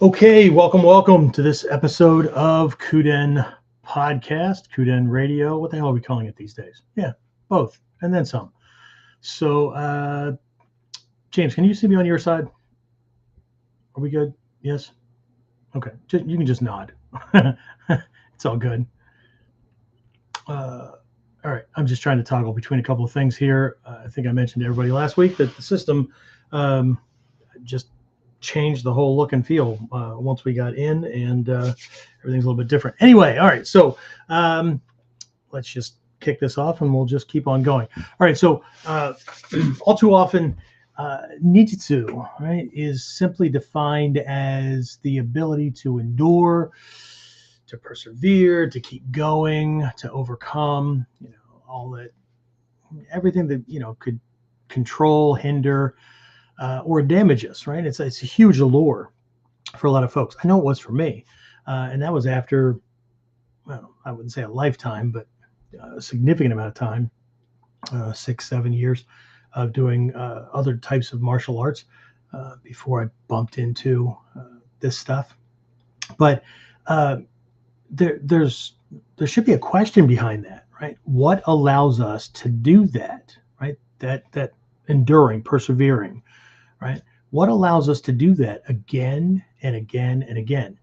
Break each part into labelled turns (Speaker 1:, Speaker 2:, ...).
Speaker 1: Okay, welcome to this episode of KUDEN podcast, KUDEN radio. What the hell are we calling it these days? Yeah, both, and then some. So, James, can you see me on your side? Are we good? Yes? Okay, you can just nod. It's all good. All right, I'm just trying to toggle between a couple of things here. I think I mentioned to everybody last week that the system just changed the whole look and feel once we got in, and everything's a little bit different. Anyway, all right, so let's just kick this off and we'll just keep on going. All right, so all too often, Ninjutsu, right, is simply defined as the ability to endure, to persevere, to keep going, to overcome, all that, everything that, could control, hinder, or damage us, right? It's a huge allure for a lot of folks. I know it was for me. And that was after, well, I wouldn't say a lifetime, but a significant amount of time, 6-7 years of doing other types of martial arts before I bumped into this stuff. But there should be a question behind that, right? What allows us to do that, right? That enduring, persevering, right? What allows us to do that again and again and again,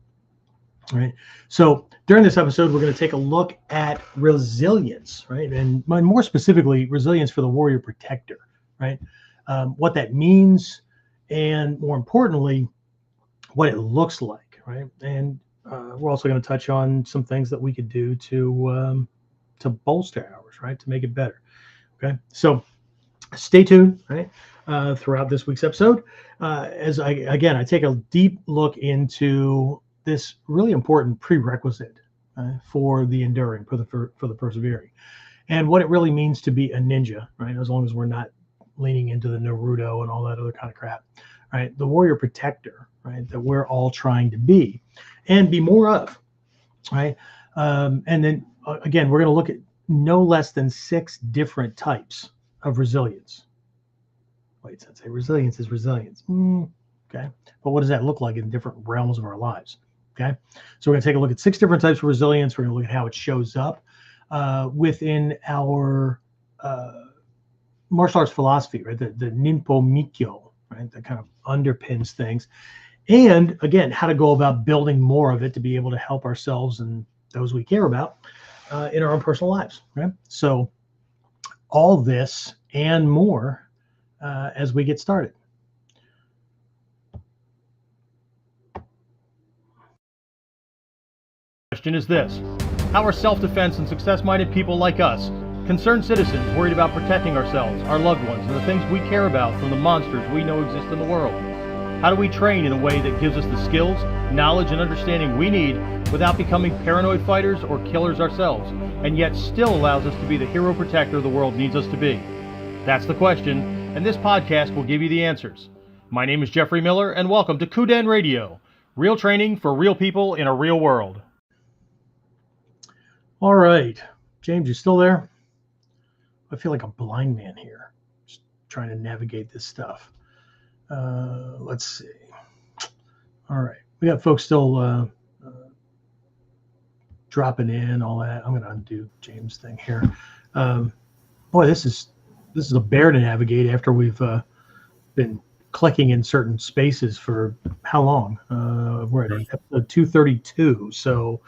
Speaker 1: right? So during this episode, we're going to take a look at resilience, right? And more specifically, resilience for the warrior protector, right? What that means, and more importantly, what it looks like, right? And we're also going to touch on some things that we could do to bolster ours, right? To make it better. Okay, so stay tuned, right? Throughout this week's episode, as I take a deep look into this really important prerequisite for the enduring, for the persevering, and what it really means to be a ninja, right? As long as we're not leaning into the Naruto and all that other kind of crap, right? The warrior protector, right? That we're all trying to be and be more of, right? And then again, we're going to look at no less than 6 different types of resilience. Wait, sensei, resilience is resilience. Okay, but what does that look like in different realms of our lives? Okay, so we're going to take a look at 6 different types of resilience. We're going to look at how it shows up within our martial arts philosophy, right? The Ninpo Mikyo, right? That kind of underpins things. And again, how to go about building more of it to be able to help ourselves and those we care about in our own personal lives, right? So all this and more as we get started.
Speaker 2: Question is this: how are self-defense and success-minded people like us, concerned citizens worried about protecting ourselves, our loved ones, and the things we care about from the monsters we know exist in the world? How do we train in a way that gives us the skills, knowledge, and understanding we need without becoming paranoid fighters or killers ourselves, and yet still allows us to be the hero protector the world needs us to be? That's the question, and this podcast will give you the answers. My name is Jeffrey Miller, and welcome to KUDEN Radio, real training for real people in a real world.
Speaker 1: All right, James, you still there? I feel like a blind man here, just trying to navigate this stuff. Let's see. All right, we got folks still dropping in, all that. I'm going to undo James' thing here. Boy, this is a bear to navigate after we've been clicking in certain spaces for how long? We're at episode 232, so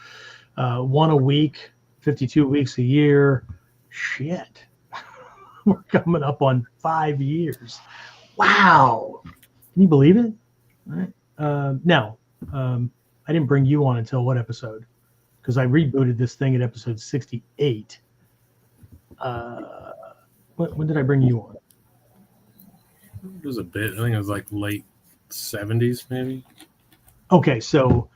Speaker 1: 1 a week, 52 weeks a year. Shit, we're coming up on 5 years. Wow, can you believe it? All right. Now, I didn't bring you on until what episode? Because I rebooted this thing at episode 68. When did I bring you on?
Speaker 3: It was a bit. I think it was like late 70s, maybe.
Speaker 1: Okay, so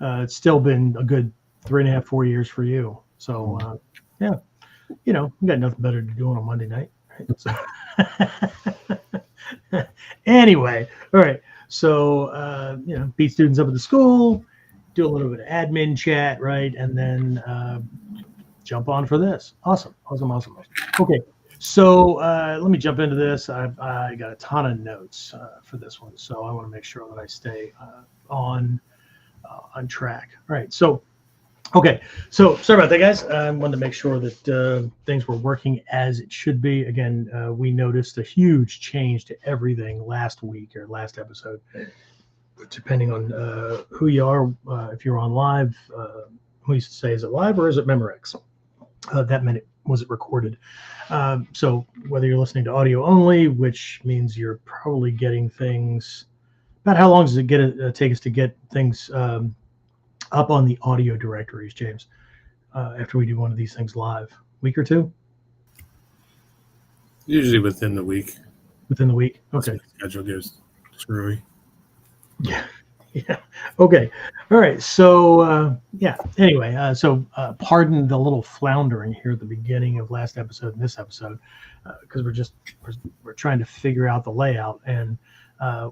Speaker 1: it's still been a good 3.5, 4 years for you. So yeah, you got nothing better to do on a Monday night, right? So anyway, all right. So beat students up at the school, do a little bit of admin chat, right, and then jump on for this. Awesome. Okay. So let me jump into this. I got a ton of notes for this one, so I want to make sure that I stay on on track. All right, so okay, so sorry about that, guys. I wanted to make sure that things were working as it should be. Again, we noticed a huge change to everything last week or last episode, depending on who you are. If you're on live, we used to say, is it live or is it Memorex? That meant was it recorded. So whether you're listening to audio only, which means you're probably getting things. About how long does it take us to get things up on the audio directories, James? After we do one of these things live, week or two?
Speaker 3: Usually within the week.
Speaker 1: Within the week. Okay.
Speaker 3: My schedule goes screwy.
Speaker 1: Yeah. Yeah. Okay. All right. So yeah. Anyway, so pardon the little floundering here at the beginning of last episode and this episode, because we're trying to figure out the layout, and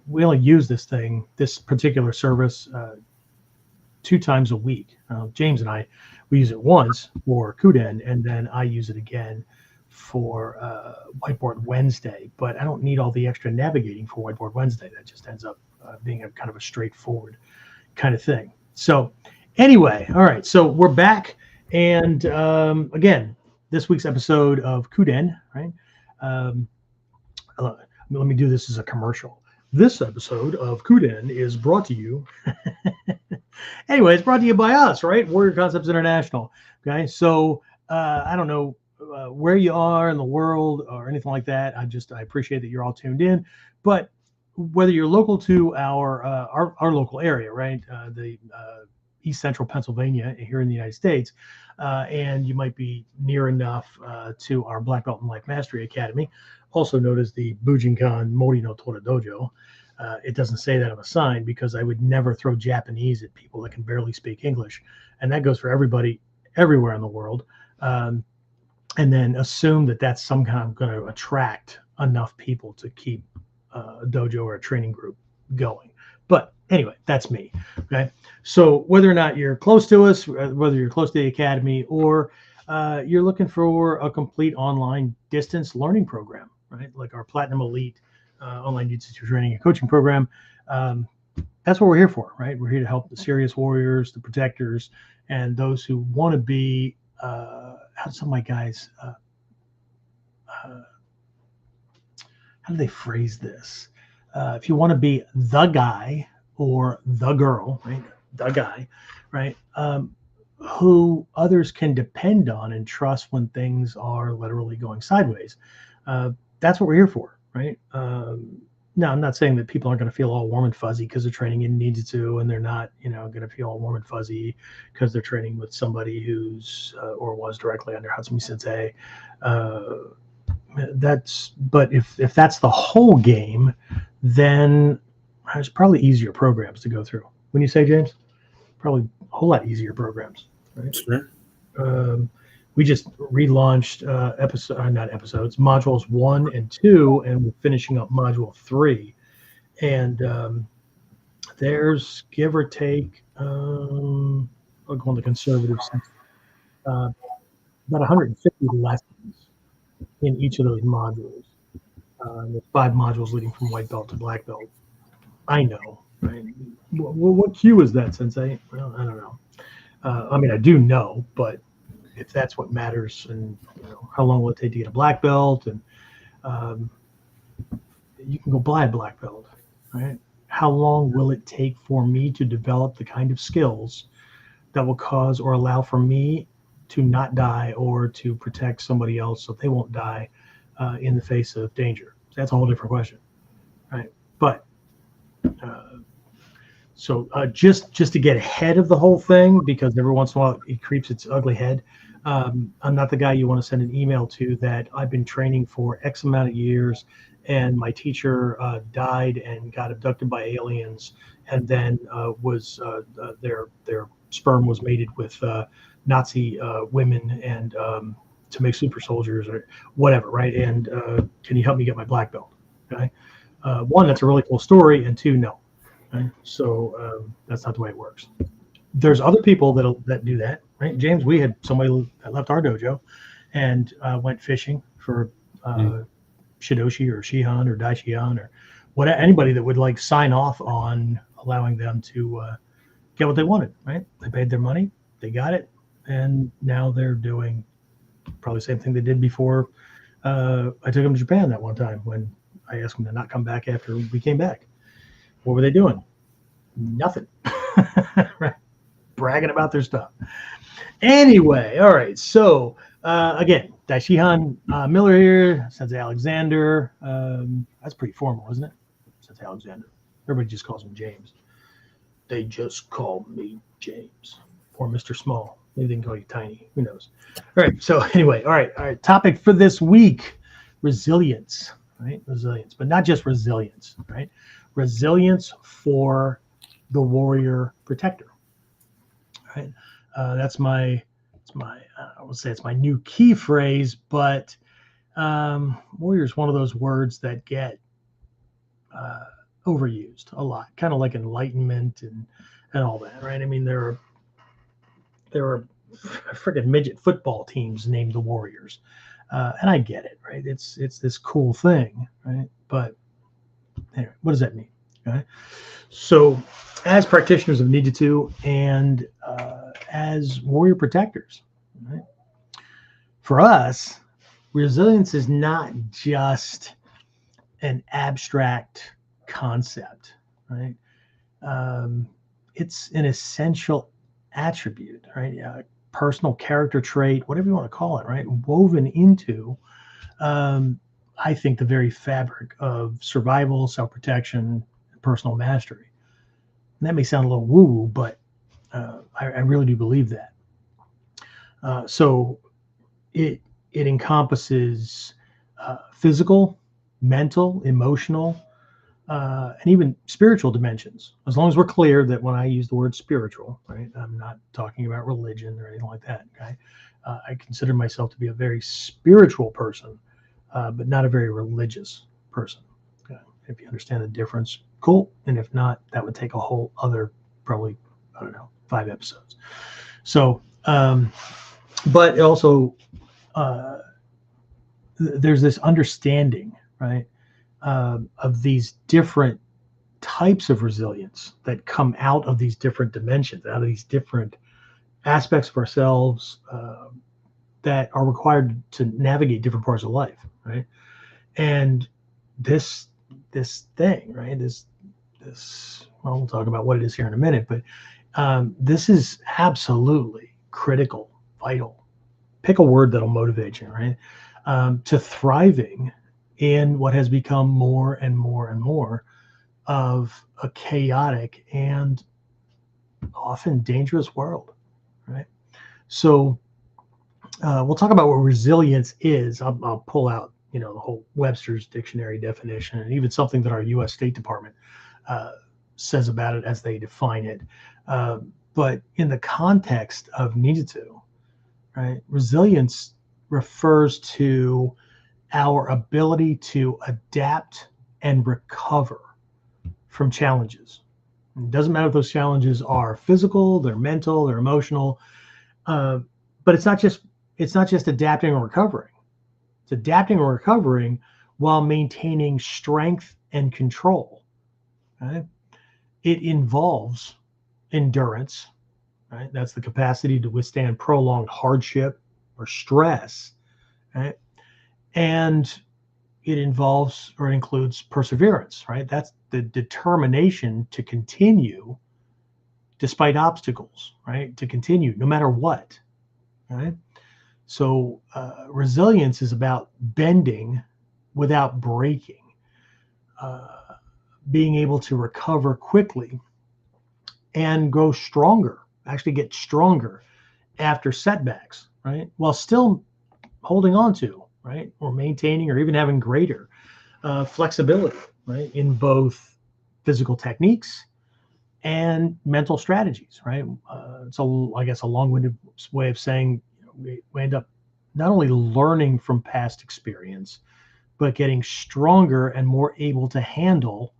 Speaker 1: we only use this particular service 2 times a week. James and we use it once for KUDEN, and then I use it again for Whiteboard Wednesday. But I don't need all the extra navigating for Whiteboard Wednesday. That just ends up being a kind of a straightforward kind of thing. So anyway, all right. So we're back, and again, this week's episode of KUDEN, right? Let me do this as a commercial. This episode of KUDEN is brought to you. Anyway, it's brought to you by us, right? Warrior Concepts International. Okay, so I don't know where you are in the world or anything like that. I appreciate that you're all tuned in, but whether you're local to our local area, right, the East Central Pennsylvania here in the United States, and you might be near enough to our Black Belt and Life Mastery Academy, also known as the Bujinkan Mori no Tora Dojo. It doesn't say that on a sign because I would never throw Japanese at people that can barely speak English. And that goes for everybody everywhere in the world. And then assume that that's some kind of going to attract enough people to keep a dojo or a training group going. But anyway, that's me. Okay. So whether or not you're close to us, whether you're close to the academy, or you're looking for a complete online distance learning program, right? Like our Platinum Elite online Ninjutsu training and coaching program. That's what we're here for, right? We're here to help the serious warriors, the protectors, and those who want to be, how do some of my guys, how do they phrase this? If you want to be the guy or the girl, right? The guy, right? Who others can depend on and trust when things are literally going sideways. That's what we're here for. Right. Now, I'm not saying that people aren't going to feel all warm and fuzzy because they're training in Ninjutsu, and they're not, going to feel all warm and fuzzy because they're training with somebody who's or was directly under Hatsumi Sensei. But if that's the whole game, then there's probably easier programs to go through. When you say, James, probably a whole lot easier programs. Right?
Speaker 3: Sure.
Speaker 1: We just relaunched modules 1 and 2, and we're finishing up module 3. And there's, give or take, I'll go on the conservative sense, about 150 lessons in each of those modules. There's 5 modules leading from white belt to black belt. I know, right? What Q is that, Sensei? Well, I don't know. I mean, I do know, but if that's what matters, and how long will it take to get a black belt, and you can go buy a black belt, right? How long will it take for me to develop the kind of skills that will cause or allow for me to not die or to protect somebody else so they won't die in the face of danger? That's a whole different question, right? But so just to get ahead of the whole thing, because every once in a while it creeps its ugly head. I'm not the guy you want to send an email to that I've been training for X amount of years, and my teacher died and got abducted by aliens, and then their sperm was mated with Nazi women and to make super soldiers or whatever, right? And can you help me get my black belt? Okay. 1, that's a really cool story, and 2, no. Okay? So that's not the way it works. There's other people that do that, right? James, we had somebody that left our dojo and went fishing for Shidoshi or Shihan or Daishihan or anybody that would like sign off on allowing them to get what they wanted, right? They paid their money, they got it, and now they're doing probably the same thing they did before. I took them to Japan that one time when I asked them to not come back after we came back. What were they doing? Nothing. Right? Bragging about their stuff. Anyway, all right. So again, Daishihan Miller here, Sensei Alexander. That's pretty formal, isn't it? Sensei Alexander. Everybody just calls him James. They just call me James or Mr. Small. Maybe they can call you Tiny. Who knows? All right. So anyway, all right. Topic for this week: resilience. Right? Resilience, but not just resilience. Right? Resilience for the warrior protector. Right? That's my. I would say it's my new key phrase, but warrior is one of those words that get overused a lot, kind of like enlightenment and all that, right? I mean, there are freaking midget football teams named the Warriors, and I get it, right? It's this cool thing, right? But anyway, what does that mean? Okay, so as practitioners of Ninjutsu and as warrior protectors, right? For us, resilience is not just an abstract concept, right? It's an essential attribute, right? Personal character trait, whatever you want to call it, right? Woven into, I think, the very fabric of survival, self-protection, and personal mastery. And that may sound a little woo, but I really do believe that. So it encompasses physical, mental, emotional, and even spiritual dimensions. As long as we're clear that when I use the word spiritual, right, I'm not talking about religion or anything like that. Okay, I consider myself to be a very spiritual person, but not a very religious person. Okay? If you understand the difference, cool. And if not, that would take a whole other, probably, I don't know, 5 episodes. So, but also, there's this understanding, right, of these different types of resilience that come out of these different dimensions, out of these different aspects of ourselves that are required to navigate different parts of life, right? And this thing, right? This well, we'll talk about what it is here in a minute, but this is absolutely critical, vital. Pick a word that'll motivate you, right? To thriving in what has become more and more and more of a chaotic and often dangerous world, right? So we'll talk about what resilience is. I'll pull out, the whole Webster's dictionary definition, and even something that our U.S. State Department says about it as they define it. But in the context of Ninjutsu, right, resilience refers to our ability to adapt and recover from challenges. It doesn't matter if those challenges are physical, they're mental, they're emotional, but it's not just adapting or recovering. It's adapting or recovering while maintaining strength and control. Right? It involves endurance. Right? That's the capacity to withstand prolonged hardship or stress. Right? And it involves or it includes perseverance, right? That's the determination to continue despite obstacles, right? To continue no matter what, right? So resilience is about bending without breaking, being able to recover quickly and grow stronger, actually get stronger after setbacks, right? While still holding on to, right, or maintaining or even having greater flexibility, right, in both physical techniques and mental strategies, right? So I guess a long-winded way of saying we end up not only learning from past experience, but getting stronger and more able to handle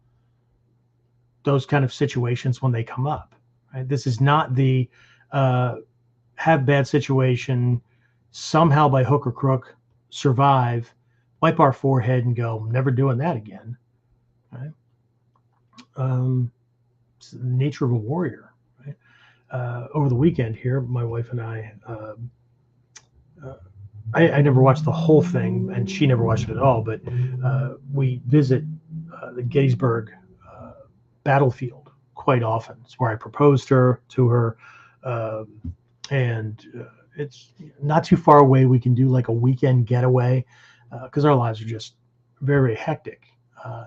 Speaker 1: those kind of situations when they come up. Right? This is not the have bad situation, somehow by hook or crook survive, wipe our forehead and go, never doing that again. Right? It's the nature of a warrior. Right? over the weekend here, my wife and I never watched the whole thing, and she never watched it at all, but we visit the Gettysburg battlefield quite often. It's where I proposed to her, and it's not too far away. We can do like a weekend getaway because our lives are just very hectic,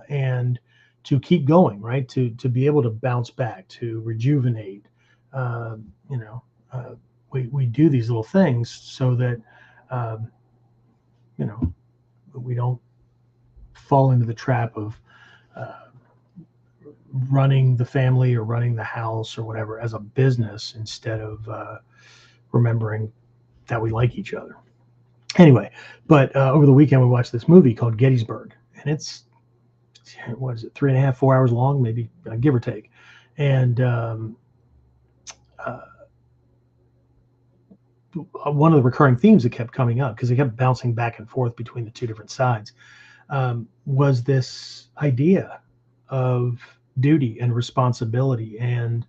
Speaker 1: and to keep going, right? To be able to bounce back, to rejuvenate. You know, we do these little things so that you know, we don't fall into the trap of running the family or running the house or whatever as a business instead of remembering that we like each other. Anyway, but over the weekend we watched this movie called Gettysburg, and it's, what is it, 3.5, 4 hours long, maybe, give or take. And one of the recurring themes that kept coming up, because it kept bouncing back and forth between the two different sides, was this idea of duty and responsibility, and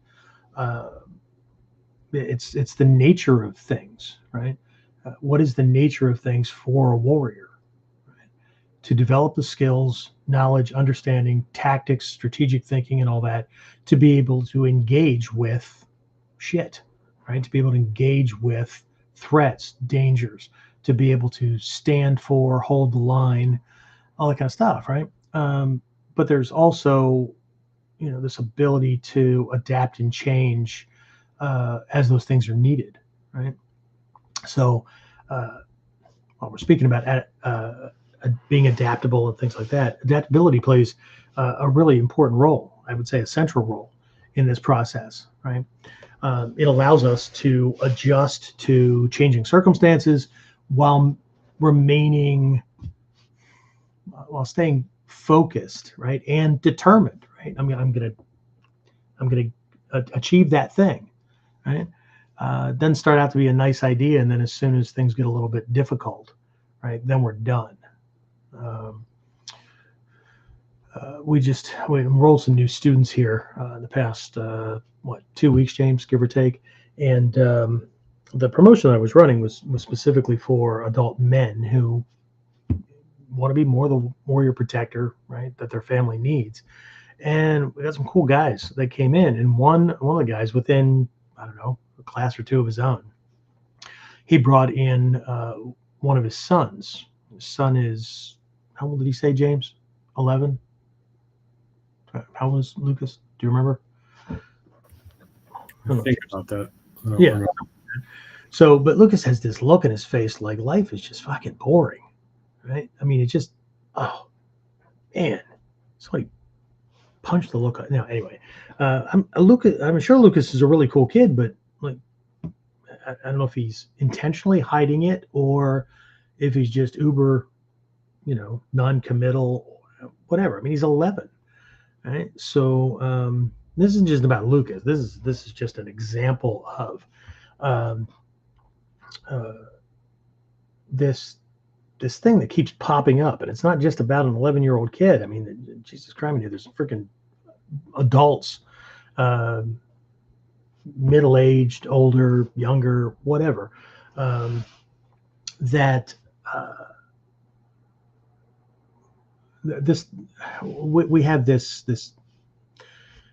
Speaker 1: it's the nature of things, right? What is the nature of things for a warrior? Right? To develop the skills, knowledge, understanding, tactics, strategic thinking, and all that, to be able to engage with shit, right? To be able to engage with threats, dangers, to be able to stand for, hold the line, all that kind of stuff, right? But there's also, you know, this ability to adapt and change as those things are needed, right? So, while we're speaking about being adaptable and things like that, adaptability plays a really important role. I would say a central role in this process, right? It allows us to adjust to changing circumstances while staying focused, right, and determined, right? I mean, I'm gonna achieve that thing, right? Then start out to be a nice idea, and then as soon as things get a little bit difficult, right, then we're done. We enrolled some new students here in the past 2 weeks, James, give or take, and the promotion I was running was specifically for adult men who want to be more the warrior protector, right, that their family needs. And we got some cool guys that came in, and one of the guys, within, I don't know, a class or two of his own, he brought in one of his sons. His son is, how old did he say, James? 11? How old is Lucas? Do you remember?
Speaker 3: I think about that.
Speaker 1: Yeah. Remember. So, but Lucas has this look in his face like life is just fucking boring, right? I mean, it just, oh, man. Somebody punched the look. Now, anyway, I'm sure Lucas is a really cool kid, but like, I don't know if he's intentionally hiding it or if he's just uber, non-committal, whatever. I mean, he's 11, right? So this isn't just about Lucas. This is just an example of this thing that keeps popping up, and it's not just about an 11-year-old kid. I mean, Jesus Christ, there's freaking adults, middle-aged, older, younger, whatever, that we have this,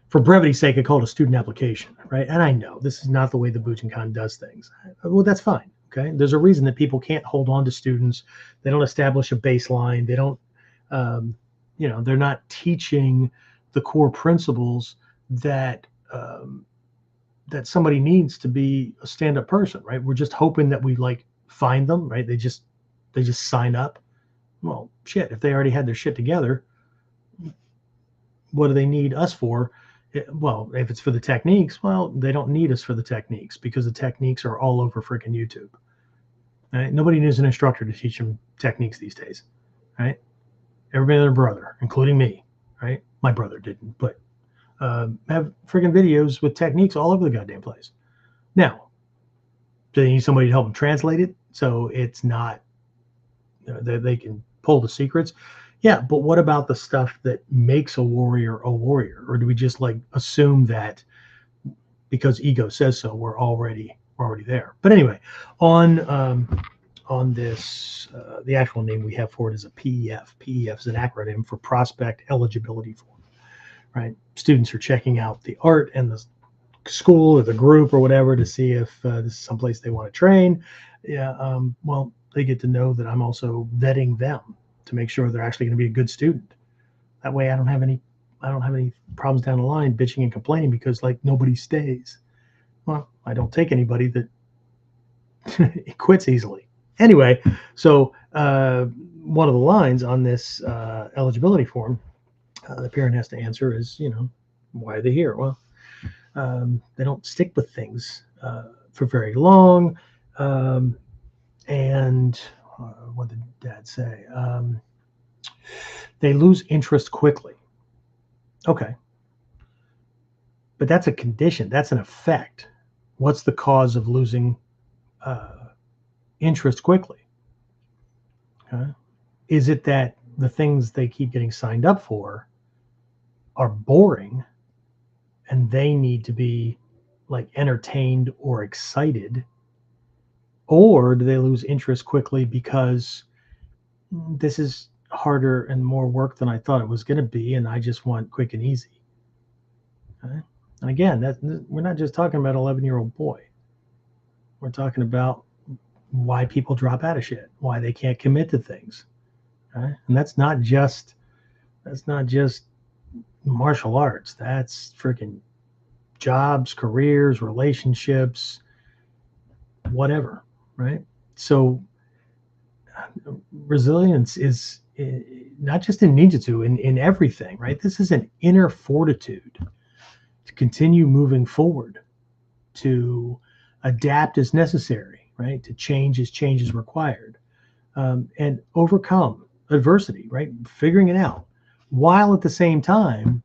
Speaker 1: for brevity's sake, I call it a student application, right? And I know this is not the way the Bujinkan does things. Well, that's fine. Okay. There's a reason that people can't hold on to students. They don't establish a baseline. They don't, they're not teaching the core principles that that somebody needs to be a stand-up person, right? We're just hoping that we find them, right? They just sign up. Well, shit, if they already had their shit together, what do they need us for? Well, if it's for the techniques, well, they don't need us for the techniques because the techniques are all over freaking YouTube. Right? Nobody needs an instructor to teach them techniques these days, right? Everybody and their brother, including me, right? My brother didn't, but have freaking videos with techniques all over the goddamn place. Now, do they need somebody to help them translate it so it's not, they can pull the secrets? Yeah, but what about the stuff that makes a warrior a warrior? Or do we just assume that because ego says so. We're already there. But anyway, on this, the actual name we have for it is a PEF. PEF is an acronym for Prospect Eligibility Form, right? Students are checking out the art and the school or the group or whatever to see if this is someplace they want to train. Yeah, well, they get to know that I'm also vetting them to make sure they're actually going to be a good student. That way I don't have any problems down the line bitching and complaining because like nobody stays. Well, I don't take anybody that quits easily. Anyway, so one of the lines on this eligibility form, the parent has to answer is, why are they here? Well, they don't stick with things for very long. And what did Dad say? They lose interest quickly. Okay. But that's a condition. That's an effect. What's the cause of losing interest quickly? Okay. Is it that the things they keep getting signed up for are boring and they need to be like entertained or excited? Or do they lose interest quickly because this is harder and more work than I thought it was going to be, and I just want quick and easy? Okay. And again, we're not just talking about an 11-year-old boy. We're talking about why people drop out of shit, why they can't commit to things. Okay? And that's not just martial arts. That's freaking jobs, careers, relationships, whatever, right? So resilience is not just in ninjutsu, in everything, right? This is an inner fortitude to continue moving forward, to adapt as necessary, right? To change as change is required, and overcome adversity, right? Figuring it out, while at the same time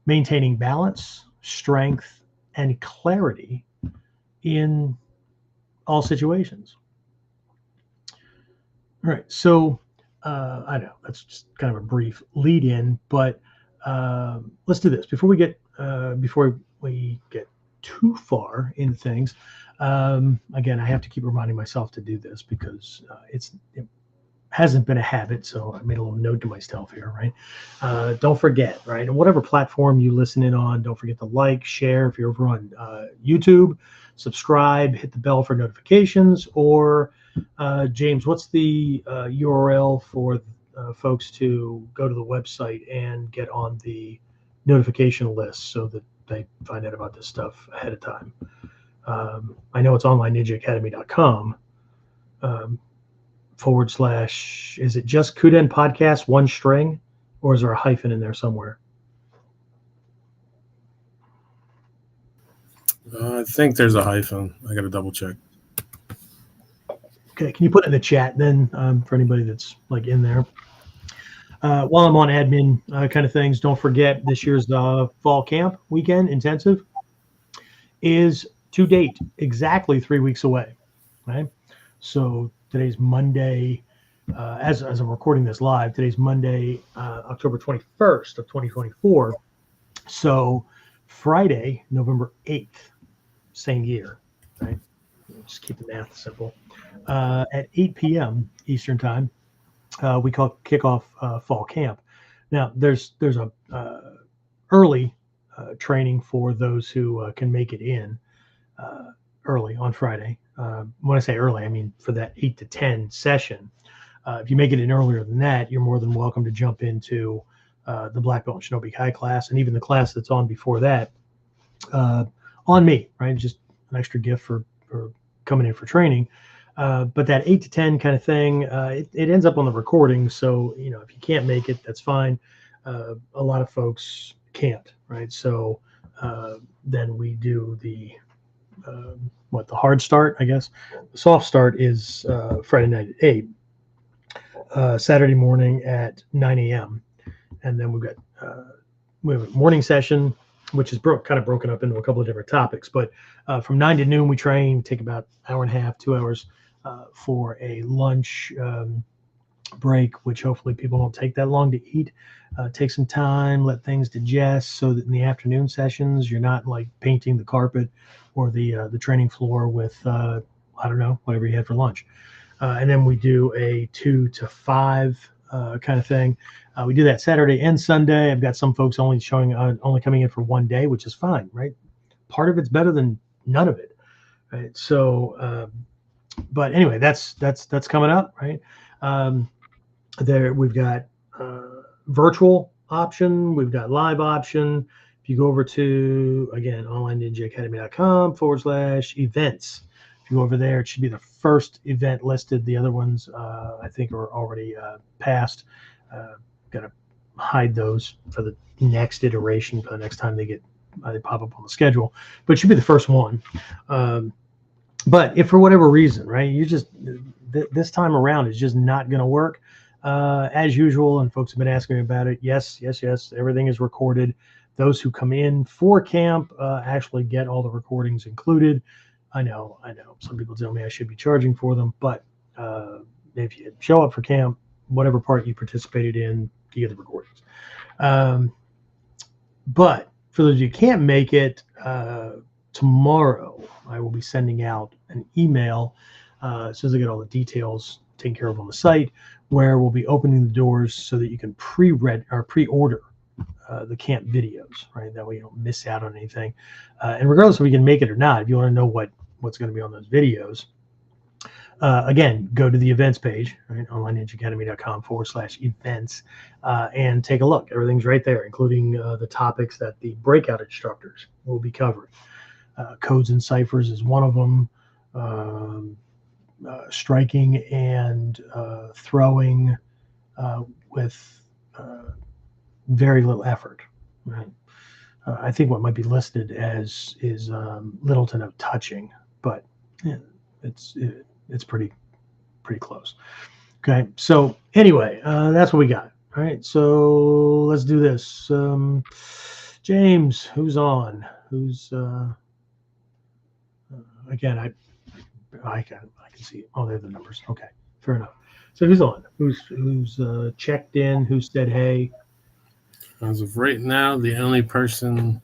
Speaker 1: maintaining balance, strength, and clarity in all situations. All right, so I know that's just kind of a brief lead in, but let's do this before we get too far into things. Again, I have to keep reminding myself to do this because it hasn't been a habit, so I made a little note to myself here, right? Don't forget, right? And whatever platform you listen in on, don't forget to like, share. If you're over on YouTube, subscribe, hit the bell for notifications, or James, what's the URL for folks to go to the website and get on the notification list so that they find out about this stuff ahead of time? I know it's onlineninjaacademy.com / is it just KUDEN podcast, one string, or is there a hyphen in there somewhere?
Speaker 3: I think there's a hyphen. I got to double check.
Speaker 1: Okay, can you put it in the chat then for anybody that's like in there? While I'm on admin kind of things, don't forget this year's fall camp weekend intensive is to date exactly 3 weeks away. Right, so today's Monday. As I'm recording this live, today's Monday, October 21st of 2024. So Friday, November 8th, same year. Right, just keep the math simple. At 8 p.m. Eastern time, we kick off fall camp. Now, there's a early training for those who can make it in early on Friday. When I say early, I mean for that 8 to 10 session. If you make it in earlier than that, you're more than welcome to jump into the Black Belt and Shinobi Kai class, and even the class that's on before that on me, right? Just an extra gift for coming in for training. But that 8 to 10 kind of thing, it ends up on the recording. So, if you can't make it, that's fine. A lot of folks can't, right? So then we do the hard start, I guess. The soft start is Friday night at 8, Saturday morning at 9 a.m. And then we have a morning session, which is kind of broken up into a couple of different topics. But from 9 to noon, we train, take about an hour and a half, 2 hours for a lunch break, which hopefully people don't take that long to eat. Take some time, let things digest, so that in the afternoon sessions you're not like painting the carpet or the training floor with I don't know, whatever you had for lunch. And then we do a 2 to 5 kind of thing. We do that Saturday and Sunday. I've got some folks only coming in for one day, which is fine, right? Part of it's better than none of it, right? So, but anyway, that's coming up, right? There we've got virtual option, we've got live option. If you go over to, again, onlineninjaacademy.com/events, if you go over there, it should be the first event listed. The other ones I think are already passed. Got to hide those for the next iteration, for the next time they pop up on the schedule, but it should be the first one. But if for whatever reason, right, you just this time around is just not going to work, as usual, and folks have been asking me about it. Yes, everything is recorded. Those who come in for camp actually get all the recordings included. I know. Some people tell me I should be charging for them, but if you show up for camp, whatever part you participated in, you get the recordings. But for those who can't make it, tomorrow I will be sending out an email as soon as I get all the details taken care of on the site, where we'll be opening the doors so that you can pre-order the camp videos, right? That way you don't miss out on anything. And regardless if we can make it or not, if you want to know what's going to be on those videos, again, go to the events page, right? onlineninjaacademy.com/events, and take a look. Everything's right there, including the topics that the breakout instructors will be covering. Codes and ciphers is one of them. Striking and throwing with very little effort, right? I think what might be listed as is little to no touching, but yeah, it's pretty close. Okay, so anyway, that's what we got. All right, so let's do this. James, who's on? Who's again? I can see. Oh, they're the numbers. Okay, fair enough. So who's on? Who's checked in? Who said hey?
Speaker 3: As of right now, the only person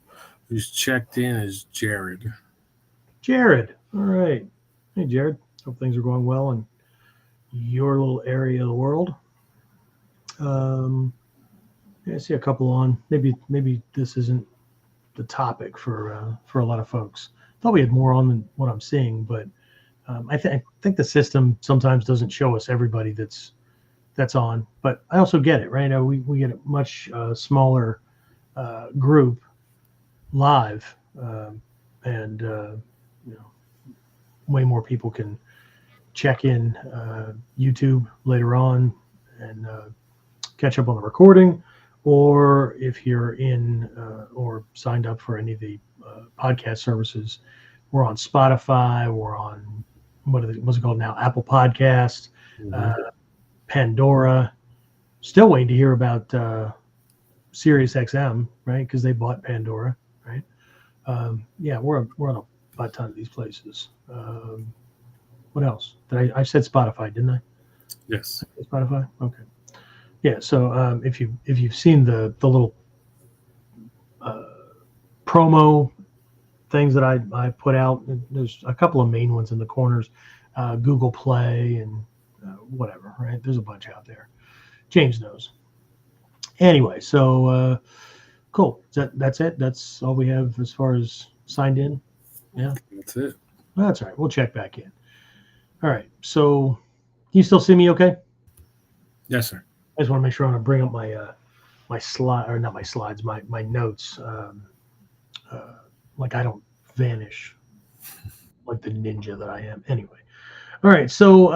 Speaker 3: who's checked in is Jared.
Speaker 1: Jared. All right. Hey, Jared. Hope things are going well in your little area of the world. Yeah, I see a couple on. Maybe this isn't the topic for a lot of folks. Thought we had more on than what I'm seeing, but I think the system sometimes doesn't show us everybody that's on. But I also get it, right? We get a much smaller group live, and way more people can check in YouTube later on and catch up on the recording, or if you're in or signed up for any of the podcast services, we're on Spotify, we're on what's it called now, Apple Podcasts, Pandora. Still waiting to hear about SiriusXM, right? Because they bought Pandora, right? Yeah, we're on a ton of these places. What else? I said Spotify, didn't I?
Speaker 3: Yes.
Speaker 1: Spotify. Okay. Yeah. So if you've seen the little promo things that I put out, there's a couple of main ones in the corners, Google Play and whatever. Right? There's a bunch out there. James knows. Anyway, so cool. That's it. That's all we have as far as signed in. Yeah.
Speaker 3: That's it.
Speaker 1: That's all right. We'll check back in. All right. So, can you still see me okay?
Speaker 3: Yes, sir.
Speaker 1: I just want to make sure I'm going to bring up my slide, or not my slides, my notes. Like I don't vanish like the ninja that I am. Anyway. All right. So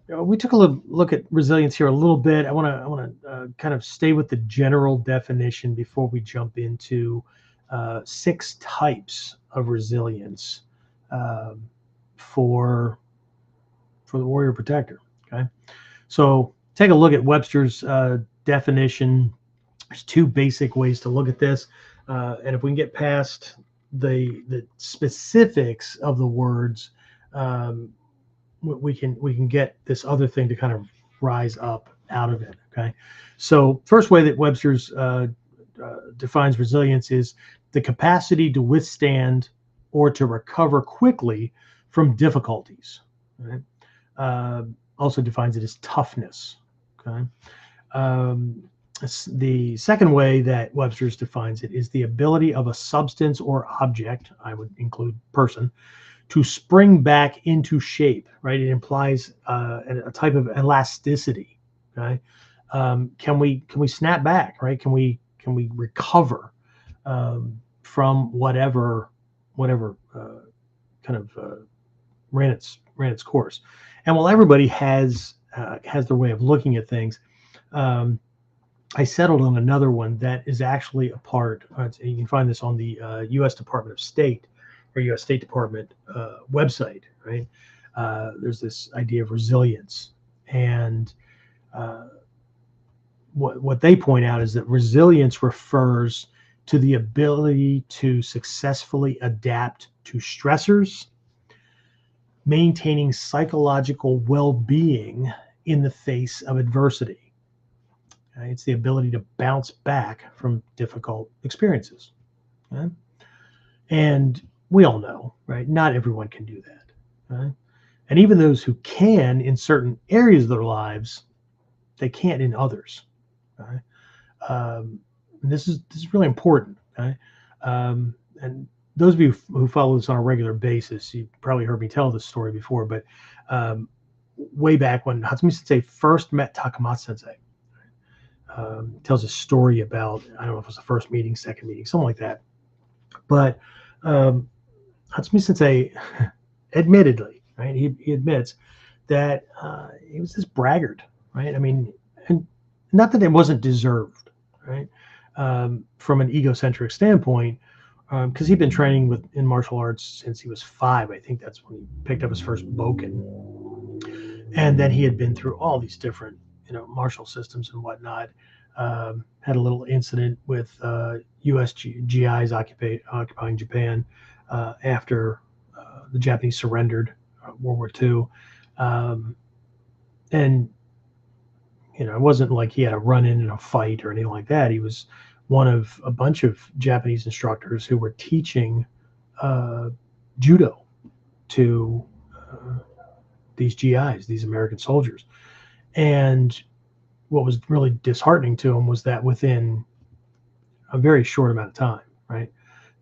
Speaker 1: we took a look at resilience here a little bit. I want to kind of stay with the general definition before we jump into 6 types of resilience for the warrior protector. Okay. So take a look at Webster's definition. There's 2 basic ways to look at this, and if we can get past the specifics of the words, we can get this other thing to kind of rise up out of it. Okay, so first way that Webster's defines resilience is the capacity to withstand or to recover quickly from difficulties. Right? Also defines it as toughness. Okay. The second way that Webster's defines it is the ability of a substance or object, I would include person, to spring back into shape. Right. It implies a type of elasticity. Okay. Can we snap back? Right. Can we recover from whatever kind of ran its course? And while everybody has their way of looking at things, I settled on another one that is actually a part. You can find this on the U.S. Department of State or U.S. State Department website. Right? There's this idea of resilience, and what they point out is that resilience refers to the ability to successfully adapt to stressors, maintaining psychological well-being in the face of adversity. It's the ability to bounce back from difficult experiences. Okay? And we all know, right? Not everyone can do that. Right? And even those who can in certain areas of their lives, they can't in others. Okay? This is really important. Okay? And those of you who follow this on a regular basis, you probably heard me tell this story before, but way back when Hatsumi Sensei first met Takamatsu Sensei, tells a story about, I don't know if it was the first meeting, second meeting, something like that. But Hatsumi Sensei, admittedly, right, he admits that he was this braggart, right? I mean, and not that it wasn't deserved, right? From an egocentric standpoint, because he'd been training in martial arts since he was 5. I think that's when he picked up his first Boken. And then he had been through all these different, martial systems and whatnot. Had a little incident with U.S. GIs occupying Japan after the Japanese surrendered World War II. And, it wasn't like he had a run-in in a fight or anything like that. He was one of a bunch of Japanese instructors who were teaching judo to these GIs, these American soldiers. And what was really disheartening to him was that within a very short amount of time, right,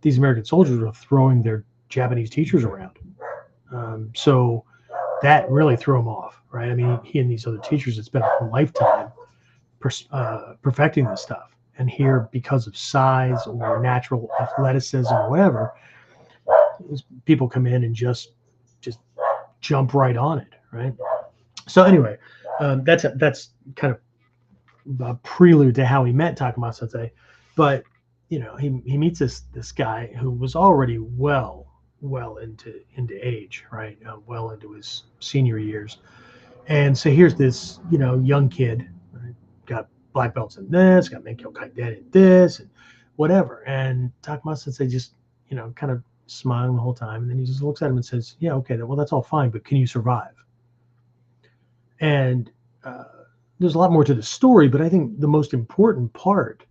Speaker 1: these American soldiers were throwing their Japanese teachers around. So that really threw him off, right? I mean, he and these other teachers had spent a lifetime perfecting this stuff. And here, because of size or natural athleticism or whatever, people come in and just jump right on it, right? So anyway, that's kind of a prelude to how he met Takamatsu Sensei. But he meets this guy who was already well into age, right? Well into his senior years. And so here's this young kid, right? Got black belts in this, got Menkyo Kaiden in this, and whatever. And Takamatsu Sensei just kind of smiling the whole time, and then he just looks at him and says, "Yeah, okay, well that's all fine, but can you survive?" And there's a lot more to the story, but I think the most important part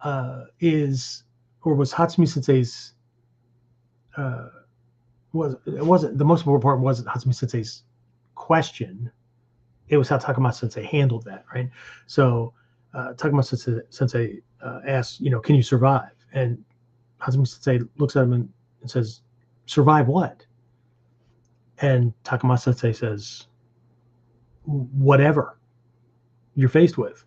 Speaker 1: was Hatsumi Sensei's. It wasn't the most important part. Wasn't Hatsumi Sensei's question? It was how Takamatsu Sensei handled that, right? So Takamatsu Sensei asks, "Can you survive?" And Hatsumi Sensei looks at him and says, "Survive what?" And Takamatsu Sensei says, "Whatever you're faced with,"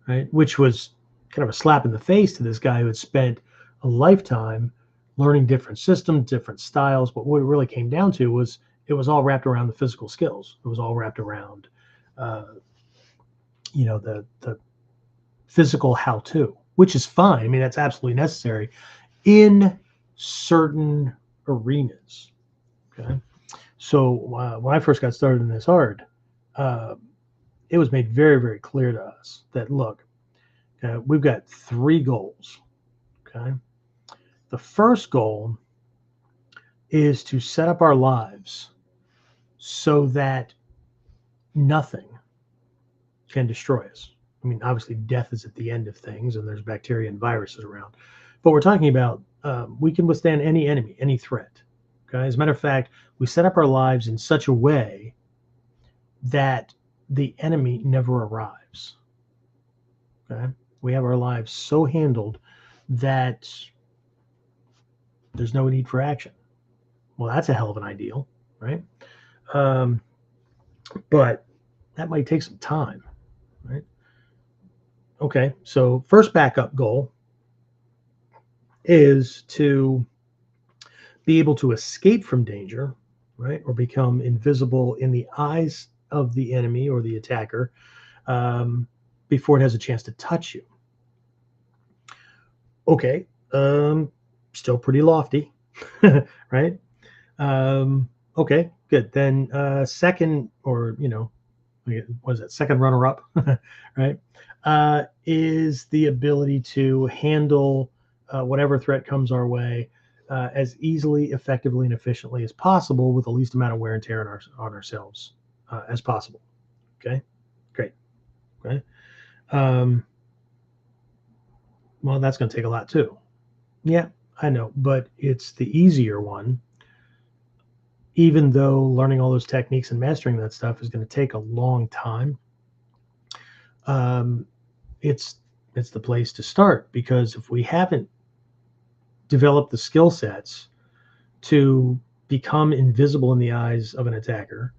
Speaker 1: right? Which was kind of a slap in the face to this guy who had spent a lifetime learning different systems, different styles. But what it really came down to was it was all wrapped around the physical skills. It was all wrapped around, the physical how-to, which is fine. I mean, that's absolutely necessary in certain arenas. Okay. So when I first got started in this art, it was made very, very clear to us that, look, we've got 3 goals. Okay. The first goal is to set up our lives so that nothing, can destroy us. I mean, obviously, death is at the end of things, and there's bacteria and viruses around. But we're talking about we can withstand any enemy, any threat. Okay. As a matter of fact, we set up our lives in such a way that the enemy never arrives. Okay. We have our lives so handled that there's no need for action. Well, that's a hell of an ideal, right? But that might take some time, right? Okay, so first backup goal is to be able to escape from danger, right? Or become invisible in the eyes of the enemy or the attacker before it has a chance to touch you. Okay, still pretty lofty, right? Okay, good. Then second, or what is that? Second runner-up, right? Is the ability to handle whatever threat comes our way as easily, effectively, and efficiently as possible with the least amount of wear and tear on ourselves as possible. Okay, great. Okay. Well, that's going to take a lot too. Yeah, I know, but it's the easier one. Even though learning all those techniques and mastering that stuff is going to take a long time, it's the place to start, because if we haven't developed the skill sets to become invisible in the eyes of an attacker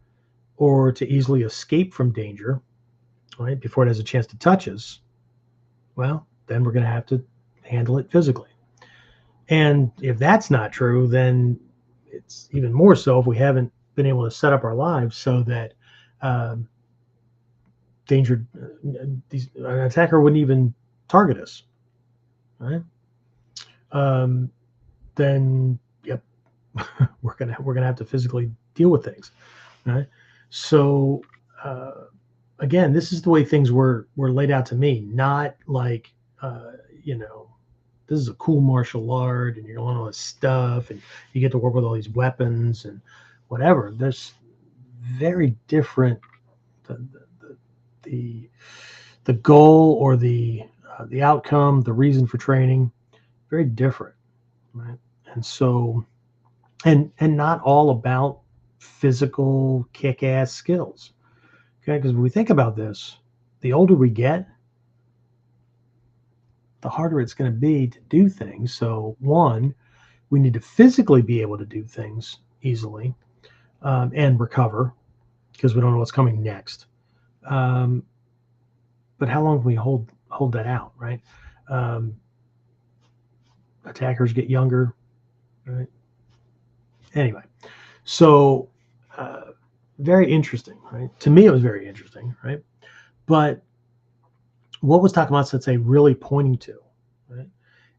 Speaker 1: or to easily escape from danger, right, before it has a chance to touch us, well, then we're going to have to handle it physically. And if that's not true, then it's even more so if we haven't been able to set up our lives so that an attacker wouldn't even target us, right? Then yep, we're gonna have to physically deal with things, right? So again, this is the way things were laid out to me, not like this is a cool martial art and you're on all this stuff and you get to work with all these weapons and whatever. There's very different the goal or the outcome, the reason for training, very different, right? And so and not all about physical kick-ass skills. Okay, because when we think about this, the older we get, the harder it's going to be to do things. So one, we need to physically be able to do things easily and recover, because we don't know what's coming next. But how long can we hold that out, right? Attackers get younger, right? Anyway, so very interesting, right? To me, it was very interesting, right? But what was Takamatsu Sensei really pointing to, right?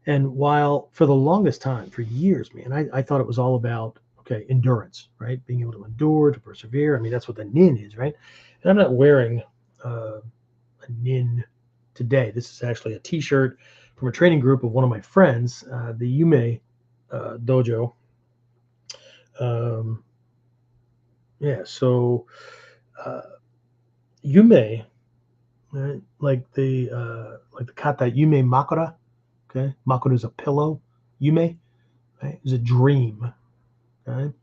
Speaker 1: And while for the longest time, for years, man, I thought it was all about, okay, endurance, right? Being able to endure, to persevere. I mean, that's what the nin is, right? And I'm not wearing a nin today. This is actually a t-shirt from a training group of one of my friends, the Yume dojo. So Yume, right? Like the kata Yume Makura. Okay, Makura is a pillow. Yume, right, is a dream. Okay,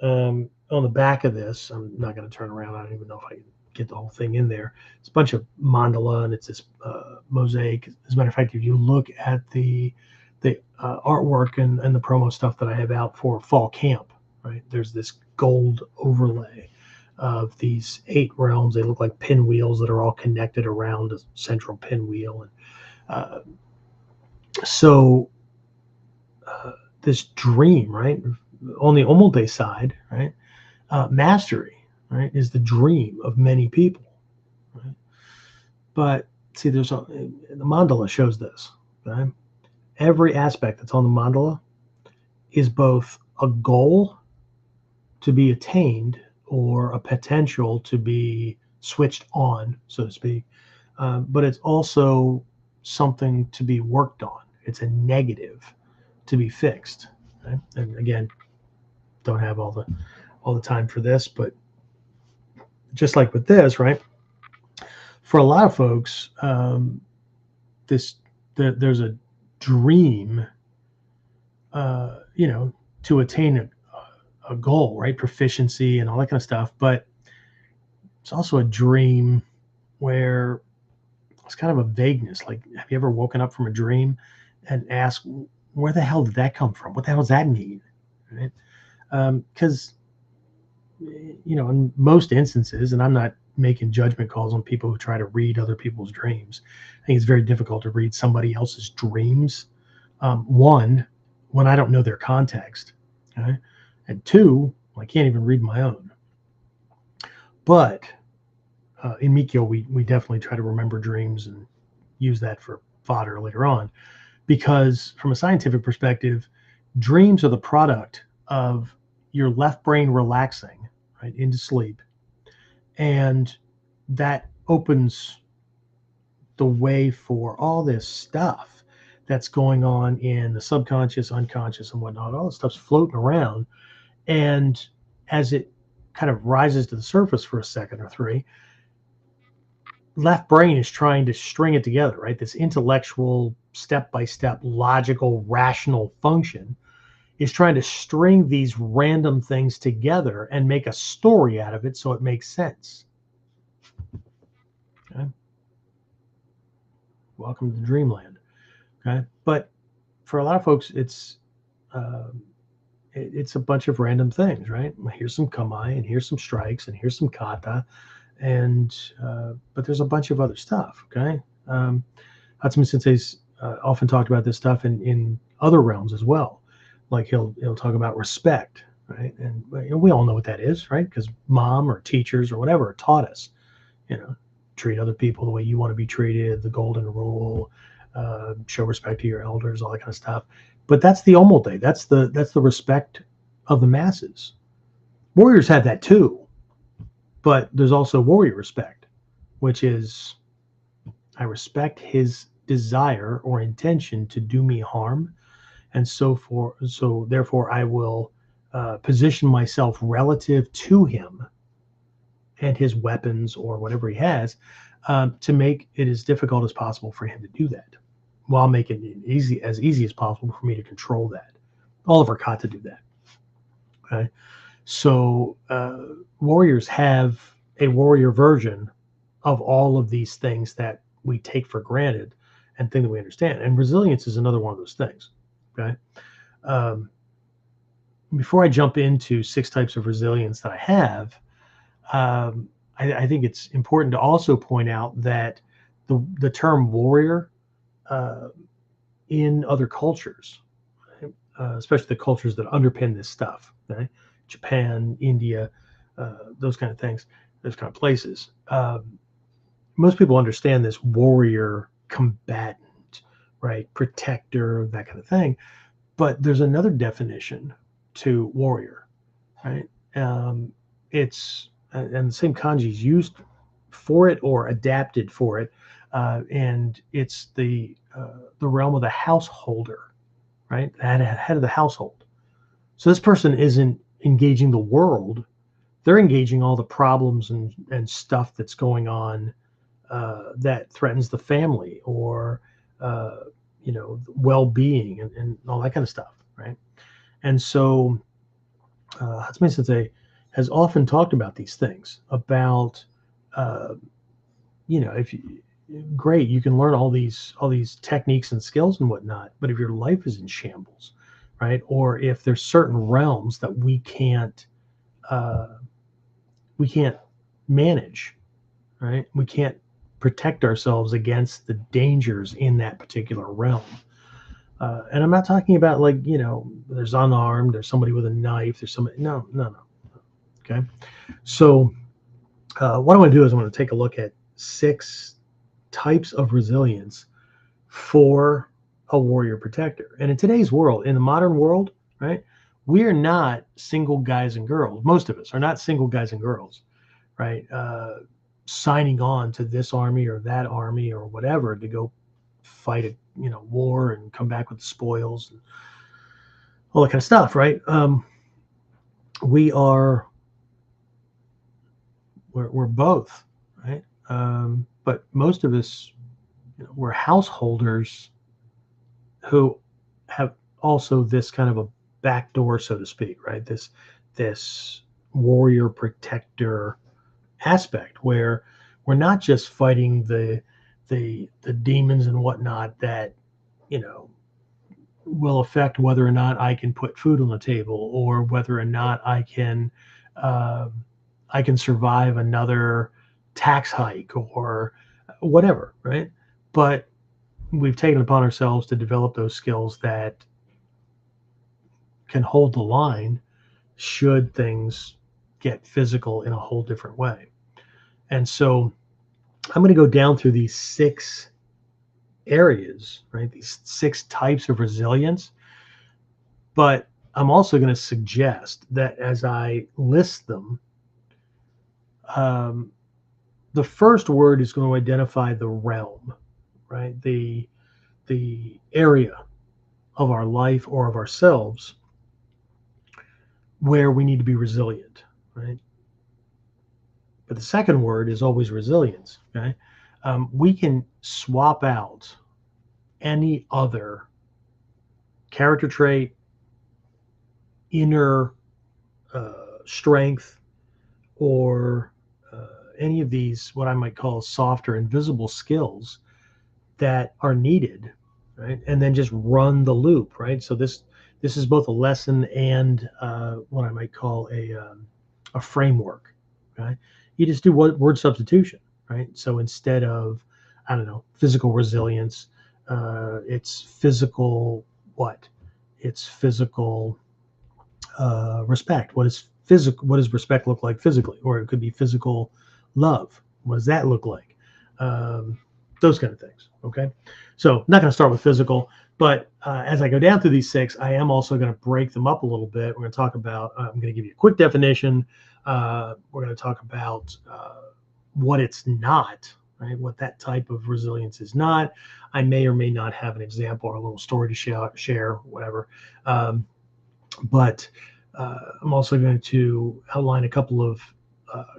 Speaker 1: on the back of this, I'm not going to turn around. I don't even know if I can get the whole thing in there. It's a bunch of mandala and it's this mosaic. As a matter of fact, if you look at the artwork and the promo stuff that I have out for fall camp, right, there's this gold overlay of these 8 realms. They look like pinwheels that are all connected around a central pinwheel. And this dream, right, on the Omote side, right, mastery, right, is the dream of many people, right? But see, the mandala shows this, right? Every aspect that's on the mandala is both a goal to be attained or a potential to be switched on, so to speak. But it's also something to be worked on. It's a negative to be fixed. Right? And again, don't have all the time for this, but just like with this, right? for a lot of folks, there's a dream, to attain a goal, right? Proficiency and all that kind of stuff. But it's also a dream where it's kind of a vagueness. Like, have you ever woken up from a dream and asked, where the hell did that come from? What the hell does that mean? Right? Because, in most instances, and I'm not making judgment calls on people who try to read other people's dreams. I think it's very difficult to read somebody else's dreams. One, when I don't know their context. Okay? And two, I can't even read my own. But in Mikyo, we definitely try to remember dreams and use that for fodder later on, because from a scientific perspective, dreams are the product of your left brain relaxing, right, into sleep, and that opens the way for all this stuff that's going on in the subconscious, unconscious, and whatnot. All this stuff's floating around, and as it kind of rises to the surface for a second or three, left brain is trying to string it together, right? This intellectual, step-by-step, logical, rational function is trying to string these random things together and make a story out of it so it makes sense. Okay? Welcome to dreamland. Okay, but for a lot of folks, it's a bunch of random things, right? Here's some kamae, and here's some strikes, and here's some kata, and but there's a bunch of other stuff. Okay, Hatsumi Sensei's often talked about this stuff in other realms as well. Like he'll talk about respect, right? And we all know what that is, right? Because mom or teachers or whatever taught us, treat other people the way you want to be treated, the golden rule, show respect to your elders, all that kind of stuff. But that's the omote. That's the respect of the masses. Warriors have that too, but there's also warrior respect, which is I respect his desire or intention to do me harm, and so therefore I will position myself relative to him and his weapons or whatever he has, to make it as difficult as possible for him to do that, while making it as easy as possible for me to control that. All of our kata do that. Okay, so warriors have a warrior version of all of these things that we take for granted and think that we understand. And resilience is another one of those things. Okay. Before I jump into 6 types of resilience that I have, I think it's important to also point out that the term warrior in other cultures, especially the cultures that underpin this stuff, okay? Japan, India, those kind of things, those kind of places. Most people understand this warrior, combatant, right? Protector, that kind of thing. But there's another definition to warrior, right? It's and the same kanji is used for it or adapted for it, and it's the realm of the householder, right? Head of the household. So this person isn't engaging the world; they're engaging all the problems and stuff that's going on that threatens the family or well-being and all that kind of stuff, right? And so Hatsumi Sensei has often talked about these things, about if you, great, you can learn all these techniques and skills and whatnot, but if your life is in shambles, right, or if there's certain realms that we can't manage, right, we can't protect ourselves against the dangers in that particular realm. And I'm not talking about there's unarmed, there's somebody with a knife, there's somebody, no. Okay. So what I want to do is I want to take a look at 6 types of resilience for a warrior protector. And in today's world, in the modern world, right, we are not single guys and girls. Most of us are not single guys and girls, right? Signing on to this army or that army or whatever to go fight a war and come back with the spoils and all that kind of stuff, right? We're both, right? but most of us, we're householders who have also this kind of a back door, so to speak, right? This warrior protector aspect where we're not just fighting the demons and whatnot that will affect whether or not I can put food on the table, or whether or not I can survive another tax hike or whatever, right? But we've taken upon ourselves to develop those skills that can hold the line should things get physical in a whole different way. And so I'm going to go down through these 6 areas, right? These 6 types of resilience. But I'm also going to suggest that as I list them, the first word is going to identify the realm, right? The area of our life or of ourselves where we need to be resilient, right? But the second word is always resilience, okay? We can swap out any other character trait, inner strength, or any of these, what I might call soft or invisible skills that are needed, right? And then just run the loop, right? So this is both a lesson and what I might call a framework, right? You just do word substitution, right? So instead of, I don't know, physical resilience, it's physical what? It's physical respect. What does respect look like physically? Or it could be physical love. What does that look like? Those kind of things. Okay. So I'm not going to start with physical, but as I go down through these 6, I am also going to break them up a little bit. We're going to talk about, I'm going to give you a quick definition. We're going to talk about what it's not, right? What that type of resilience is not. I may or may not have an example or a little story to share, whatever. But I'm also going to outline a couple of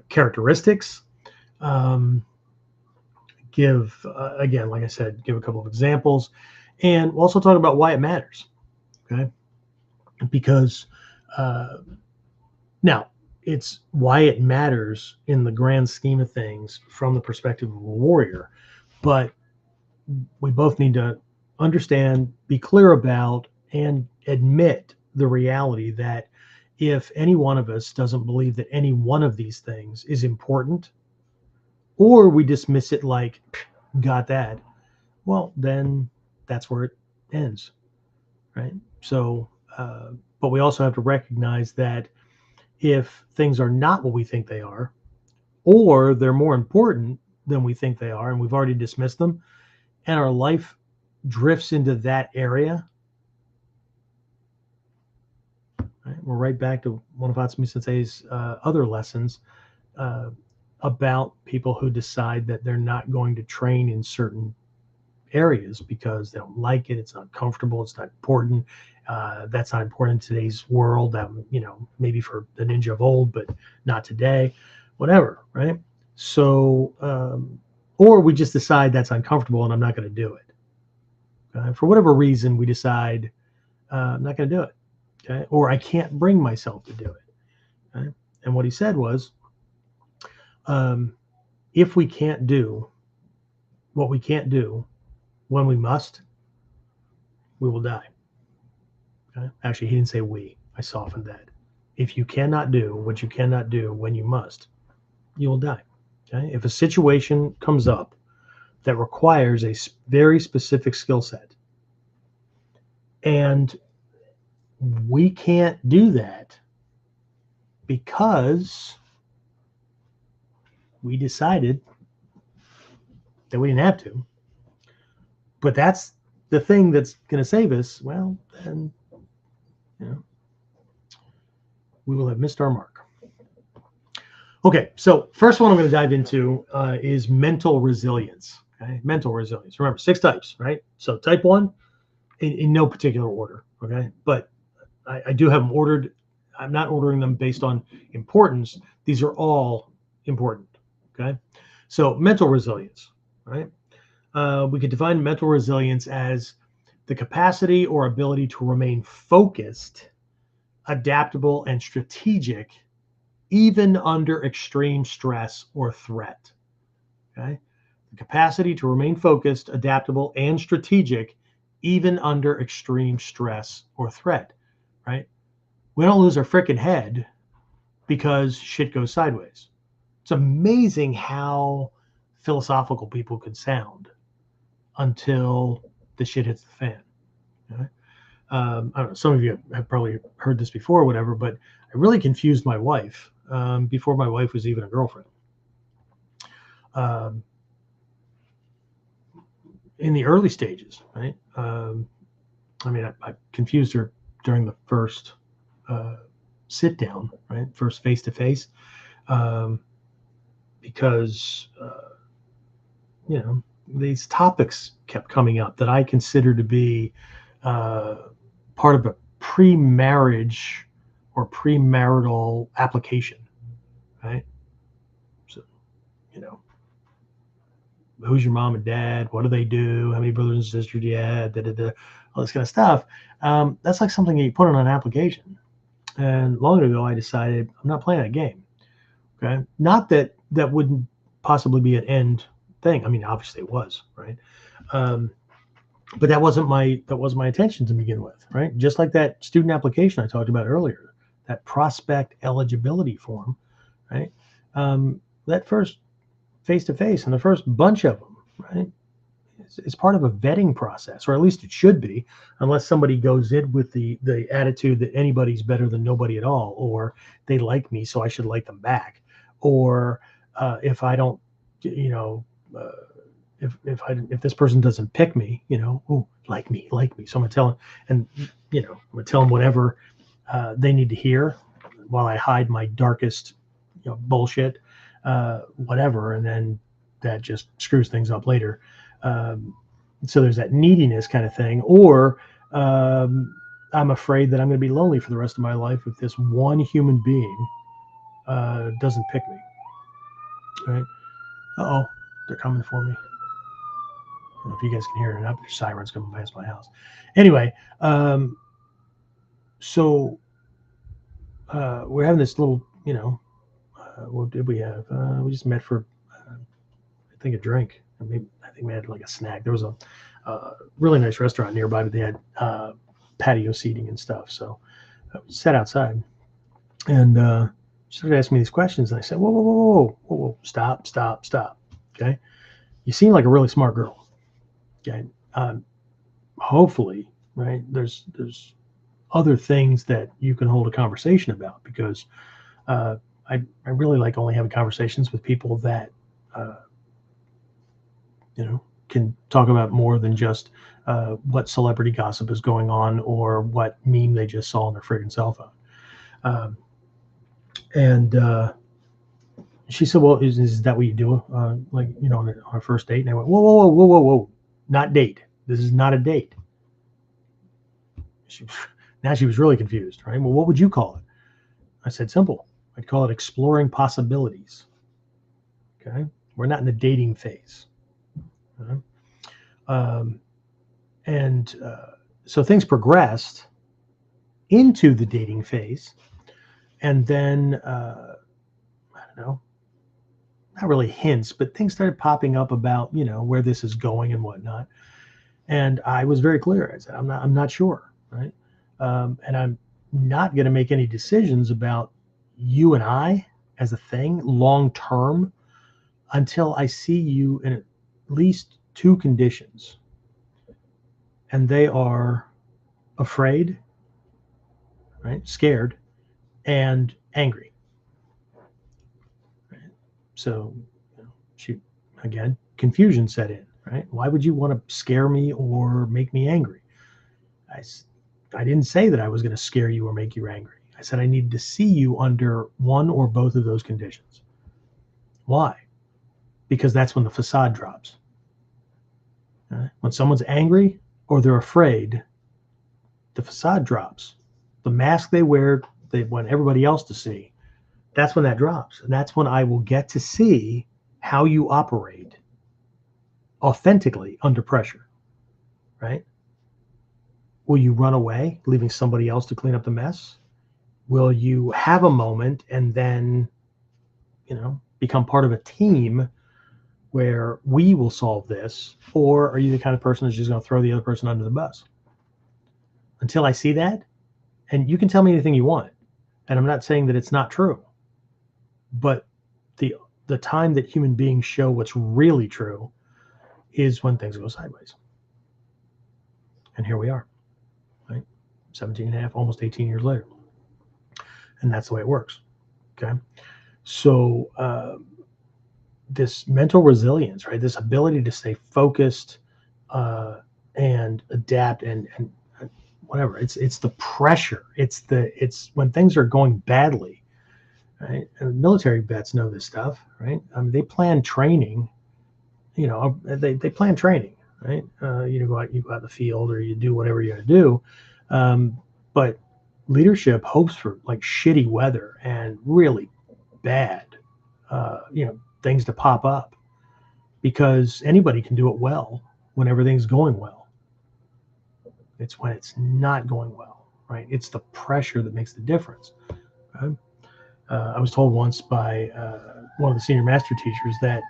Speaker 1: characteristics, give, again, like I said, give a couple of examples, and we'll also talk about why it matters, okay? Because now, it's why it matters in the grand scheme of things from the perspective of a warrior, but we both need to understand, be clear about, and admit the reality that if any one of us doesn't believe that any one of these things is important, or we dismiss it like, got that, well, then that's where it ends, right? So, but we also have to recognize that if things are not what we think they are, or they're more important than we think they are, and we've already dismissed them, and our life drifts into that area, right? We're right back to one of Hatsumi Sensei's other lessons about people who decide that they're not going to train in certain areas because they don't like it, it's not comfortable, it's not important. That's not important in today's world. That, maybe for the ninja of old, but not today, whatever, right? So, or we just decide that's uncomfortable and I'm not going to do it. For whatever reason, we decide I'm not going to do it, okay? Or I can't bring myself to do it. Okay? And what he said was, if we can't do what we can't do when we must, we will die. Okay? Actually, he didn't say we. I softened that. If you cannot do what you cannot do when you must, you will die. Okay? If a situation comes up that requires a very specific skill set, and we can't do that because we decided that we didn't have to, but that's the thing that's going to save us, well, then, we will have missed our mark. Okay, so first one I'm going to dive into is mental resilience. Okay, mental resilience. Remember, 6 types, right? So type 1, in no particular order, okay? But I do have them ordered. I'm not ordering them based on importance. These are all important, okay? So mental resilience. right? We could define mental resilience as the capacity or ability to remain focused, adaptable, and strategic, even under extreme stress or threat. Okay? The capacity to remain focused, adaptable, and strategic, even under extreme stress or threat, right? We don't lose our freaking head because shit goes sideways. It's amazing how philosophical people could sound until the shit hits the fan. Okay? I don't know, some of you have probably heard this before or whatever, but I really confused my wife before my wife was even a girlfriend. In the early stages, right? I confused her during the first sit down, right? First face to face, because these topics kept coming up that I consider to be part of a pre-marriage or premarital application, right? So, who's your mom and dad? What do they do? How many brothers and sisters do you have? All this kind of stuff. That's like something you put on an application. And long ago, I decided I'm not playing that game. Okay, not that that wouldn't possibly be an end thing. I mean, obviously it was, right? But that wasn't my intention to begin with, right? Just like that student application I talked about earlier, that prospect eligibility form, right? That first face-to-face and the first bunch of them, right? It's part of a vetting process, or at least it should be, unless somebody goes in with the attitude that anybody's better than nobody at all, or they like me, so I should like them back, or if I don't, if this person doesn't pick me, like me. So I'm gonna tell them, and I'm gonna tell them whatever they need to hear, while I hide my darkest, bullshit, whatever, and then that just screws things up later. So there's that neediness kind of thing, or I'm afraid that I'm going to be lonely for the rest of my life if this one human being doesn't pick me. Right? Uh-oh, they're coming for me. I don't know if you guys can hear it. Up, there's sirens coming past my house. Anyway, so we're having this little, what did we have? We just met for, I think, a drink. I think we had like a snack. There was a really nice restaurant nearby, but they had patio seating and stuff. So I sat outside, and she started asking me these questions. And I said, whoa, stop. Okay. You seem like a really smart girl. Okay. Hopefully, right, there's other things that you can hold a conversation about, because I really like only having conversations with people that can talk about more than just what celebrity gossip is going on or what meme they just saw on their friggin' cell phone. And she said, well, is that what you do? On a first date? And I went, whoa, not date. This is not a date. Now she was really confused, right? Well, what would you call it? I said, simple. I'd call it exploring possibilities. Okay. We're not in the dating phase. So things progressed into the dating phase, and then I don't know, not really hints, but things started popping up about where this is going and whatnot. And I was very clear. I said, I'm not sure, right? And I'm not going to make any decisions about you and I as a thing long term until I see you in at least two conditions. And they are afraid, right? Scared, and angry. Right? So again, confusion set in, right? Why would you want to scare me or make me angry? I didn't say that I was going to scare you or make you angry. I said I needed to see you under one or both of those conditions. Why? Because that's when the facade drops. When someone's angry or they're afraid, the facade drops. The mask they wear, they want everybody else to see. That's when that drops. And that's when I will get to see how you operate authentically under pressure, right? Will you run away, leaving somebody else to clean up the mess? Will you have a moment and then, become part of a team where we will solve this? Or are you the kind of person that's just going to throw the other person under the bus? Until I see that, and you can tell me anything you want, and I'm not saying that it's not true, but the time that human beings show what's really true is when things go sideways. And here we are, right? 17 and a half, almost 18 years later. And that's the way it works, okay? So this mental resilience, right? This ability to stay focused and adapt and whatever. It's the pressure. It's when things are going badly, right? And military vets know this stuff, right? I mean, they plan training. They plan training, right? You go out in the field, or you do whatever you're going to do. But leadership hopes for like shitty weather and really bad, things to pop up, because anybody can do it well when everything's going well. It's when it's not going well, right? It's the pressure that makes the difference. Right? I was told once by one of the senior master teachers that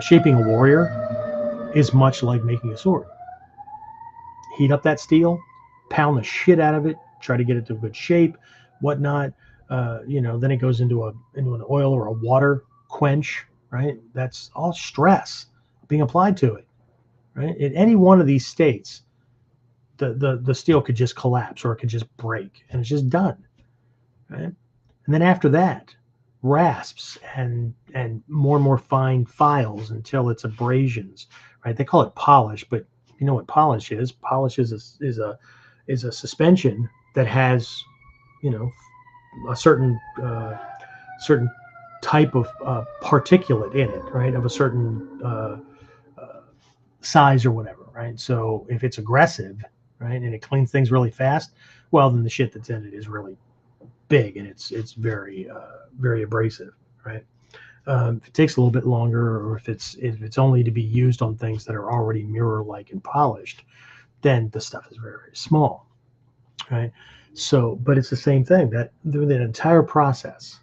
Speaker 1: shaping a warrior is much like making a sword. Heat up that steel, pound the shit out of it, try to get it to a good shape, whatnot. Then it goes into an oil or a water quench, right? That's all stress being applied to it, right? In any one of these states, the steel could just collapse, or it could just break, and it's just done, right? And then after that, rasps and more and more fine files until it's abrasions, right? They call it polish, but you know what polish is? Polish is a suspension that has, a certain type of particulate in it, right? Of a certain size or whatever, right? So if it's aggressive, right, and it cleans things really fast, well, then the shit that's in it is really big, and it's very very abrasive, right? If it takes a little bit longer, or if it's only to be used on things that are already mirror-like and polished, then the stuff is very, very small, right? So, but it's the same thing, that through the entire process,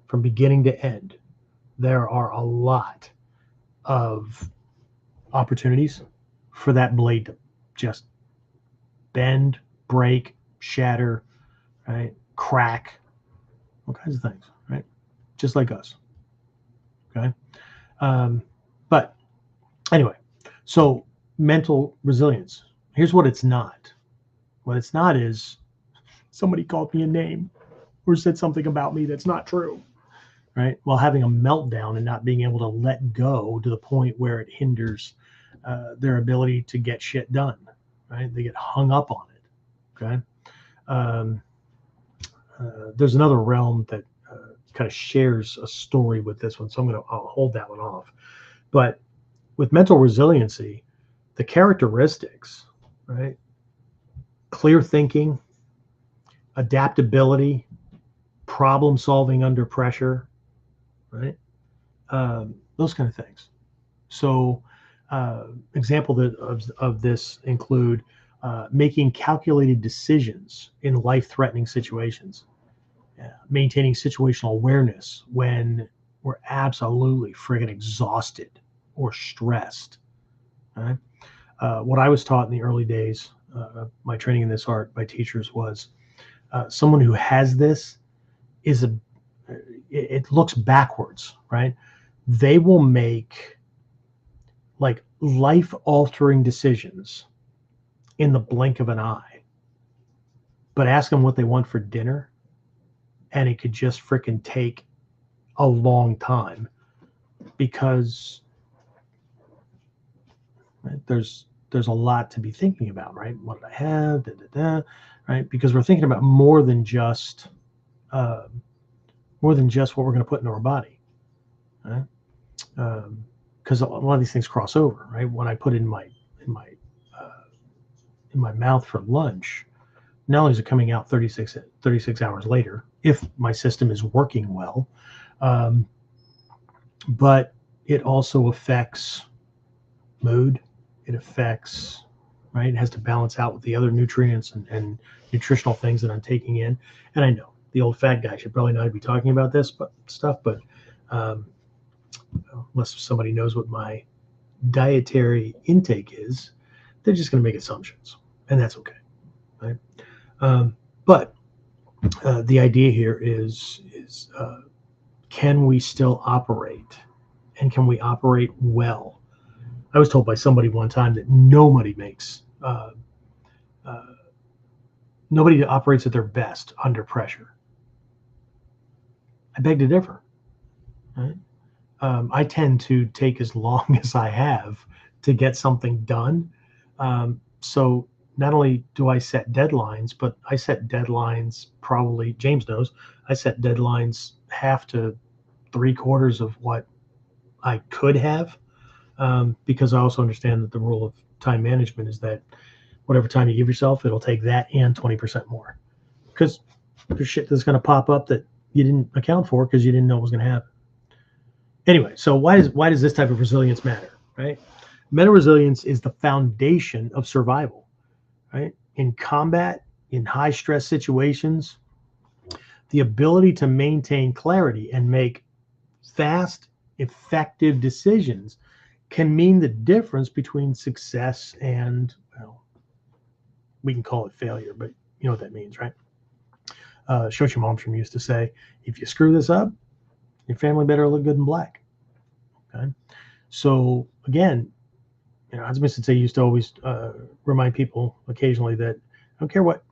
Speaker 1: from beginning to end, there are a lot of opportunities for that blade to just bend, break, shatter, right? Crack, all kinds of things, right? Just like us, okay? But anyway, so mental resilience. Here's what it's not. What it's not is somebody called me a name or said something about me that's not true, right? While having a meltdown and not being able to let go to the point where it hinders their ability to get shit done, right? They get hung up on it, okay? There's another realm that kind of shares a story with this one, so I'll hold that one off. But with mental resiliency, the characteristics, right? Clear thinking, adaptability, problem solving under pressure, right? Those kind of things. So example of this include making calculated decisions in life-threatening situations, maintaining situational awareness when we're absolutely friggin' exhausted or stressed. Right? What I was taught in the early days of my training in this art by teachers was someone who has this it looks backwards, right? They will make like life-altering decisions in the blink of an eye, but ask them what they want for dinner, and it could just frickin' take a long time, because right, there's a lot to be thinking about, right? What did I have? Right? Because we're thinking about more than just what we're going to put into our body, right? Because a lot of these things cross over, right? When I put in my mouth for lunch, not only is it coming out 36 hours later, if my system is working well, but it also affects mood. It affects, right? It has to balance out with the other nutrients and nutritional things that I'm taking in. And I know the old fat guy should probably not be talking about this stuff, but unless somebody knows what my dietary intake is, they're just going to make assumptions, and that's okay, right? But the idea here is can we still operate, and can we operate well? I was told by somebody one time that nobody operates at their best under pressure. I beg to differ. Right? I tend to take as long as I have to get something done. So not only do I set deadlines, but I set deadlines probably, James knows, I set deadlines half to 3/4 of what I could have, because I also understand that the rule of time management is that whatever time you give yourself, it'll take that and 20% more, because there's shit that's going to pop up that you didn't account for because you didn't know it was going to happen. Anyway, so why does this type of resilience matter, right? Mental resilience is the foundation of survival, right? In combat, in high stress situations, the ability to maintain clarity and make fast, effective decisions can mean the difference between success and, well, we can call it failure, but you know what that means, right? Shoshi Malmstrom used to say, if you screw this up, your family better look good in black. Okay. So again, Hans Sensei used to always remind people occasionally that I don't care what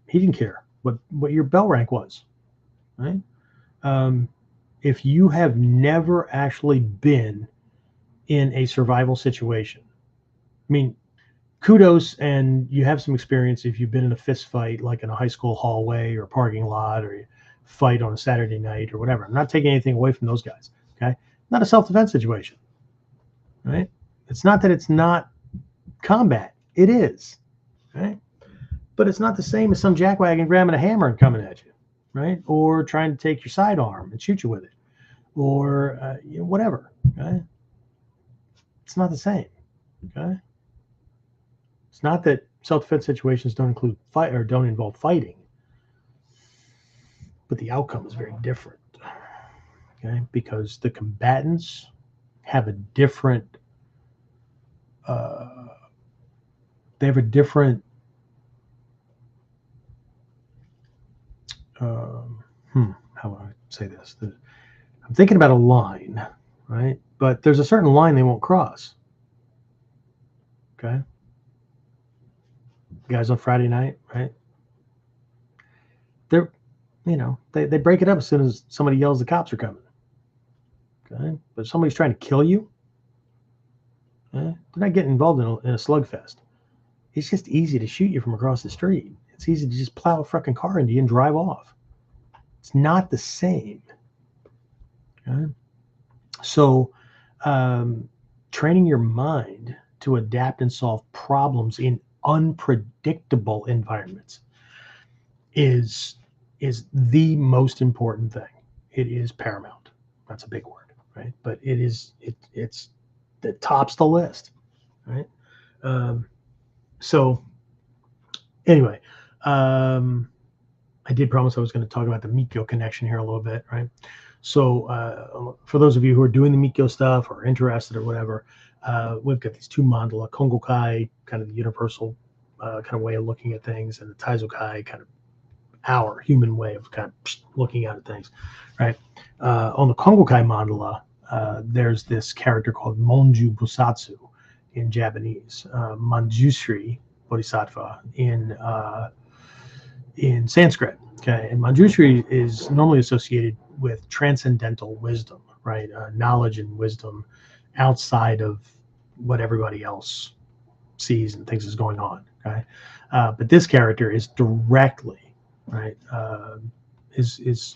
Speaker 1: he didn't care what your bell rank was, right? If you have never actually been in a survival situation, I mean, kudos, and you have some experience if you've been in a fist fight, like in a high school hallway or parking lot, or you fight on a Saturday night or whatever. I'm not taking anything away from those guys. Okay. Not a self-defense situation, right? It's not that it's not combat. It is, right? But it's not the same as some jackwagon grabbing a hammer and coming at you, right? Or trying to take your sidearm and shoot you with it, or whatever, okay? It's not the same, okay? It's not that self-defense situations don't include fight or don't involve fighting, but the outcome is very different, okay? Because the combatants have a different, how do I say this? I'm thinking about a line, right? But there's a certain line they won't cross. Okay. Guys on Friday night, right? They're, they break it up as soon as somebody yells the cops are coming. Okay. But if somebody's trying to kill you, they're not getting involved in a slugfest. It's just easy to shoot you from across the street. It's easy to just plow a fucking car into you and drive off. It's not the same. Okay? So, training your mind to adapt and solve problems in unpredictable environments is the most important thing. It is paramount. That's a big word, right? But it's that tops the list, right? So anyway, I did promise I was going to talk about the Mikyo connection here a little bit, right? So for those of you who are doing the Mikyo stuff or interested or whatever, we've got these two mandala, Kongokai, kind of the universal kind of way of looking at things, and the Taizokai, kind of our human way of kind of looking at things, right? On the Kongokai mandala, there's this character called Monju Busatsu in Japanese, Manjushri Bodhisattva in Sanskrit. Okay, and Manjushri is normally associated with transcendental wisdom, right? Knowledge and wisdom outside of what everybody else sees and thinks is going on. Okay, but this character is directly, right? Is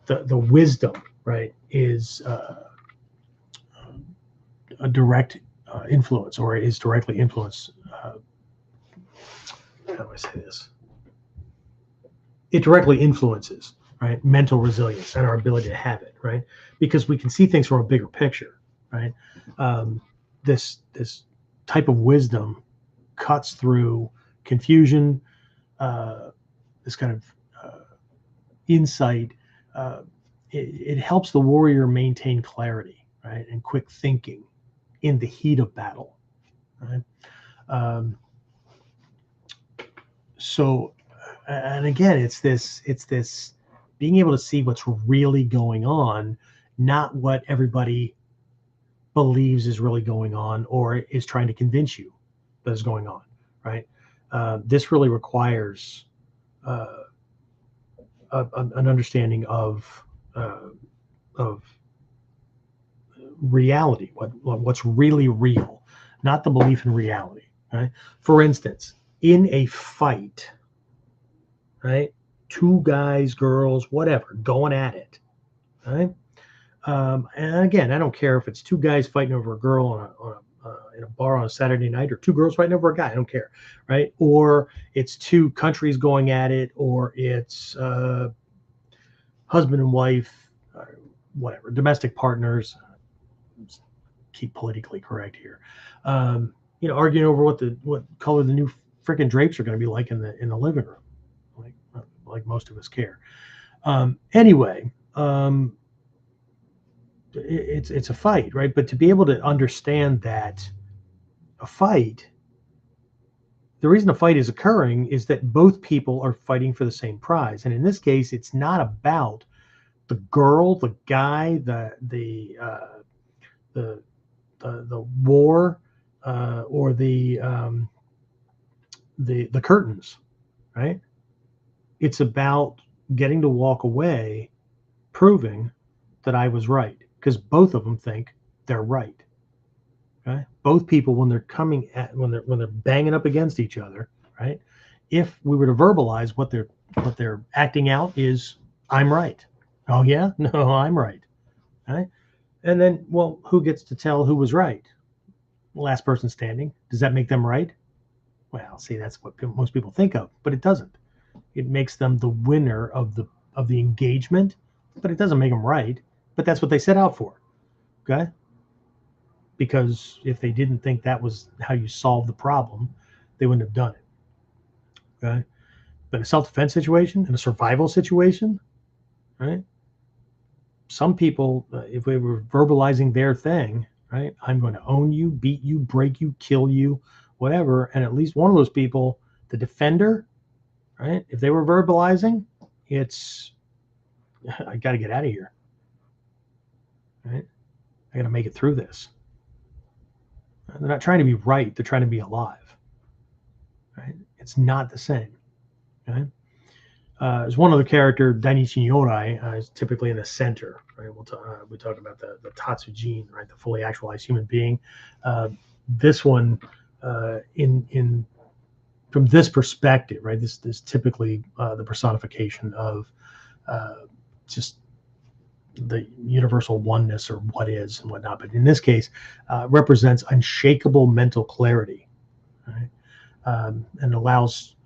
Speaker 1: the wisdom, right? Is a direct influence, or is directly influenced. How do I say this? It directly influences, right, mental resilience and our ability to have it, right? Because we can see things from a bigger picture, right? This type of wisdom cuts through confusion, this kind of insight. It helps the warrior maintain clarity, right, and quick thinking in the heat of battle, right? So, and again, it's this being able to see what's really going on, not what everybody believes is really going on or is trying to convince you that is going on, right? This really requires an understanding of reality, what's really real, not the belief in reality, right? For instance, in a fight, right? Two guys, girls, whatever, going at it, right? And again, I don't care if it's two guys fighting over a girl in a bar on a Saturday night, or two girls fighting over a guy. I don't care, right? Or it's two countries going at it, or it's husband and wife, whatever, domestic partners. Keep politically correct here. Arguing over what color the new freaking drapes are going to be like in the living room, like most of us care. Anyway. It's a fight, right? But to be able to understand that a fight, the reason a fight is occurring is that both people are fighting for the same prize. And in this case, it's not about the girl, the guy, the war, or the curtains, right? It's about getting to walk away, proving that I was right. Because both of them think they're right. Okay? Both people, when they're banging up against each other, right? If we were to verbalize what they're acting out is, I'm right. Oh yeah, no, I'm right. Right? And then, well, who gets to tell who was right? Last person standing. Does that make them right? Well, see, that's what most people think of, but it doesn't. It makes them the winner of the engagement, but it doesn't make them right. But that's what they set out for, okay? Because if they didn't think that was how you solve the problem, they wouldn't have done it, okay? But in a self-defense situation, in a survival situation, right? Some people, if we were verbalizing their thing, right? I'm going to own you, beat you, break you, kill you, whatever. And at least one of those people, the defender, right? If they were verbalizing, it's, I got to get out of here. Right? I got to make it through this. They're not trying to be right. They're trying to be alive. Right? It's not the same. Okay? There's one other character, Dainichi Nyorai, is typically in the center. Right? We talk about the Tatsujin, right? The fully actualized human being. This one, from this perspective, right? This typically the personification of just the universal oneness, or what is and whatnot, but in this case represents unshakable mental clarity, right? And allows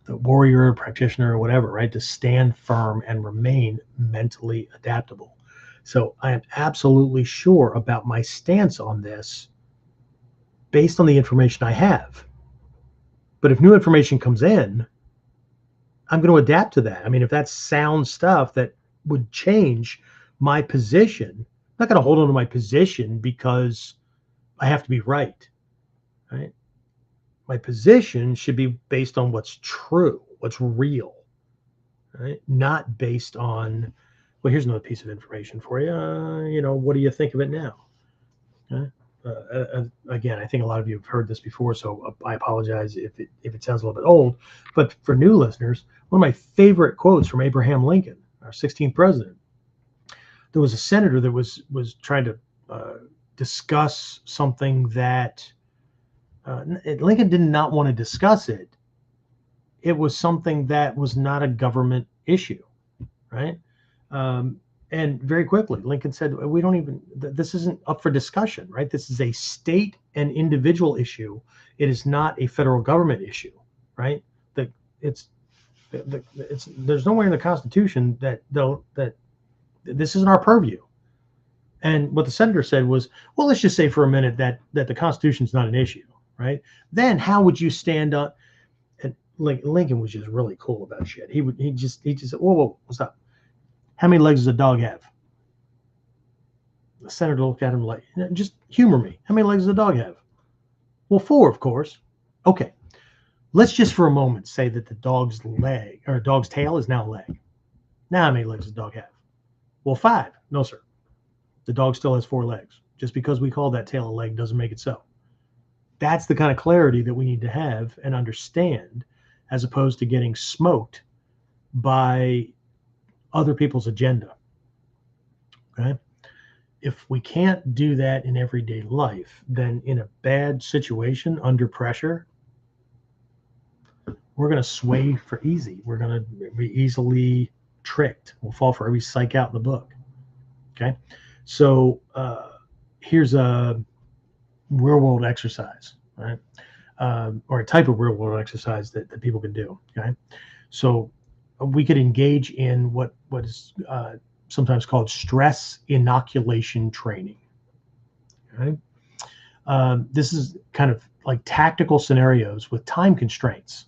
Speaker 1: the warrior, practitioner, or whatever, right, to stand firm and remain mentally adaptable. So I am absolutely sure about my stance on this based on the information I have. But if new information comes in, I'm going to adapt to that. I mean, if that's sound stuff that would change my position, I'm not going to hold on to my position because I have to be right. Right? My position should be based on what's true, what's real, right? Not based on, well, here's another piece of information for you. What do you think of it now? Okay? Again, I think a lot of you have heard this before, so I apologize if it sounds a little bit old. But for new listeners, one of my favorite quotes from Abraham Lincoln, our 16th president. There was a senator that was trying to discuss something that Lincoln did not want to discuss it. It was something that was not a government issue, right? And very quickly, Lincoln said, "We don't even. This isn't up for discussion, right? This is a state and individual issue. It is not a federal government issue, right? There's nowhere in the Constitution that this isn't our purview." And what the senator said was, well, let's just say for a minute that the Constitution's not an issue, right? Then how would you stand up? And Lincoln was just really cool about shit. He just said, whoa, stop. How many legs does a dog have? The senator looked at him like, just humor me. How many legs does a dog have? Well, 4, of course. Okay. Let's just for a moment say that the dog's leg or dog's tail is now a leg. Now how many legs does the dog have? Well, 5. No, sir. The dog still has 4 legs. Just because we call that tail a leg doesn't make it so. That's the kind of clarity that we need to have and understand, as opposed to getting smoked by other people's agenda. Okay? If we can't do that in everyday life, then in a bad situation under pressure, we're going to sway for easy. We're going to be easily tricked. We'll fall for every psych out in the book. Okay? So here's a real world exercise, right? Or a type of real world exercise that people can do. Okay, so we could engage in what is sometimes called stress inoculation training. Okay, this is kind of like tactical scenarios with time constraints.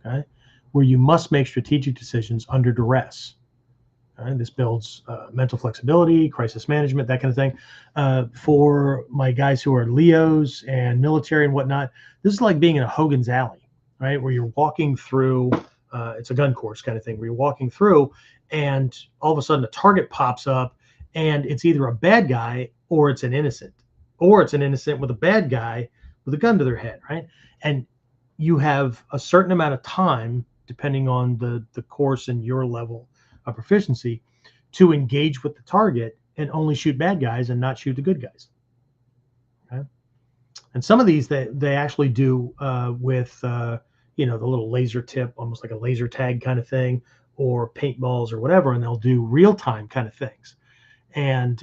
Speaker 1: Okay, where you must make strategic decisions under duress. This builds mental flexibility, crisis management, that kind of thing. For my guys who are Leos and military and whatnot, this is like being in a Hogan's Alley, right? Where you're walking through, it's a gun course kind of thing, where you're walking through and all of a sudden a target pops up and it's either a bad guy or it's an innocent. Or it's an innocent with a bad guy with a gun to their head, right? And you have a certain amount of time, depending on the course and your level of proficiency, to engage with the target and only shoot bad guys and not shoot the good guys. Okay? And some of these they actually do with the little laser tip, almost like a laser tag kind of thing, or paintballs or whatever, and they'll do real time kind of things. And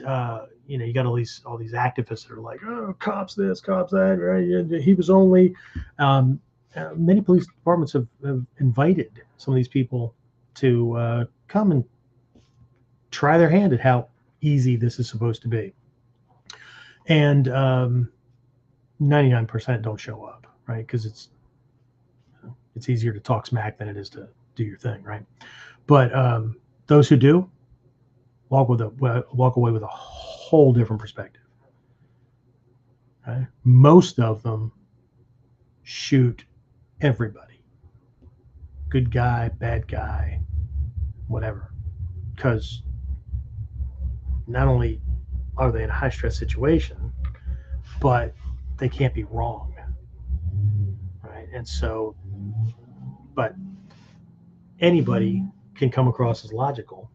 Speaker 1: you got all these activists that are like, oh, cops this, cops that, right? He was only. Many police departments have invited some of these people to come and try their hand at how easy this is supposed to be. And 99% don't show up, right? Because it's easier to talk smack than it is to do your thing, right? But those who do walk away with a whole different perspective. Right? Most of them shoot everybody, good guy, bad guy, whatever, because not only are they in a high stress situation, but they can't be wrong, right? And so, but anybody can come across as logical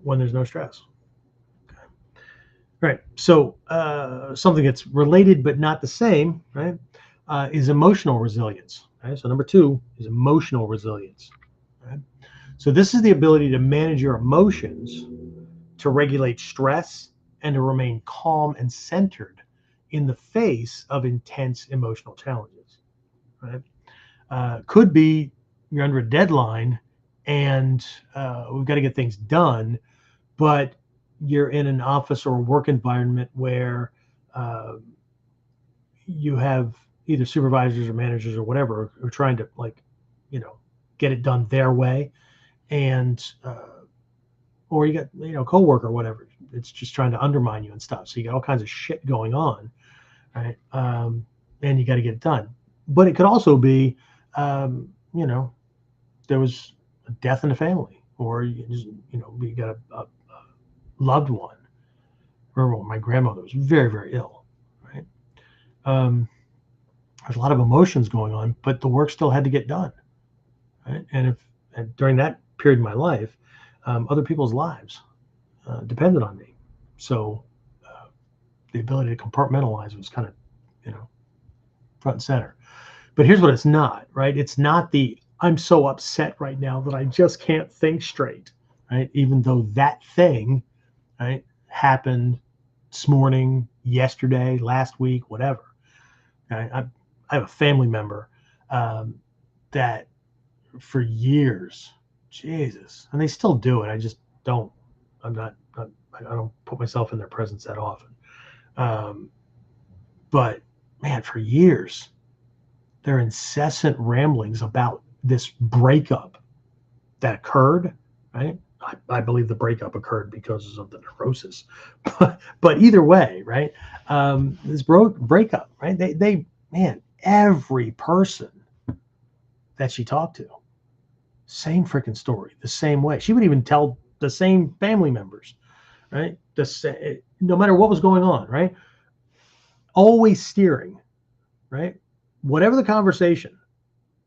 Speaker 1: when there's no stress. Okay. Right. So something that's related but not the same, right, is emotional resilience. Right? So number 2 is emotional resilience. Right? So this is the ability to manage your emotions, to regulate stress, and to remain calm and centered in the face of intense emotional challenges. Right? Could be you're under a deadline and we've got to get things done, but you're in an office or a work environment where you have either supervisors or managers or whatever who are trying to get it done their way, and or you got a coworker or whatever, it's just trying to undermine you and stuff. So you got all kinds of shit going on, right? And you got to get it done. But it could also be, there was a death in the family, or you got a loved one. Remember when my grandmother was very, very ill, right? There's a lot of emotions going on, but the work still had to get done, right? And during that period of my life, other people's lives depended on me. So the ability to compartmentalize was kind of, front and center. But here's what it's not, right? It's not the I'm so upset right now that I just can't think straight, right? Even though that thing, right, happened this morning, yesterday, last week, whatever. Right? I have a family member that for years, Jesus, and they still do it. I just don't. I'm I don't put myself in their presence that often. But man, for years, their incessant ramblings about this breakup that occurred, right? I believe the breakup occurred because of the neurosis, but either way, right? This breakup, right? Man, every person that she talked to, same freaking story, the same way. She would even tell the same family members, right? No matter what was going on, right? Always steering, right? Whatever the conversation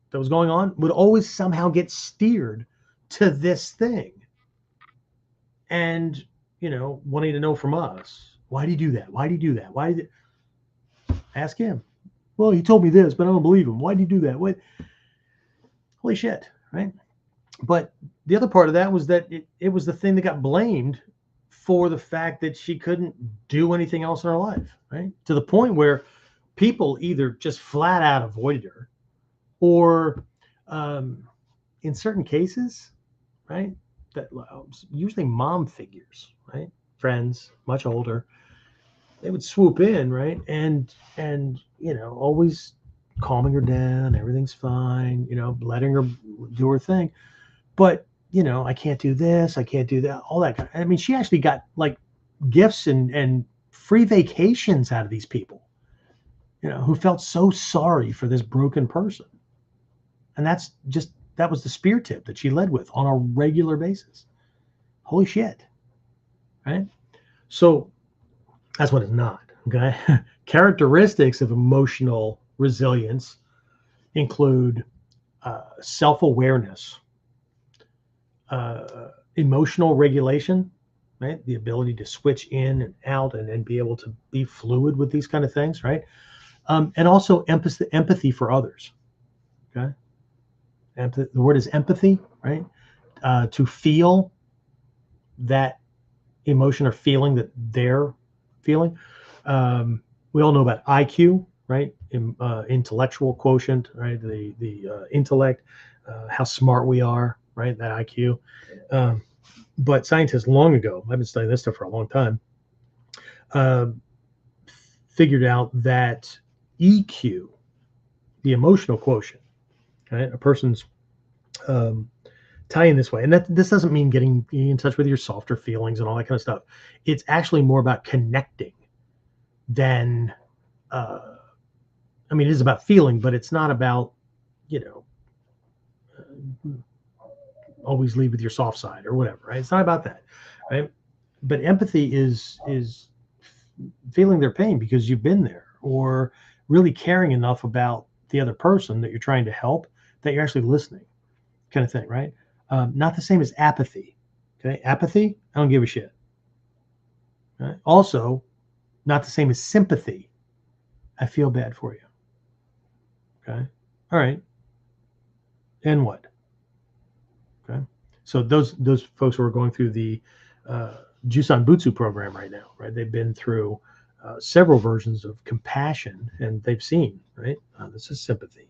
Speaker 1: that was going on would always somehow get steered to this thing. And, wanting to know from us, why do you do that? Why do you do that? Why did ask him? Well, he told me this, but I don't believe him. Why do you do that? What? Holy shit, right? But the other part of that was that it was the thing that got blamed for the fact that she couldn't do anything else in her life, right? To the point where people either just flat out avoided her, or in certain cases, right, that usually mom figures, right, friends much older, they would swoop in, right, and always calming her down, everything's fine, letting her do her thing. But I can't do this, I can't do that, all that. I mean, she actually got like gifts and free vacations out of these people, who felt so sorry for this broken person. And that was the spear tip that she led with on a regular basis. Holy shit. Right? So that's what it's not. Okay. Characteristics of emotional resilience include self-awareness, emotional regulation, right? The ability to switch in and out and be able to be fluid with these kind of things, right? And also empathy for others. Okay. The word is empathy, right? To feel that emotion or feeling that they're feeling. We all know about IQ, right? Intellectual quotient, right? The intellect, how smart we are, right? That IQ. But scientists long ago, I've been studying this stuff for a long time, figured out that EQ, the emotional quotient, right? A person's tie in this way. And this doesn't mean getting in touch with your softer feelings and all that kind of stuff. It's actually more about connecting than, it is about feeling, but it's not about, always lead with your soft side or whatever, right? It's not about that, right? But empathy is feeling their pain because you've been there, or really caring enough about the other person that you're trying to help that you're actually listening, kind of thing, right? Not the same as apathy. Okay, apathy, I don't give a shit. Right? Also, not the same as sympathy. I feel bad for you. Okay, all right. And what? Okay, so those folks who are going through the Jusan Butsu program right now, right? They've been through several versions of compassion, and they've seen, right? This is sympathy,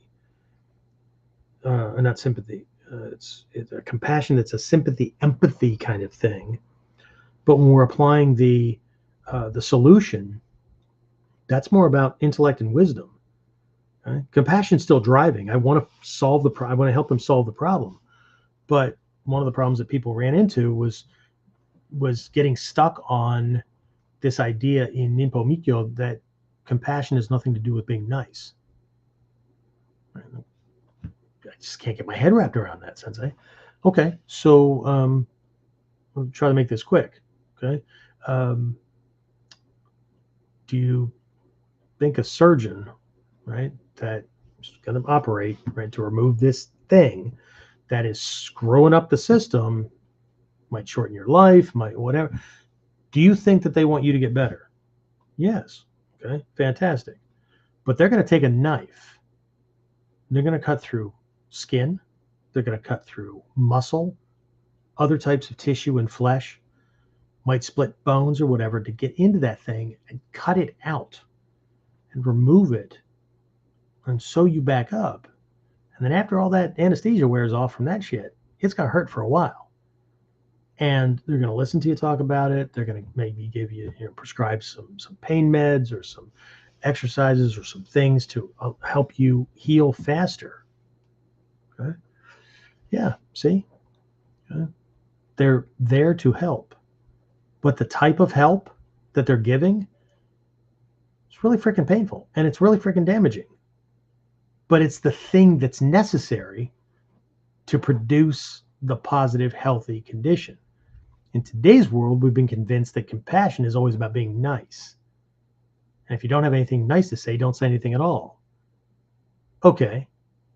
Speaker 1: not sympathy. It's a compassion. It's a sympathy, empathy kind of thing. But when we're applying the solution, that's more about intellect and wisdom. Right? Compassion's still driving. I want to solve I want to help them solve the problem. But one of the problems that people ran into was getting stuck on this idea in Ninpo Mikyo that compassion has nothing to do with being nice. Right? I just can't get my head wrapped around that, Sensei. Okay, so I'll try to make this quick. Okay, do you think a surgeon, right, that is going to operate, right, to remove this thing that is screwing up the system, might shorten your life, might whatever? Do you think that they want you to get better? Yes. Okay, fantastic. But they're going to take a knife. They're going to cut through skin. They're going to cut through muscle, other types of tissue and flesh, might split bones or whatever to get into that thing and cut it out and remove it and sew you back up. And then after all that anesthesia wears off from that shit, it's going to hurt for a while. and they're going to listen to you talk about it. They're going to maybe give you, prescribe some pain meds or some exercises or some things to help you heal faster. Okay. Yeah. See, okay. They're there to help, but the type of help that they're giving, it's really freaking painful and it's really freaking damaging. But it's the thing that's necessary to produce the positive, healthy condition. In today's world, we've been convinced that compassion is always about being nice. And if you don't have anything nice to say, don't say anything at all. Okay,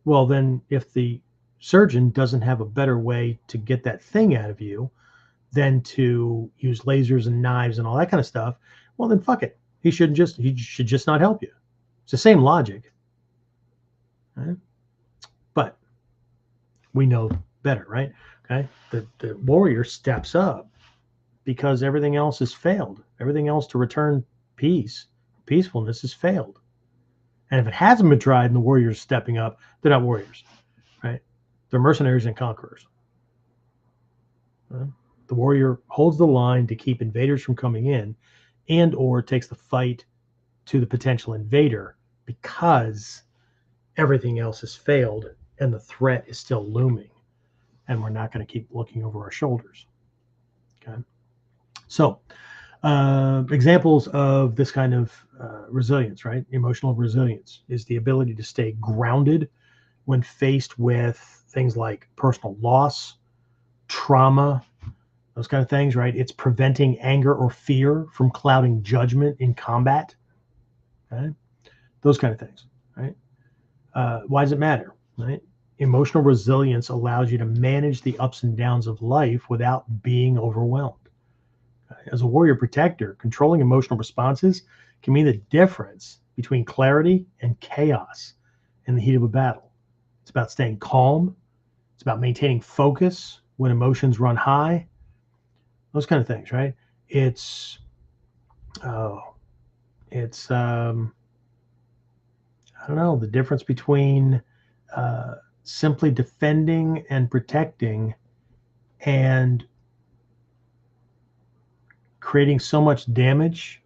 Speaker 1: well then if the surgeon doesn't have a better way to get that thing out of you than to use lasers and knives and all that kind of stuff, well then fuck it. He should just not help you. It's the same logic. Right? But we know better, right? Okay. The warrior steps up because everything else has failed. Everything else to return peacefulness has failed. And if it hasn't been tried and the warriors stepping up, they're not warriors, right? They're mercenaries and conquerors. Right? The warrior holds the line to keep invaders from coming in and or takes the fight to the potential invader because everything else has failed and the threat is still looming. And we're not going to keep looking over our shoulders. Okay. So examples of this kind of resilience, right? Emotional resilience is the ability to stay grounded when faced with things like personal loss, trauma, those kind of things, right? It's preventing anger or fear from clouding judgment in combat. Okay? Those kind of things, right? Why does it matter, right? Emotional resilience allows you to manage the ups and downs of life without being overwhelmed. As a warrior protector, controlling emotional responses can mean the difference between clarity and chaos in the heat of a battle. It's about staying calm. It's about maintaining focus when emotions run high. Those kind of things, right? It's I don't know, the difference between simply defending and protecting and creating so much damage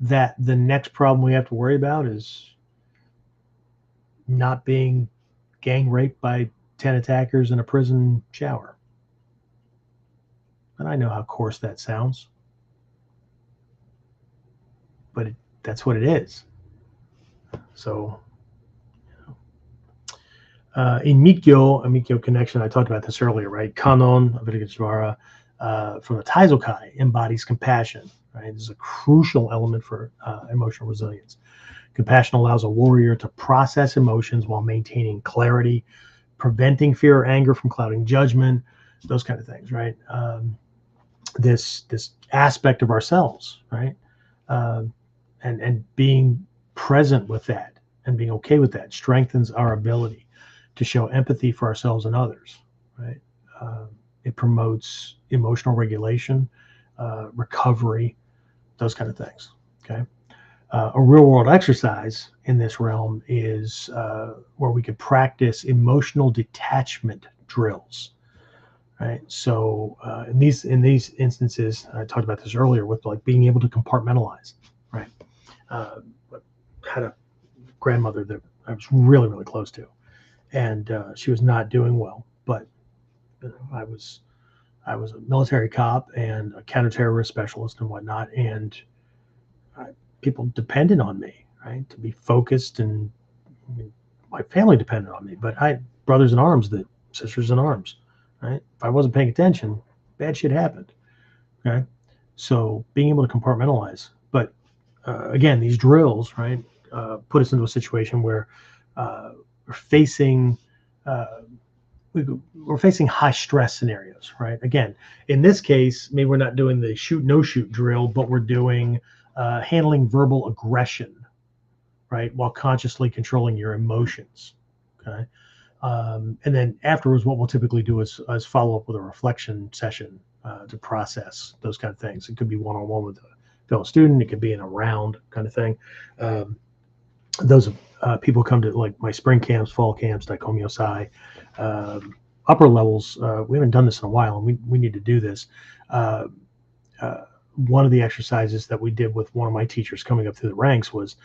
Speaker 1: that the next problem we have to worry about is not being gang raped by 10 attackers in a prison shower. And I know how coarse that sounds, but that's what it is. So in Mikyo connection, I talked about this earlier, right? Kanon, Avidagajvara, from the Taizokai embodies compassion, right? This is a crucial element for emotional resilience. Compassion allows a warrior to process emotions while maintaining clarity, preventing fear or anger from clouding judgment, those kind of things, right? This aspect of ourselves, right? And being present with that and being okay with that strengthens our ability to show empathy for ourselves and others, right? It promotes emotional regulation, recovery, those kind of things, okay? A real world exercise in this realm is where we could practice emotional detachment drills, right? So in these instances, I talked about this earlier with like being able to compartmentalize, right? Had a grandmother that I was really, really close to, and she was not doing well, but I was a military cop and a counterterrorist specialist and whatnot, and people depended on me, right, to be focused, and my family depended on me. But I had brothers in arms, sisters in arms, right? If I wasn't paying attention, bad shit happened. Okay, so being able to compartmentalize, but again, these drills, right, put us into a situation where we're facing high stress scenarios, right? Again, in this case, maybe we're not doing the shoot no shoot drill, but we're doing handling verbal aggression, right, while consciously controlling your emotions. Okay, and then afterwards, what we'll typically do is follow up with a reflection session to process those kind of things. It could be one-on-one with a fellow student. It could be in a round kind of thing. Those people come to like my spring camps, fall camps, Daikomyo Sai, upper levels, we haven't done this in a while, and we need to do this. One of the exercises that we did with one of my teachers coming up through the ranks was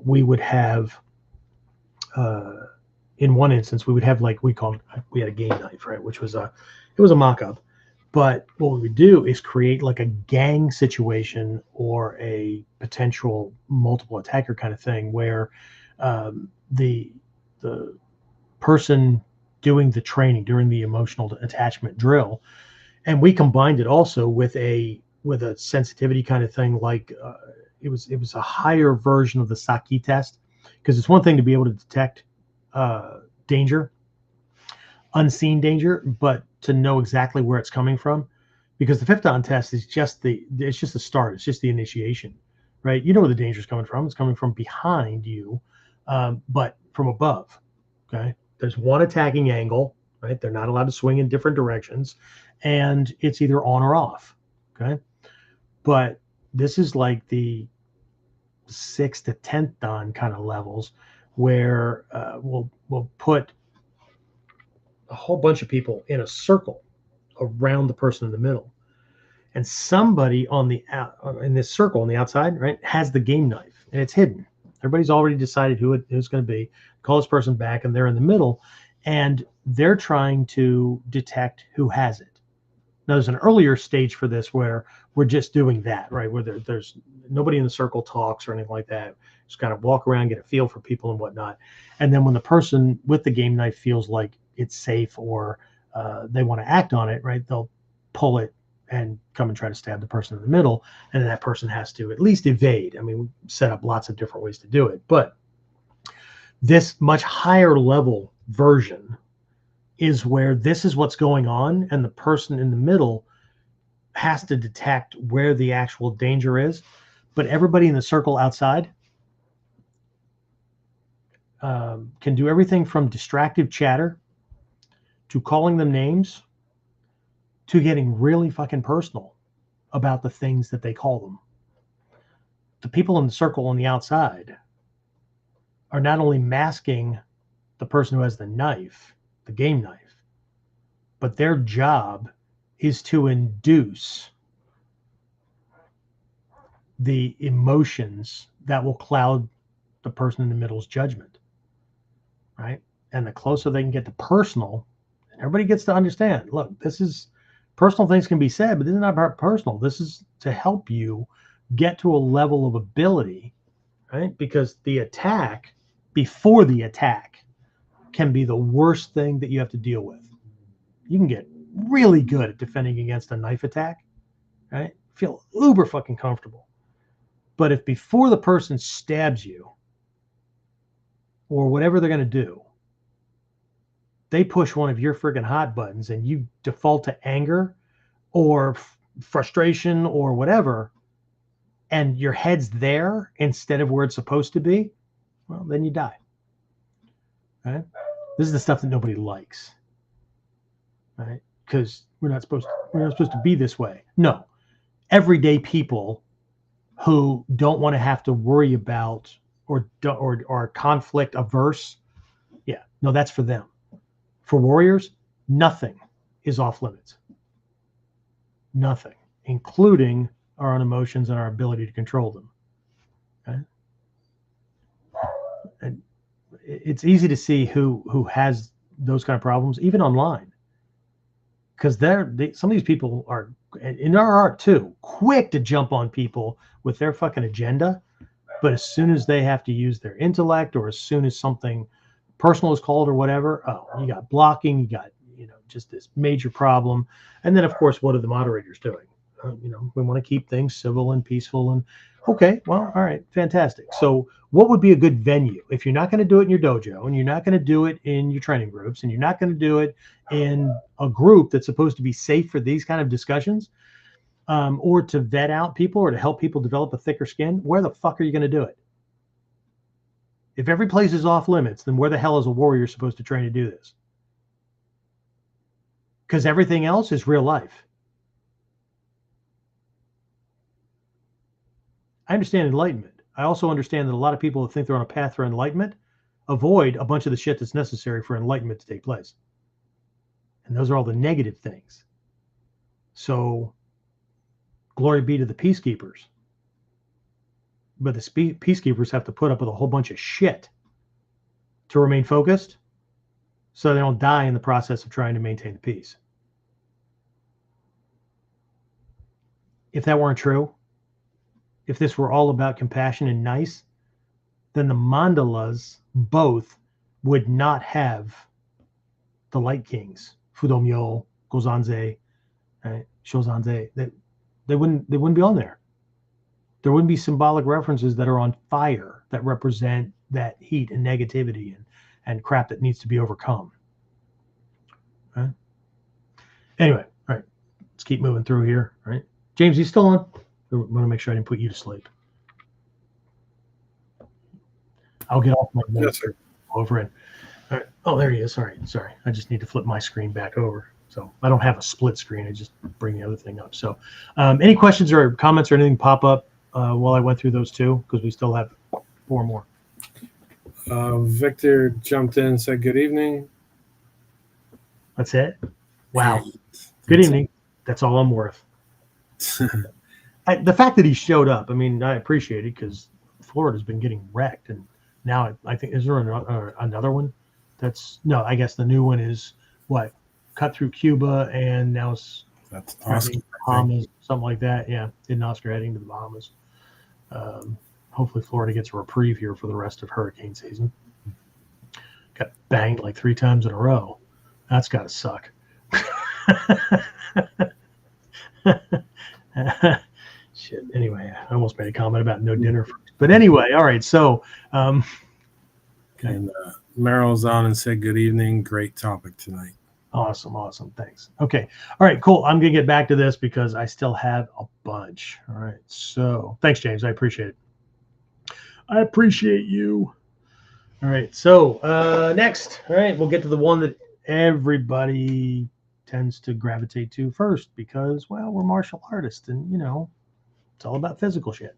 Speaker 1: we would have, in one instance, we would have, like, we had a game knife, right, which was it was a mock-up. But what we would do is create like a gang situation or a potential multiple attacker kind of thing, where the person doing the training during the emotional attachment drill, and we combined it also with a sensitivity kind of thing, like it was a higher version of the Saki test, because it's one thing to be able to detect danger, unseen danger, but to know exactly where it's coming from, because the fifth dan test is just the start, it's just the initiation, right? You know where the danger is coming from. It's coming from behind you, but from above. Okay, there's one attacking angle, right? They're not allowed to swing in different directions, and it's either on or off. Okay, but this is like the 6th to 10th dan kind of levels, where we'll put a whole bunch of people in a circle around the person in the middle, and somebody on the in this circle on the outside, right, has the game knife, and it's hidden. Everybody's already decided who it's going to be. Call this person back, and they're in the middle, and they're trying to detect who has it. Now, there's an earlier stage for this where we're just doing that, right, where there's nobody in the circle talks or anything like that. Just kind of walk around, get a feel for people and whatnot. And then when the person with the game knife feels like it's safe, or they want to act on it, right, they'll pull it and come and try to stab the person in the middle, and then that person has to at least evade. I mean, we set up lots of different ways to do it, but this much higher level version is where this is what's going on, and the person in the middle has to detect where the actual danger is, but everybody in the circle outside can do everything from distractive chatter to calling them names to getting really fucking personal about the things that they call them. The people in the circle on the outside are not only masking the person who has the knife, the game knife, but their job is to induce the emotions that will cloud the person in the middle's judgment, right? And the closer they can get to personal, everybody gets to understand, look, this is personal, things can be said, but this is not about personal. This is to help you get to a level of ability, right? Because the attack before the attack can be the worst thing that you have to deal with. You can get really good at defending against a knife attack, right? Feel uber fucking comfortable. But if before the person stabs you or whatever they're going to do, they push one of your friggin' hot buttons and you default to anger or frustration or whatever, and your head's there instead of where it's supposed to be, well, then you die. Right? This is the stuff that nobody likes, right? Because we're not supposed to be this way. No, everyday people who don't want to have to worry about or conflict averse, yeah, no, that's for them. For warriors, nothing is off limits. Nothing, including our own emotions and our ability to control them. Okay? And it's easy to see who has those kind of problems, even online, because some of these people are, in our art too, quick to jump on people with their fucking agenda, but as soon as they have to use their intellect, or as soon as something personal is called or whatever, oh, you got blocking, you got, just this major problem. And then, of course, what are the moderators doing? We want to keep things civil and peaceful. And okay, well, all right, fantastic. So what would be a good venue if you're not going to do it in your dojo, and you're not going to do it in your training groups, and you're not going to do it in a group that's supposed to be safe for these kind of discussions, or to vet out people or to help people develop a thicker skin? Where the fuck are you going to do it? If every place is off limits, then where the hell is a warrior supposed to train to do this? Because everything else is real life. I understand enlightenment. I also understand that a lot of people who think they're on a path for enlightenment avoid a bunch of the shit that's necessary for enlightenment to take place. And those are all the negative things. So glory be to the peacekeepers. But the peacekeepers have to put up with a whole bunch of shit to remain focused so they don't die in the process of trying to maintain the peace. If that weren't true, if this were all about compassion and nice, then the mandalas both would not have the Light Kings, Fudomyo, Gozanze, right? Shozanze. They wouldn't be on there. There wouldn't be symbolic references that are on fire that represent that heat and negativity and crap that needs to be overcome. Okay? Anyway, all right, let's keep moving through here. All right, James, you still on? I want to make sure I didn't put you to sleep. I'll get off my notes.
Speaker 3: Yes, sir.
Speaker 1: Over in. All right. Oh, there he is. Sorry. I just need to flip my screen back over. So I don't have a split screen. I just bring the other thing up. So any questions or comments or anything pop up while I went through those two? Because we still have 4 more.
Speaker 3: Victor jumped in and said good evening.
Speaker 1: That's it? Wow. Good evening. That's all I'm worth. The fact that he showed up, I mean, I appreciate it because Florida's been getting wrecked. And now I think, is there another one? No, I guess the new one is what? Cut through Cuba, and now it's Bahamas, something like that. Yeah, did an Oscar heading to the Bahamas. Hopefully Florida gets a reprieve here for the rest of hurricane season. Got banged like 3 times in a row. That's got to suck. Shit. Anyway, I almost made a comment about no dinner first. But anyway, all right. So,
Speaker 3: okay. And Meryl's on and said good evening. Great topic tonight.
Speaker 1: Awesome. Thanks. Okay. All right, cool. I'm going to get back to this because I still have a bunch. All right. So thanks, James. I appreciate it. I appreciate you. All right. So next, all right, we'll get to the one that everybody tends to gravitate to first because, well, we're martial artists and, it's all about physical shit.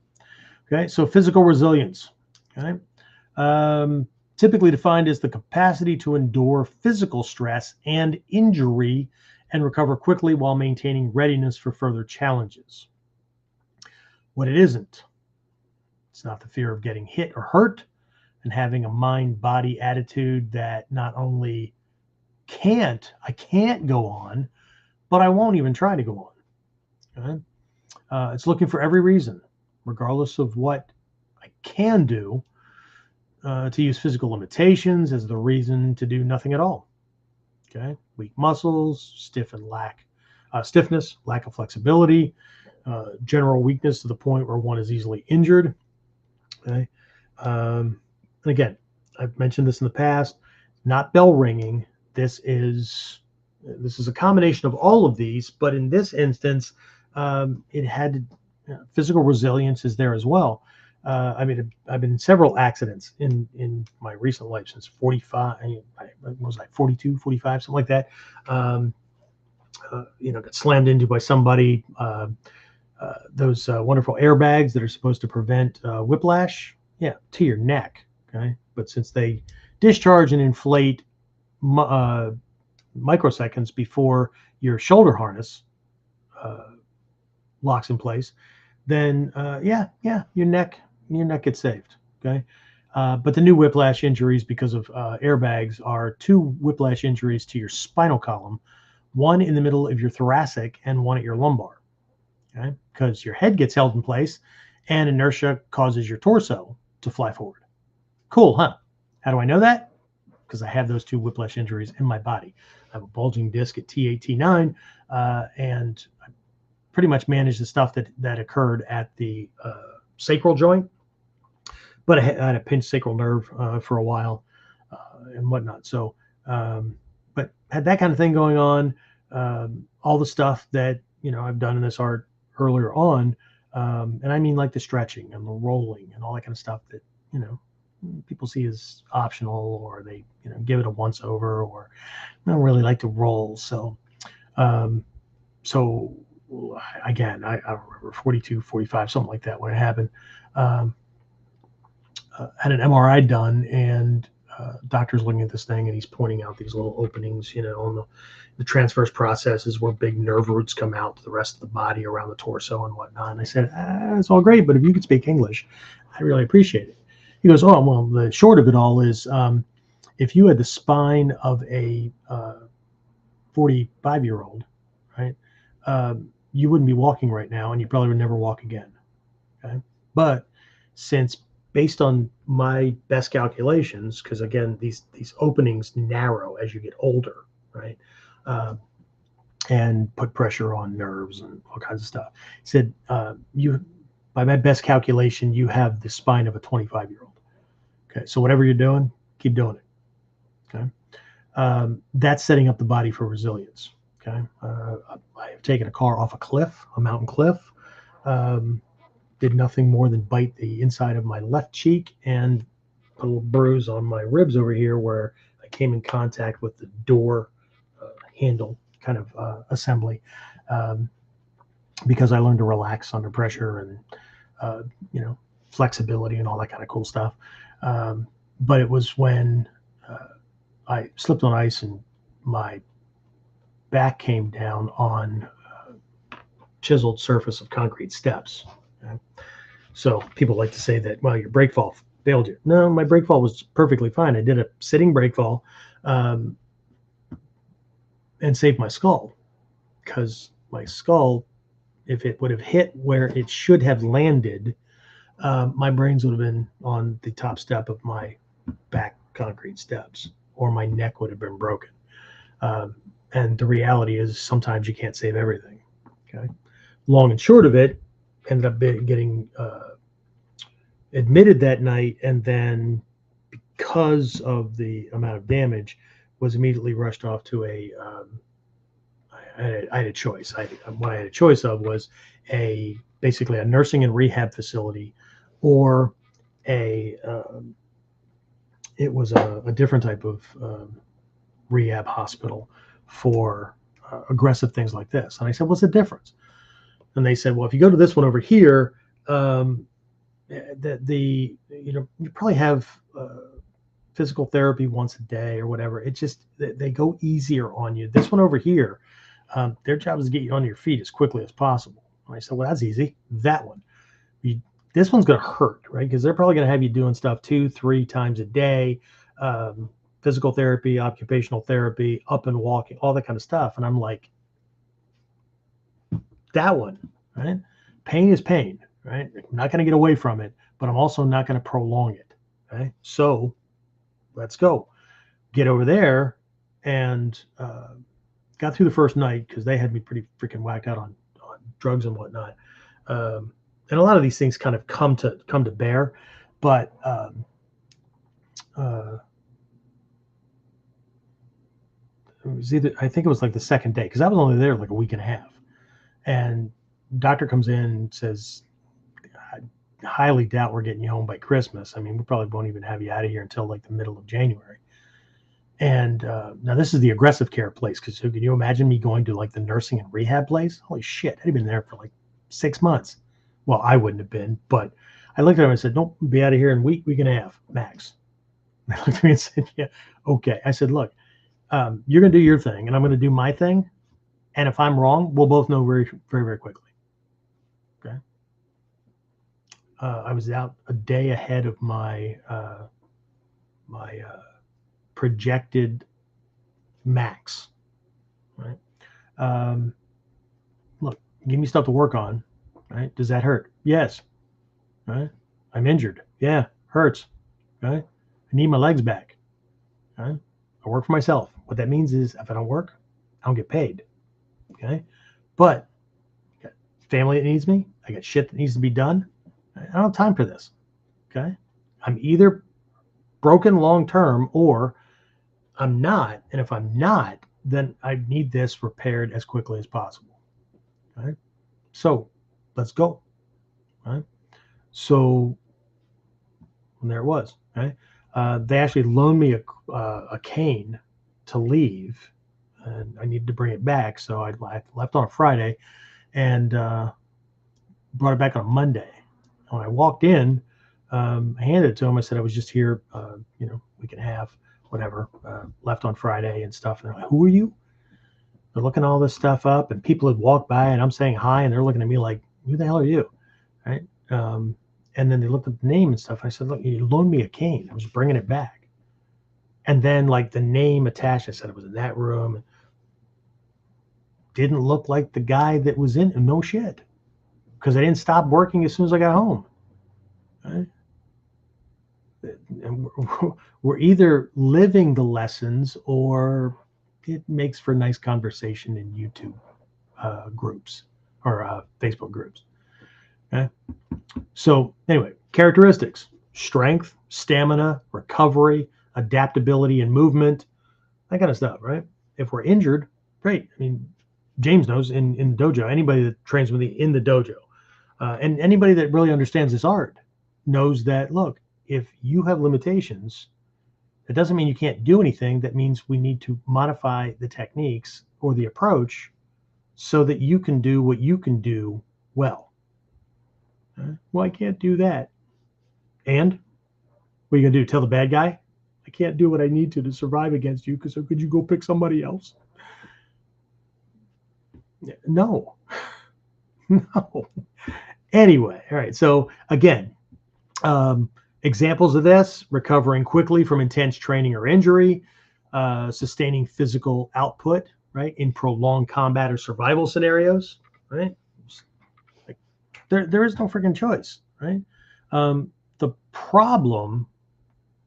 Speaker 1: Okay. So physical resilience. Okay. Typically defined as the capacity to endure physical stress and injury and recover quickly while maintaining readiness for further challenges. What it isn't, it's not the fear of getting hit or hurt and having a mind-body attitude that not only I can't go on, but I won't even try to go on. Okay? It's looking for every reason, regardless of what I can do, to use physical limitations as the reason to do nothing at all. Okay, weak muscles, stiffness, lack of flexibility, general weakness to the point where one is easily injured. Okay, and again, I've mentioned this in the past. Not bell ringing. This is a combination of all of these, but in this instance, it had physical resilience is there as well. I mean, I've been in several accidents in my recent life since 45. I was like 42, 45, something like that. Got slammed into by somebody. Those wonderful airbags that are supposed to prevent whiplash, to your neck. Okay, but since they discharge and inflate microseconds before your shoulder harness locks in place, then your neck gets saved. Okay. But the new whiplash injuries because of airbags are 2 whiplash injuries to your spinal column, 1 in the middle of your thoracic and 1 at your lumbar. Okay. Because your head gets held in place and inertia causes your torso to fly forward. Cool, huh? How do I know that? Because I have those 2 whiplash injuries in my body. I have a bulging disc at T8, T9, and I pretty much managed the stuff that occurred at the sacral joint. But I had a pinched sacral nerve for a while and whatnot. So, but had that kind of thing going on. All the stuff that I've done in this art earlier on, and I mean like the stretching and the rolling and all that kind of stuff that people see as optional, or they give it a once over, or I don't really like to roll. So, again, I remember 42, 45, something like that when it happened. Had an MRI done, and doctor's looking at this thing and he's pointing out these little openings, on the transverse processes where big nerve roots come out to the rest of the body around the torso and whatnot. And I said, it's all great, but if you could speak English, I'd really appreciate it. He goes, oh, well, the short of it all is if you had the spine of a 45-year-old, right, you wouldn't be walking right now and you probably would never walk again. Okay. But since based on my best calculations, because again, these openings narrow as you get older, right? And put pressure on nerves and all kinds of stuff. He said, by my best calculation, you have the spine of a 25-year-old. Okay, so whatever you're doing, keep doing it. Okay, that's setting up the body for resilience. Okay, I have taken a car off a mountain cliff. Did nothing more than bite the inside of my left cheek and a little bruise on my ribs over here where I came in contact with the door handle kind of assembly because I learned to relax under pressure and, flexibility and all that kind of cool stuff. But it was when I slipped on ice and my back came down on chiseled surface of concrete steps. Okay? So people like to say that, well, your brake fall failed you. No, my brake fall was perfectly fine. I did a sitting brake fall and saved my skull, because my skull, if it would have hit where it should have landed, my brains would have been on the top step of my back concrete steps, or my neck would have been broken. And the reality is sometimes you can't save everything. Okay. Long and short of it, ended up getting admitted that night, and then because of the amount of damage, was immediately rushed off to I had a choice. What I had a choice of was basically a nursing and rehab facility, or it was a different type of rehab hospital for aggressive things like this. And I said, what's the difference? And they said, well, if you go to this one over here, you probably have physical therapy once a day or whatever. It's just they go easier on you. This one over here, their job is to get you on your feet as quickly as possible. And I said, well, that's easy. That one, this one's going to hurt, right? Because they're probably going to have you doing stuff 2-3 times a day, physical therapy, occupational therapy, up and walking, all that kind of stuff. And I'm like, that one, right? Pain is pain, right? I'm not going to get away from it, but I'm also not going to prolong it. Okay. So let's go. Get over there, and got through the first night because they had me pretty freaking whacked out on drugs and whatnot. And a lot of these things kind of come to bear, but I think it was like the second day, because I was only there like a week and a half. And doctor comes in and says, I highly doubt we're getting you home by Christmas. I mean, we probably won't even have you out of here until like the middle of January. And now this is the aggressive care place, because can you imagine me going to like the nursing and rehab place? Holy shit, I'd been there for like 6 months. Well, I wouldn't have been, but I looked at him and said, don't be out of here in week and a half, max. And they looked at me and said, yeah, okay. I said, look, you're going to do your thing and I'm going to do my thing. And if I'm wrong, we'll both know very, very, very quickly. Okay. I was out a day ahead of my projected max. Right. Look, give me stuff to work on. Right. Does that hurt? Yes. Right. I'm injured. Yeah. Hurts. Right. I need my legs back. Right. I work for myself. What that means is if I don't work, I don't get paid. Okay. But I got family that needs me. I got shit that needs to be done. I don't have time for this. Okay. I'm either broken long term or I'm not. And if I'm not, then I need this repaired as quickly as possible. Okay. So let's go. Right. So and there it was. Right. They actually loaned me a cane to leave, and I needed to bring it back. So I left on a Friday and brought it back on a Monday. When I walked in, I handed it to them. I said, I was just here, week and a half, whatever, left on Friday and stuff. And they're like, who are you? They're looking all this stuff up, and people had walked by, and I'm saying hi, and they're looking at me like, who the hell are you? Right. And then they looked at the name and stuff. I said, look, you loaned me a cane. I was bringing it back. And then like the name attached, I said it was in that room. And didn't look like the guy that was in. No shit. Because I didn't stop working as soon as I got home. Right? And we're either living the lessons or it makes for nice conversation in YouTube groups or Facebook groups. Okay. So anyway, characteristics: strength, stamina, recovery, adaptability and movement, that kind of stuff, right? If we're injured, great. I mean, James knows in the dojo, anybody that trains with me in the dojo, and anybody that really understands this art knows that, look, if you have limitations, it doesn't mean you can't do anything. That means we need to modify the techniques or the approach so that you can do what you can do well. Well, I can't do that. And what are you going to do? Tell the bad guy, I can't do what I need to survive against you, because so could you go pick somebody else? No. No. Anyway, all right. So again, examples of this: recovering quickly from intense training or injury, sustaining physical output, right, in prolonged combat or survival scenarios, right? Like, there is no freaking choice, right? The problem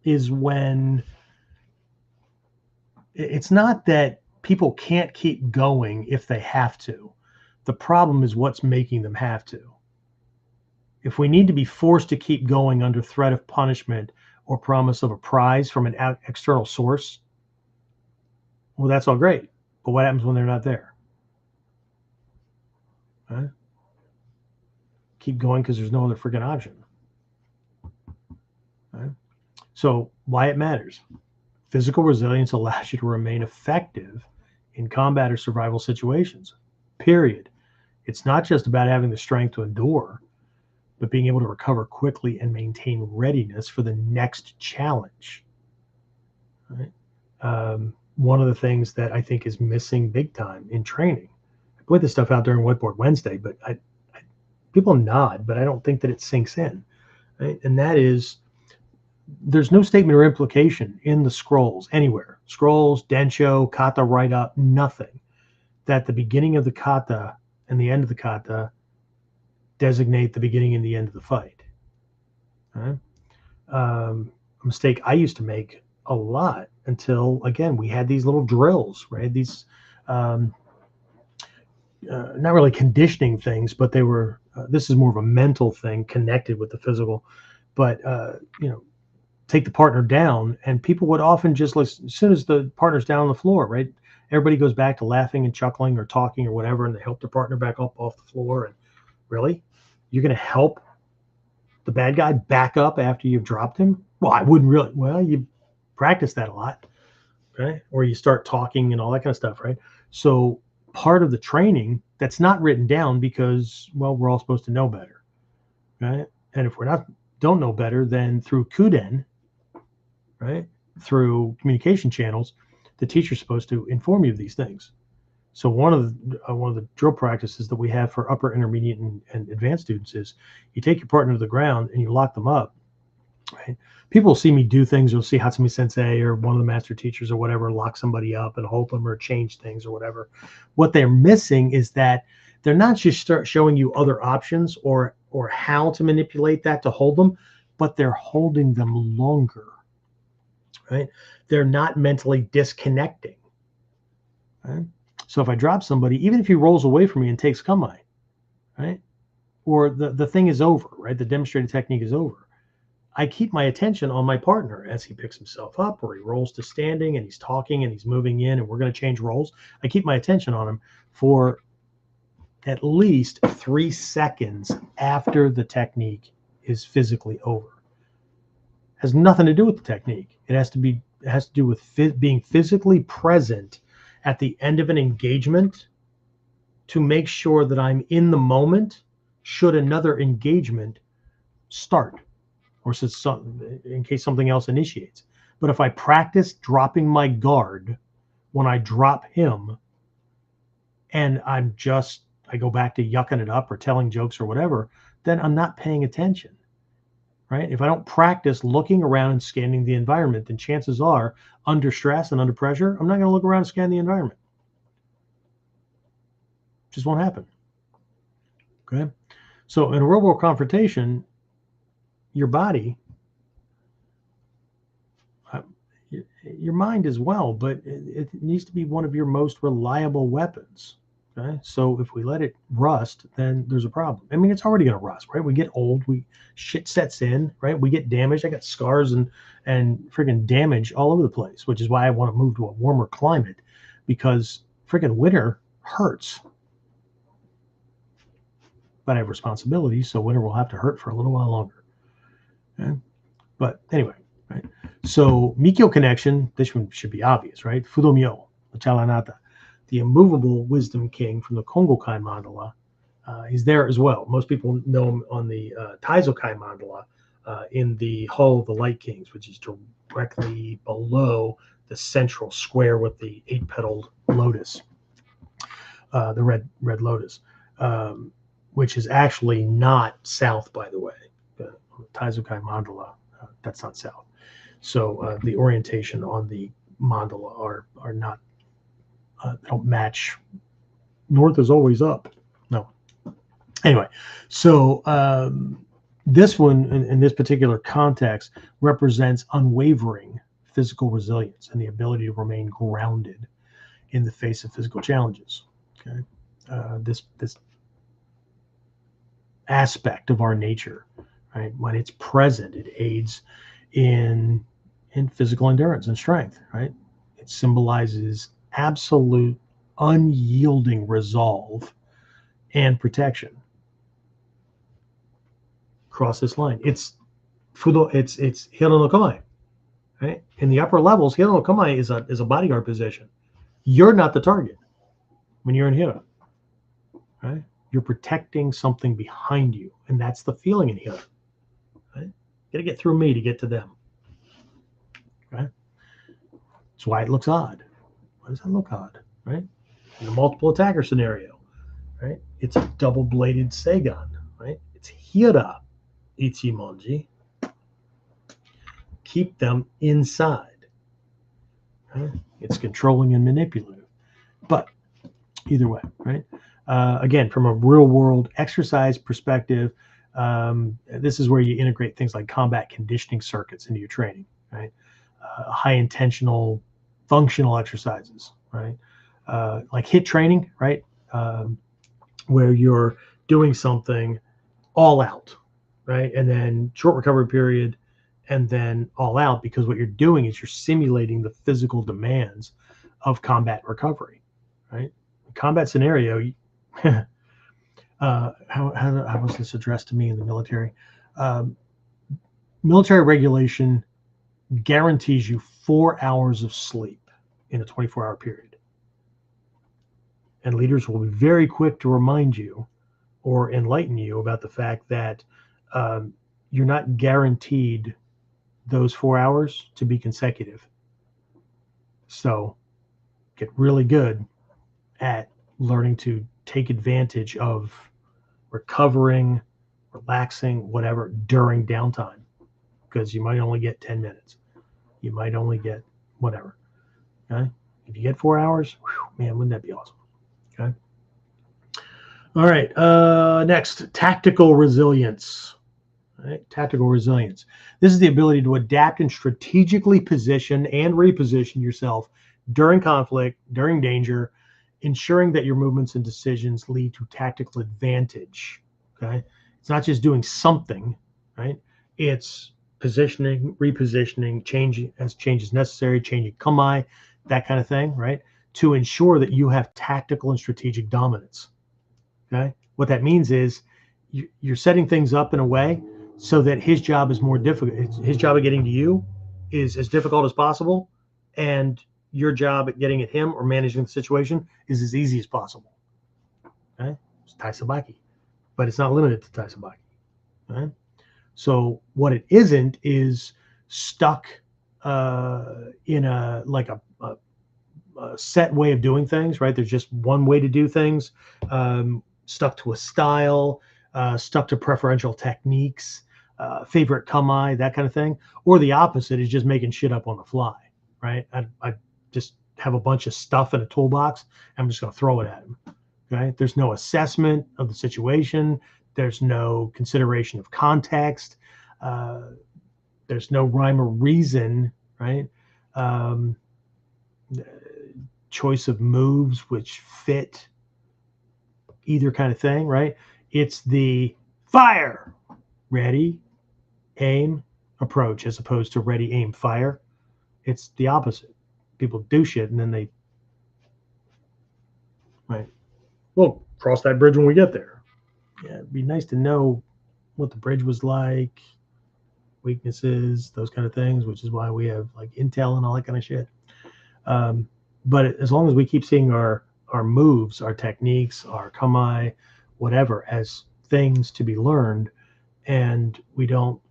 Speaker 1: is when it's not that people can't keep going if they have to. The problem is what's making them have to. If we need to be forced to keep going under threat of punishment or promise of a prize from an external source, well, that's all great. But what happens when they're not there? Huh? Keep going because there's no other freaking option. Right? So why it matters. Physical resilience allows you to remain effective in combat or survival situations, period. It's not just about having the strength to endure, but being able to recover quickly and maintain readiness for the next challenge. Right? One of the things that I think is missing big time in training, I put this stuff out during Whiteboard Wednesday, but people nod, but I don't think that it sinks in. Right? And that is, there's no statement or implication in the scrolls anywhere. Scrolls, densho, kata write-up, nothing, that the beginning of the kata and the end of the kata designate the beginning and the end of the fight. Right? A mistake I used to make a lot until, again, we had these little drills, right? These not really conditioning things, but they were, this is more of a mental thing connected with the physical, but, take the partner down, and people would often just listen as soon as the partner's down on the floor, right? Everybody goes back to laughing and chuckling or talking or whatever, and they help their partner back up off the floor. And really, you're going to help the bad guy back up after you've dropped him? Well, I wouldn't really. Well, you practice that a lot, right? Or you start talking and all that kind of stuff, right? So part of the training that's not written down because, well, we're all supposed to know better, right? And if we're don't know better, then through KUDEN, right, through communication channels, the teacher's supposed to inform you of these things. So one of the drill practices that we have for upper, intermediate, and advanced students is you take your partner to the ground and you lock them up. Right? People will see me do things. You'll see Hatsumi Sensei or one of the master teachers or whatever lock somebody up and hold them or change things or whatever. What they're missing is that they're not just start showing you other options or how to manipulate that to hold them, but they're holding them longer. Right? They're not mentally disconnecting. Right? So if I drop somebody, even if he rolls away from me and takes kamae, right? Or the thing is over, right? The demonstrated technique is over. I keep my attention on my partner as he picks himself up or he rolls to standing and he's talking and he's moving in and we're going to change roles. I keep my attention on him for at least 3 seconds after the technique is physically over. Has nothing to do with the technique. It has to do with being physically present at the end of an engagement to make sure that I'm in the moment should another engagement start. or in case something else initiates. But if I practice dropping my guard when I drop him, and I go back to yucking it up or telling jokes or whatever, then I'm not paying attention, right? If I don't practice looking around and scanning the environment, then chances are, under stress and under pressure, I'm not going to look around and scan the environment. Just won't happen. Okay? So in a real-world confrontation, your body, your mind as well, but it needs to be one of your most reliable weapons. Okay, so if we let it rust, then there's a problem. I mean, it's already going to rust, right? We get old, shit sets in, right? We get damaged. I got scars and freaking damage all over the place, which is why I want to move to a warmer climate, because freaking winter hurts. But I have responsibilities, so winter will have to hurt for a little while longer. Okay? But anyway, right? So Mikyo connection, this one should be obvious, right? Fudomyo, Chalanata. The immovable wisdom king from the Kongokai mandala, he's there as well. Most people know him on the Taizokai mandala in the Hall of the Light Kings, which is directly below the central square with the 8-petaled lotus, the red lotus, which is actually not south, by the way. The Taizokai mandala, that's not south. So the orientation on the mandala are not. They don't match. North is always up. No. Anyway, so this one in this particular context represents unwavering physical resilience and the ability to remain grounded in the face of physical challenges. Okay, this aspect of our nature, right? When it's present, it aids in physical endurance and strength. Right? It symbolizes absolute unyielding resolve and protection. Cross this line. It's Hiro no Kamae, right? In the upper levels, Hiro no Kamae is a bodyguard position. You're not the target when you're in Hiro, right? You're protecting something behind you, and that's the feeling in Hiro. Right? You got to get through me to get to them. Right? That's why it looks odd. Why does that look odd, right? In a multiple attacker scenario, right? It's a double-bladed Seigan, right? It's Hira Ichimonji. Keep them inside. Right? It's controlling and manipulative. But either way, right? Again, from a real-world exercise perspective, this is where you integrate things like combat conditioning circuits into your training, right? High-intentional functional exercises, right? Like HIIT training, right? Where you're doing something all out, right? And then short recovery period, and then all out, because what you're doing is you're simulating the physical demands of combat recovery, right? Combat scenario, how was this addressed to me in the military? Military regulation guarantees you 4 hours of sleep in a 24-hour period. And leaders will be very quick to remind you or enlighten you about the fact that you're not guaranteed those 4 hours to be consecutive. So get really good at learning to take advantage of recovering, relaxing, whatever, during downtime, because you might only get 10 minutes. You might only get whatever. Okay. If you get 4 hours, whew, man, wouldn't that be awesome? Okay. All right. Next, tactical resilience. All right. Tactical resilience. This is the ability to adapt and strategically position and reposition yourself during conflict, during danger, ensuring that your movements and decisions lead to tactical advantage. Okay. It's not just doing something, right? It's positioning, repositioning, changing as change is necessary, changing kamae, that kind of thing, right? To ensure that you have tactical and strategic dominance. Okay. What that means is you're setting things up in a way so that his job is more difficult. His job of getting to you is as difficult as possible, and your job at getting at him or managing the situation is as easy as possible. Okay. It's taisabaki, but it's not limited to taisabaki. Okay. So what it isn't is stuck in a set way of doing things, right? There's just one way to do things, stuck to a style, stuck to preferential techniques, favorite kamae, that kind of thing. Or the opposite is just making shit up on the fly, right? I just have a bunch of stuff in a toolbox. I'm just going to throw it at him. Okay. There's no assessment of the situation. There's no consideration of context. There's no rhyme or reason, right? Choice of moves which fit either kind of thing, right? It's the fire, ready, aim, approach, as opposed to ready, aim, fire. It's the opposite. People do shit and then they, right? We'll cross that bridge when we get there. Yeah, it'd be nice to know what the bridge was like, weaknesses, those kind of things, which is why we have like intel and all that kind of shit. But as long as we keep seeing our moves, our techniques, our kamae, whatever, as things to be learned, and we don't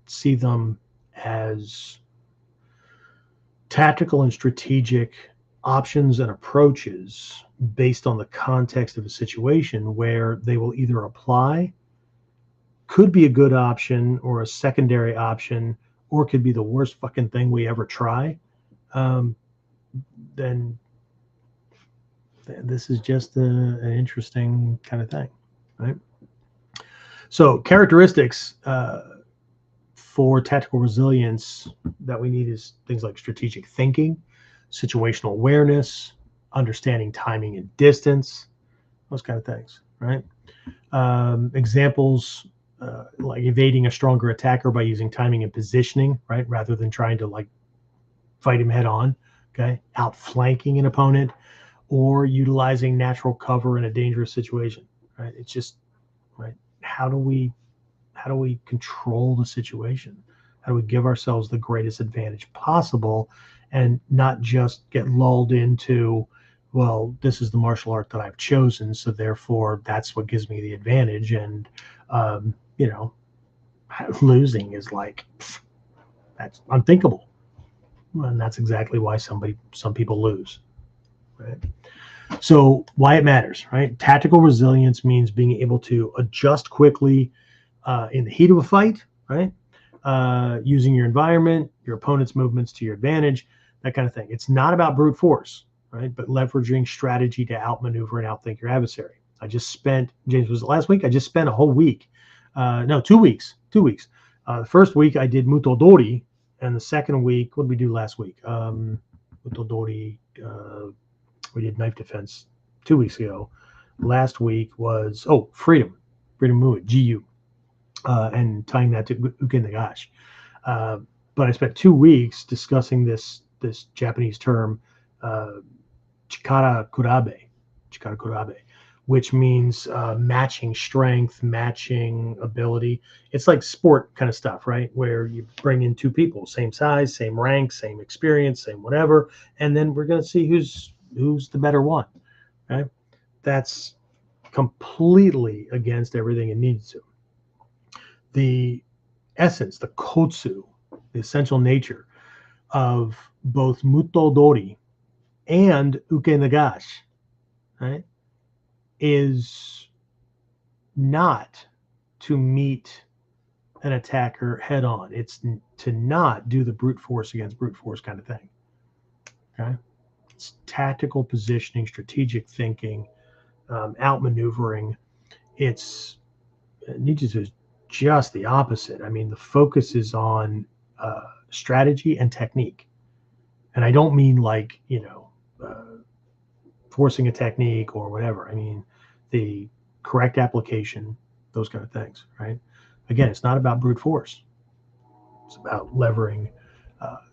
Speaker 1: see them as tactical and strategic options and approaches based on the context of a situation where they will either apply, could be a good option or a secondary option, or could be the worst fucking thing we ever try, then this is just an interesting kind of thing, right? So characteristics for tactical resilience that we need is things like strategic thinking, situational awareness, understanding timing and distance, those kind of things, right? Examples like evading a stronger attacker by using timing and positioning, right? Rather than trying to like fight him head on, okay? Outflanking an opponent or utilizing natural cover in a dangerous situation, right? It's just, right? How do we control the situation? How do we give ourselves the greatest advantage possible and not just get lulled into, well, this is the martial art that I've chosen, so therefore that's what gives me the advantage. And, losing is like, that's unthinkable. And that's exactly why some people lose, right? So why it matters, right? Tactical resilience means being able to adjust quickly in the heat of a fight, right? Using your environment, your opponent's movements to your advantage, that kind of thing. It's not about brute force, right? But leveraging strategy to outmaneuver and outthink your adversary. I just spent, James, was it last week? I just spent a whole week. No, 2 weeks. 2 weeks. The first week I did Mutodori, and the second week, what did we do last week? Mutodori, we did knife defense 2 weeks ago. Last week was, freedom movement, GU, and tying that to Uke Nagash. But I spent 2 weeks discussing this Japanese term, chikara kurabe, which means matching strength, matching ability. It's like sport kind of stuff, right? Where you bring in two people, same size, same rank, same experience, same whatever, and then we're going to see who's the better one, right? That's completely against everything in Ninjutsu. The essence, the kotsu, the essential nature of both Mutodori and Uke Nagash, right, is not to meet an attacker head on. It's to not do the brute force against brute force kind of thing. Okay, it's tactical positioning, strategic thinking, outmaneuvering. It's Ninjutsu is just the opposite. I mean, the focus is on strategy and technique, and I don't mean like forcing a technique or whatever. I mean the correct application, those kind of things, right? Again, it's not about brute force. It's about levering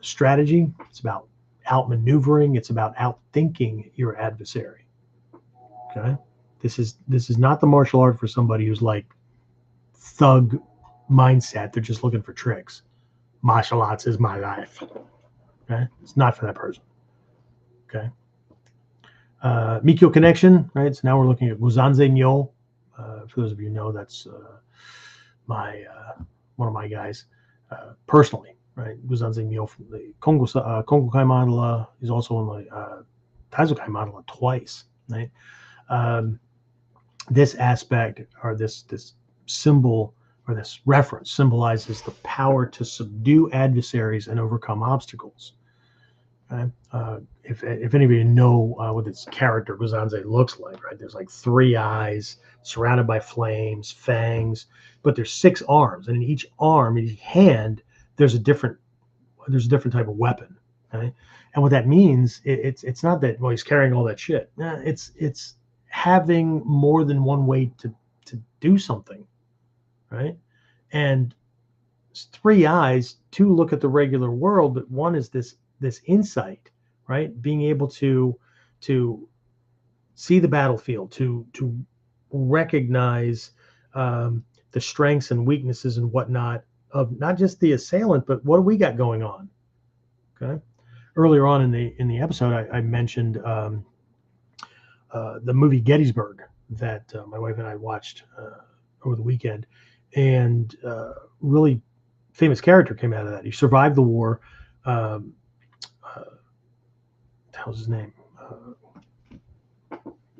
Speaker 1: strategy. It's about outmaneuvering. It's about outthinking your adversary. Okay, this is not the martial art for somebody who's like thug mindset. They're just looking for tricks. Martial arts is my life. Okay, it's not for that person. Okay. Mikyo connection, right? So now we're looking at Guzanze Myo. For those of you who know, that's my one of my guys personally, right? Guzanze Mio from the Kongokai Madala. He's also in the Taizokai Madala twice, right? This aspect, or this symbol, or this reference, symbolizes the power to subdue adversaries and overcome obstacles. Okay? If anybody know what this character Guzanze looks like, right? There's like 3 eyes, surrounded by flames, fangs, but there's 6 arms, and in each arm, in each hand, there's a different type of weapon. Right? And what that means, it's not that, well, he's carrying all that shit. Nah, it's having more than one way to do something, right? And 3 eyes, 2 look at the regular world, but 1 is this insight, right? Being able to see the battlefield, to recognize the strengths and weaknesses and whatnot of not just the assailant, but what do we got going on? Okay. Earlier on in the episode, I mentioned the movie Gettysburg that my wife and I watched over the weekend, and really famous character came out of that. He survived the war. What the hell's his name?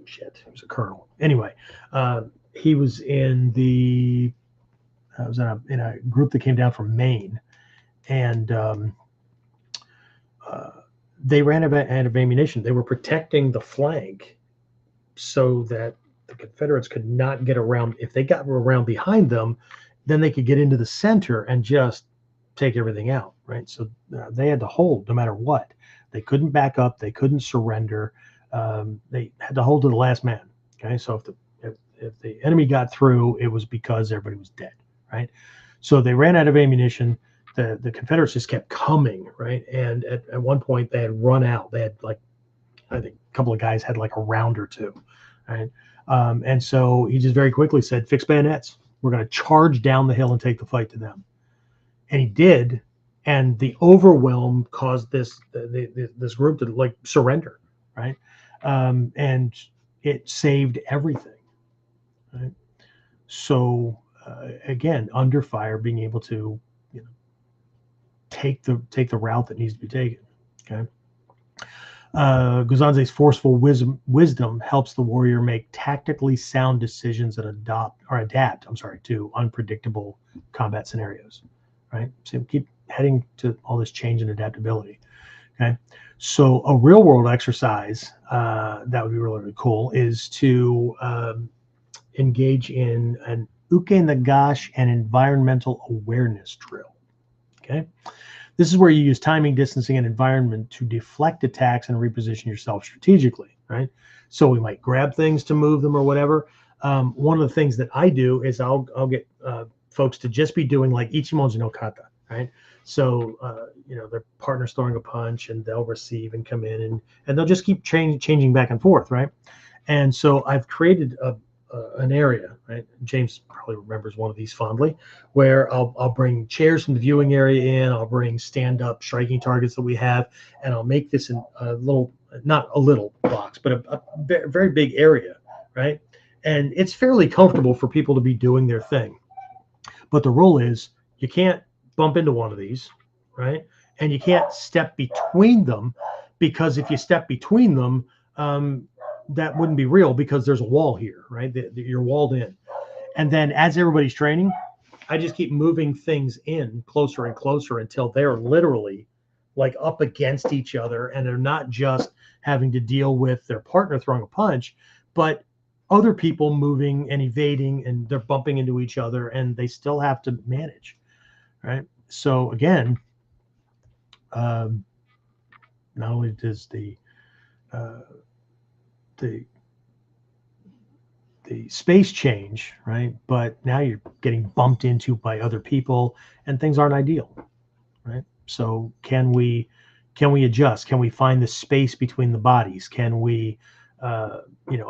Speaker 1: Shit, he was a colonel. Anyway, he was in in a group that came down from Maine, and they ran out of ammunition. They were protecting the flank so that the Confederates could not get around. If they got around behind them, then they could get into the center and just take everything out, right? So they had to hold no matter what. They couldn't back up. They couldn't surrender. They had to hold to the last man. Okay, so if the enemy got through, it was because everybody was dead, right? So they ran out of ammunition. The Confederates just kept coming, right? And at one point they had run out. They had, like, I think a couple of guys had like a round or 2, right? And so he just very quickly said, "Fix bayonets. We're going to charge down the hill and take the fight to them." And he did, and the overwhelm caused this group to like surrender, right? And it saved everything, right? So again, under fire, being able to take the route that needs to be taken. Okay. Guzanze's forceful wisdom helps the warrior make tactically sound decisions that adapt to unpredictable combat scenarios. Right. So keep heading to all this change and adaptability. Okay. So a real world exercise that would be really, really cool is to engage in an uke nagash and environmental awareness drill. Okay. This is where you use timing, distancing, and environment to deflect attacks and reposition yourself strategically, right? So we might grab things to move them or whatever. One of the things that I do is I'll get folks to just be doing like ichimonji no kata, right? So their partner's throwing a punch and they'll receive and come in and they'll just keep changing back and forth, right? And so I've created an area, right? James probably remembers one of these fondly, where I'll bring chairs from the viewing area in, I'll bring stand-up striking targets that we have, and I'll make this in a little, not a little box, but a very big area, right? And it's fairly comfortable for people to be doing their thing. But the rule is you can't bump into one of these, right? And you can't step between them, because if you step between them, that wouldn't be real, because there's a wall here, right? You're walled in. And then as everybody's training, I just keep moving things in closer and closer until they're literally like up against each other, and they're not just having to deal with their partner throwing a punch, but other people moving and evading, and they're bumping into each other, and they still have to manage, right? So again, not only does the space change, right? But now you're getting bumped into by other people, and things aren't ideal, right? So can we adjust? Can we find the space between the bodies? Can we,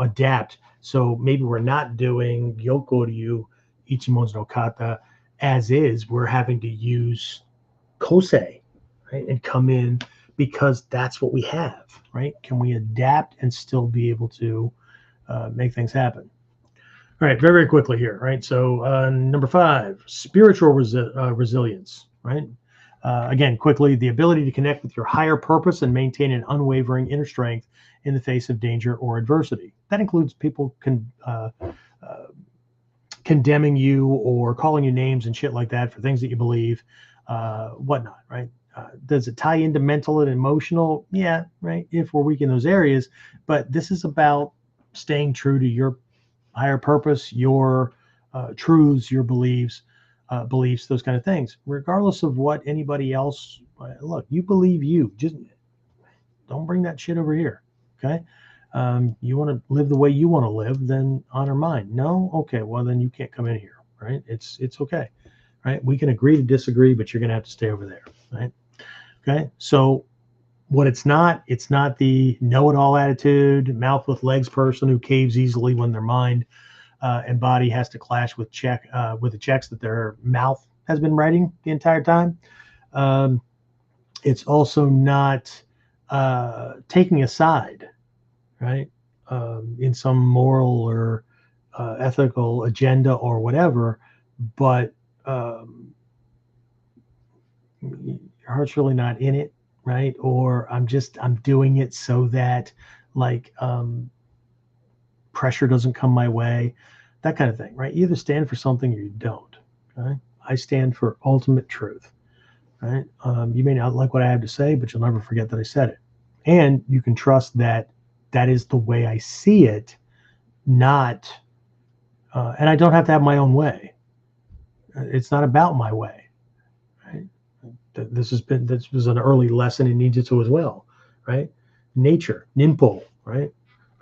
Speaker 1: adapt? So maybe we're not doing Gyokoryu Ichimonji no Kata as is. We're having to use Kosei, right? And come in because that's what we have, right? Can we adapt and still be able to make things happen? All right, very, very quickly here, right? So number 5, spiritual resilience, right? Again, quickly, the ability to connect with your higher purpose and maintain an unwavering inner strength in the face of danger or adversity. That includes people condemning you or calling you names and shit like that for things that you believe, whatnot, right? Does it tie into mental and emotional? Yeah, right. If we're weak in those areas, but this is about staying true to your higher purpose, your truths, your beliefs, those kind of things, regardless of what anybody else. Look, you believe you. Just don't bring that shit over here. Okay. You want to live the way you want to live, then honor mine. No, okay. Well, then you can't come in here. Right. It's okay. Right. We can agree to disagree, but you're going to have to stay over there. Right. Okay. So what it's not the know-it-all attitude, mouth with legs person who caves easily when their mind and body has to clash with the checks that their mouth has been writing the entire time. It's also not taking a side, right, in some moral or ethical agenda or whatever, but your heart's really not in it, right? Or I'm doing it so that like pressure doesn't come my way, that kind of thing, right? You either stand for something or you don't. Right? I stand for ultimate truth. Right? You may not like what I have to say, but you'll never forget that I said it, and you can trust that that is the way I see it, not. And I don't have to have my own way. It's not about my way. Right? This was an early lesson in Ninjutsu as well, right? Nature, Ninpo, right?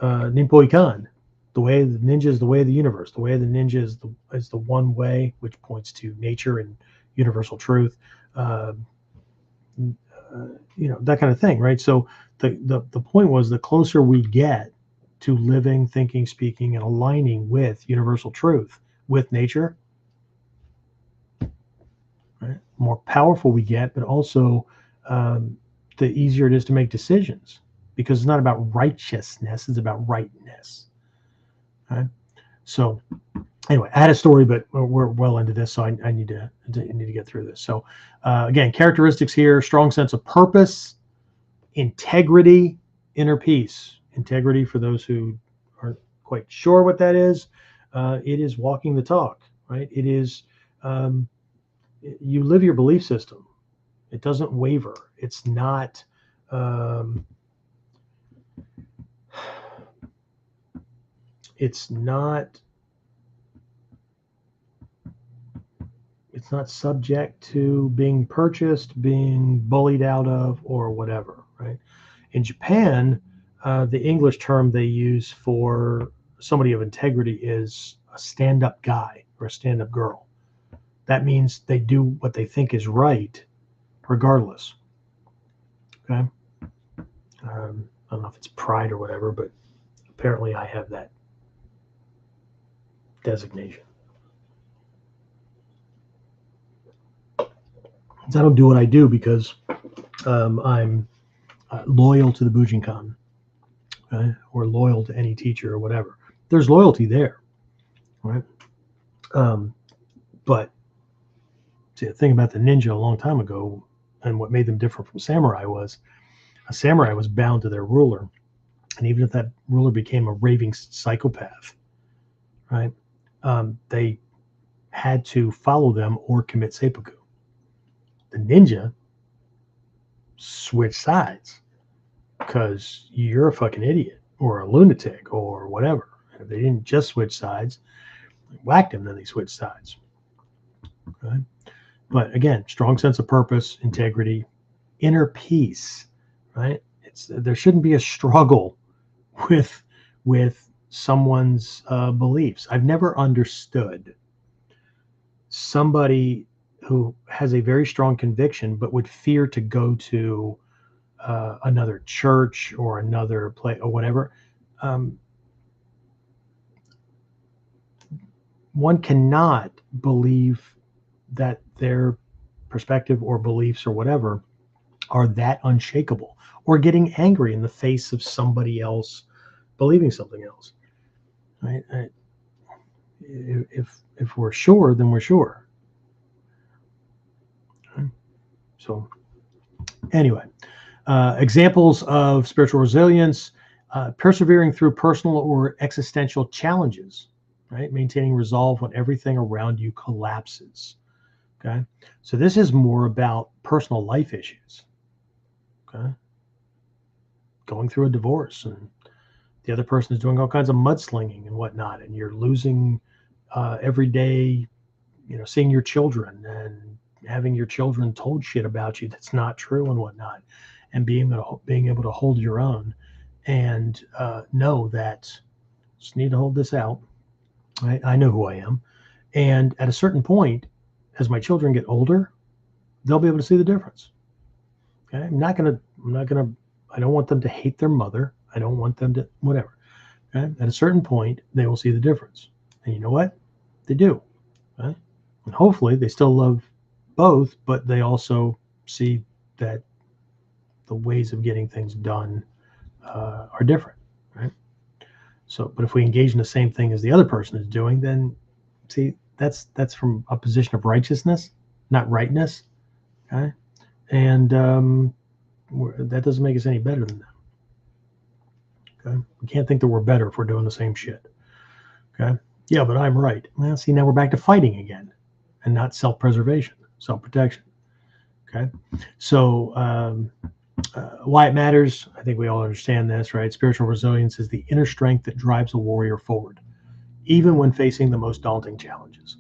Speaker 1: Ninpo Ikan. The way of the ninja is the way of the universe. The way of the ninja is the one way, which points to nature and universal truth. That kind of thing, right? So the point was, the closer we get to living, thinking, speaking, and aligning with universal truth, with nature, right, more powerful we get, but also the easier it is to make decisions, because it's not about righteousness, it's about rightness. Right? So anyway, I had a story, but we're well into this, so I need to get through this. So again, characteristics here: strong sense of purpose, integrity, inner peace. Integrity, for those who aren't quite sure what that is, it is walking the talk, right? It is you live your belief system. It doesn't waver. It's not subject to being purchased, being bullied out of, or whatever, right? In Japan, the English term they use for somebody of integrity is a stand-up guy or a stand-up girl. That means they do what they think is right, regardless. Okay. I don't know if it's pride or whatever, but apparently I have that designation. I don't do what I do because I'm loyal to the Bujinkan, right? Or loyal to any teacher or whatever. There's loyalty there, right? But see, the thing about the ninja a long time ago, and what made them different from samurai, was a samurai was bound to their ruler, and even if that ruler became a raving psychopath, right, they had to follow them or commit seppuku. The ninja switch sides because you're a fucking idiot or a lunatic or whatever. And if they didn't just switch sides, they whacked him, then they switched sides. Okay? But again, strong sense of purpose, integrity, inner peace, right? There shouldn't be a struggle with someone's beliefs. I've never understood somebody who has a very strong conviction but would fear to go to another church or another place or whatever. One cannot believe that their perspective or beliefs or whatever are that unshakable, or getting angry in the face of somebody else believing something else. Right? If we're sure, then we're sure. Okay. So anyway, examples of spiritual resilience: persevering through personal or existential challenges, right? Maintaining resolve when everything around you collapses. Okay, so this is more about personal life issues. Okay, going through a divorce, and the other person is doing all kinds of mudslinging and whatnot, and you're losing every day, seeing your children and having your children told shit about you that's not true and whatnot, and being able to hold your own and know that just need to hold this out. Right? I know who I am, and at a certain point, as my children get older, they'll be able to see the difference. Okay, I don't want them to hate their mother. I don't want them to whatever. Okay? At a certain point, they will see the difference, and you know what? They do. Okay? And hopefully, they still love both, but they also see that the ways of getting things done are different, right? So, but if we engage in the same thing as the other person is doing, then see, that's from a position of righteousness, not rightness. Okay, and that doesn't make us any better than them. Okay, we can't think that we're better if we're doing the same shit. Okay, yeah, but I'm right. Well, see, now we're back to fighting again, and not self-preservation, self-protection. Okay, so why it matters, I think we all understand this, right? Spiritual resilience is the inner strength that drives a warrior forward, even when facing the most daunting challenges.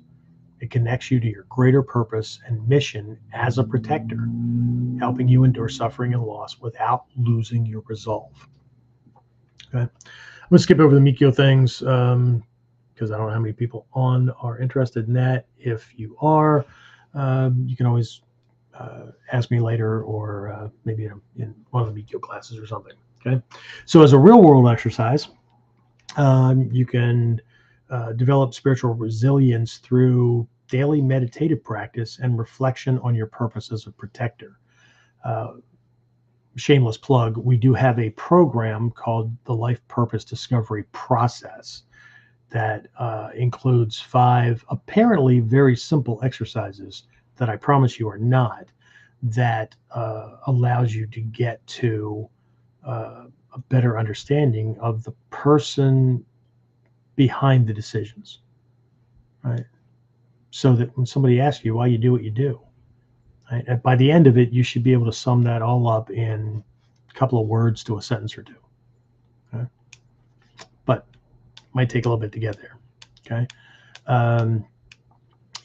Speaker 1: It connects you to your greater purpose and mission as a protector, helping you endure suffering and loss without losing your resolve. Okay, I'm going to skip over the Mikyo things because I don't know how many people on are interested in that. If you are, you can always ask me later, or maybe in one of the Mikyo classes or something. Okay, so as a real world exercise, you can develop spiritual resilience through daily meditative practice and reflection on your purpose as a protector. Shameless plug, we do have a program called the Life Purpose Discovery Process that includes 5 apparently very simple exercises that I promise you are not, that allows you to get to a better understanding of the person behind the decisions, right? So that when somebody asks you why you do what you do, right, and by the end of it, you should be able to sum that all up in a couple of words to a sentence or two. Okay? But might take a little bit to get there. Okay.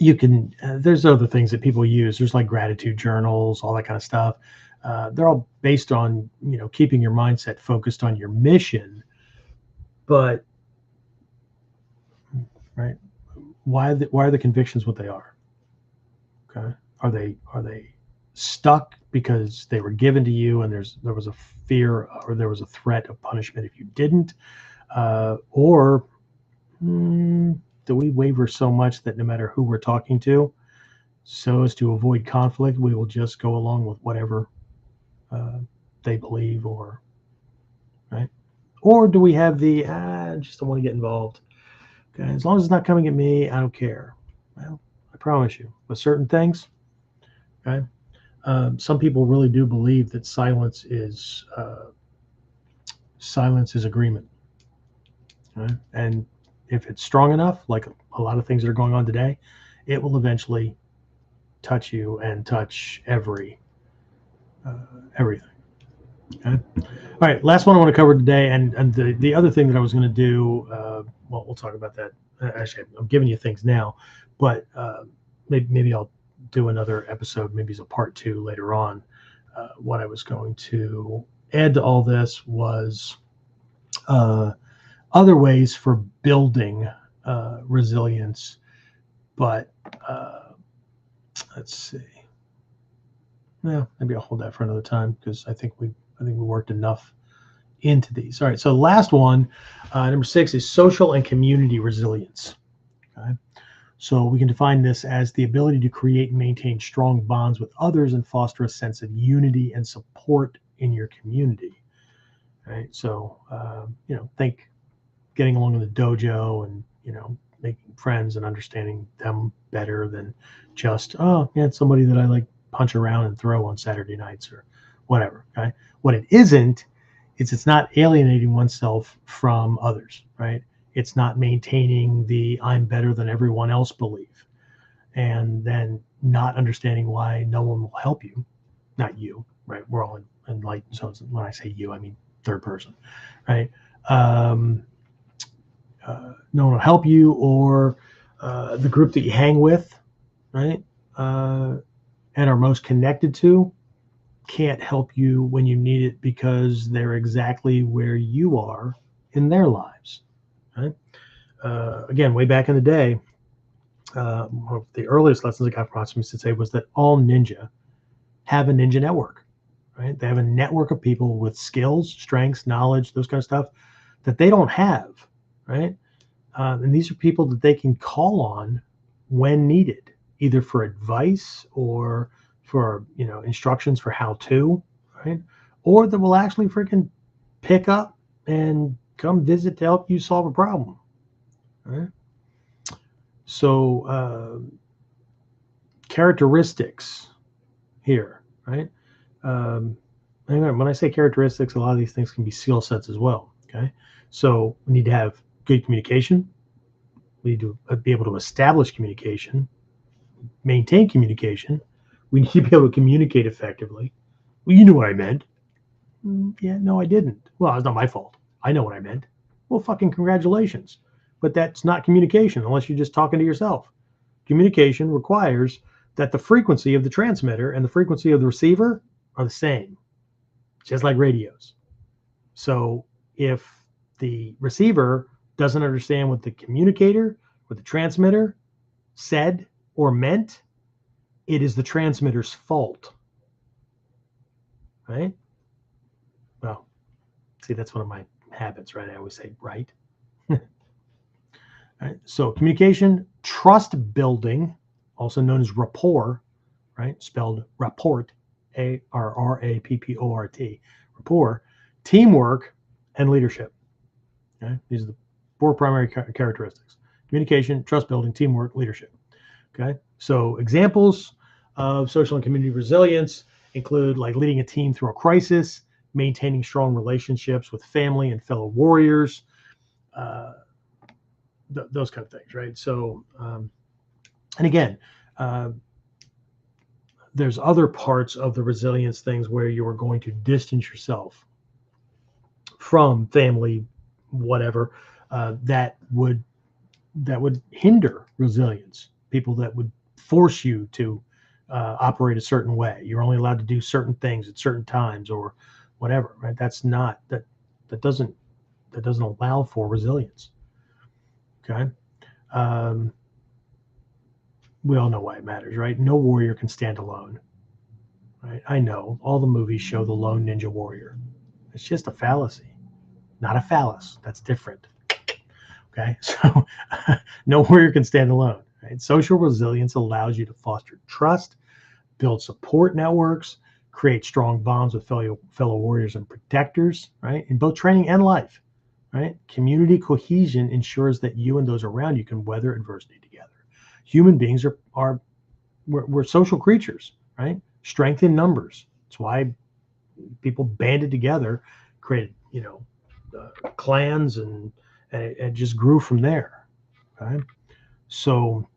Speaker 1: You can, there's other things that people use. There's like gratitude journals, all that kind of stuff. They're all based on, keeping your mindset focused on your mission. But, right, why are the convictions what they are? Okay. Are they stuck because they were given to you and there was a fear or there was a threat of punishment if you didn't? Or do we waver so much that no matter who we're talking to, so as to avoid conflict, we will just go along with whatever they believe, or right? Or do we have the I just don't want to get involved? Okay, as long as it's not coming at me, I don't care. Well, I promise you, with certain things, okay. Some people really do believe that silence is agreement, right? And if it's strong enough, like a lot of things that are going on today, it will eventually touch you and touch everything. Okay. All right. Last one I want to cover today, and the other thing that I was going to do, well, we'll talk about that. Actually, I'm giving you things now, but maybe I'll do another episode, maybe as a part 2 later on. What I was going to add to all this was other ways for building resilience, but let's see. Yeah, maybe I'll hold that for another time because I think we worked enough into these. All right, so the last one, number 6, is social and community resilience. Okay, so we can define this as the ability to create and maintain strong bonds with others and foster a sense of unity and support in your community. Right, so think getting along in the dojo and making friends and understanding them better than just, oh, yeah, it's somebody that I like punch around and throw on Saturday nights or whatever. Okay. What it isn't, it's not alienating oneself from others, right? It's not maintaining the I'm better than everyone else belief, and then not understanding why no one will help you. Not you, right? We're all enlightened. So when I say you, I mean third person, right? No one will help you, or the group that you hang with, right? And are most connected to can't help you when you need it because they're exactly where you are in their lives, right? Again, way back in the day, one of the earliest lessons I got from Matsumi Sensei was that all ninja have a ninja network, right? They have a network of people with skills, strengths, knowledge, those kind of stuff that they don't have, right? And these are people that they can call on when needed, either for advice or for, instructions for how to, right? Or that will actually freaking pick up and come visit to help you solve a problem, right? So characteristics here, right? When I say characteristics, a lot of these things can be skill sets as well. Okay, so we need to have good communication. We need to be able to establish communication, maintain communication. We need to be able to communicate effectively. Well, you knew what I meant. Yeah, no, I didn't. Well, it's not my fault. I know what I meant. Well, fucking congratulations. But that's not communication unless you're just talking to yourself. Communication requires that the frequency of the transmitter and the frequency of the receiver are the same, just like radios. So if the receiver doesn't understand what the communicator, what the transmitter said or meant, it is the transmitter's fault, right? Well, see, that's one of my habits, right? I always say right. Right? So communication, trust building, also known as rapport, right? Spelled rapport, ARRAPPORT, rapport, teamwork, and leadership. Okay? These are the 4 primary characteristics: communication, trust building, teamwork, leadership. Okay, so examples of social and community resilience include like leading a team through a crisis, maintaining strong relationships with family and fellow warriors, those kind of things, right? So, and again, there's other parts of the resilience things where you are going to distance yourself from family, whatever, that would hinder resilience. People that would force you to operate a certain way. You're only allowed to do certain things at certain times or whatever, right? That's not that doesn't allow for resilience. Okay. We all know why it matters, right? No warrior can stand alone, right? I know all the movies show the lone ninja warrior. It's just a fallacy, not a phallus. That's different. Okay. So no warrior can stand alone, right? Social resilience allows you to foster trust, build support networks, create strong bonds with fellow warriors and protectors, right? In both training and life, right? Community cohesion ensures that you and those around you can weather adversity together. Human beings we're social creatures, right? Strength in numbers. That's why people banded together, created, clans, and it just grew from there. Okay, so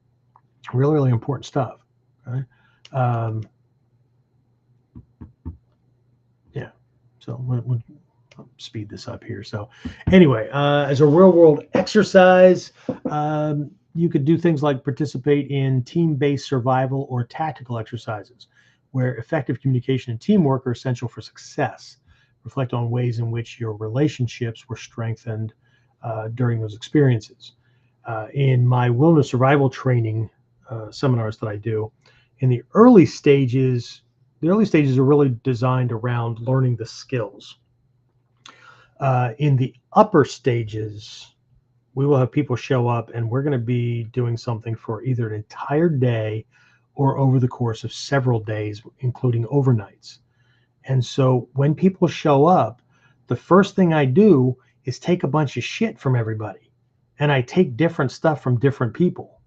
Speaker 1: really, really important stuff. Okay, yeah. So we'll speed this up here. So anyway, as a real world exercise, you could do things like participate in team-based survival or tactical exercises where effective communication and teamwork are essential for success. Reflect on ways in which your relationships were strengthened during those experiences. In my wilderness survival training seminars that I do, in the early stages are really designed around learning the skills. In the upper stages, we will have people show up and we're going to be doing something for either an entire day or over the course of several days, including overnights. And so when people show up, the first thing I do is take a bunch of shit from everybody and I take different stuff from different people.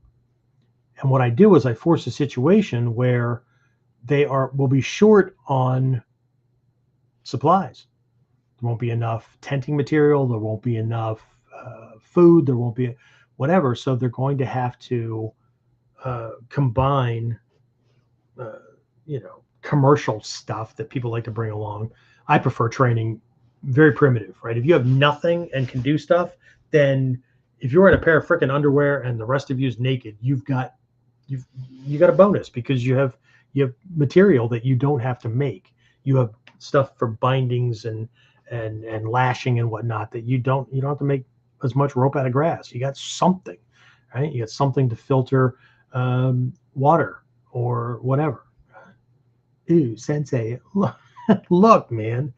Speaker 1: And what I do is I force a situation where will be short on supplies. There won't be enough tenting material. There won't be enough food. There won't be whatever. So they're going to have to combine, commercial stuff that people like to bring along. I prefer training very primitive, right? If you have nothing and can do stuff, then if you're in a pair of freaking underwear and the rest of you is naked, you got a bonus because you have material that you don't have to make. You have stuff for bindings and lashing and whatnot that you don't have to make as much rope out of grass. You got something, right? You got something to filter water or whatever. Ooh, sensei, look, man,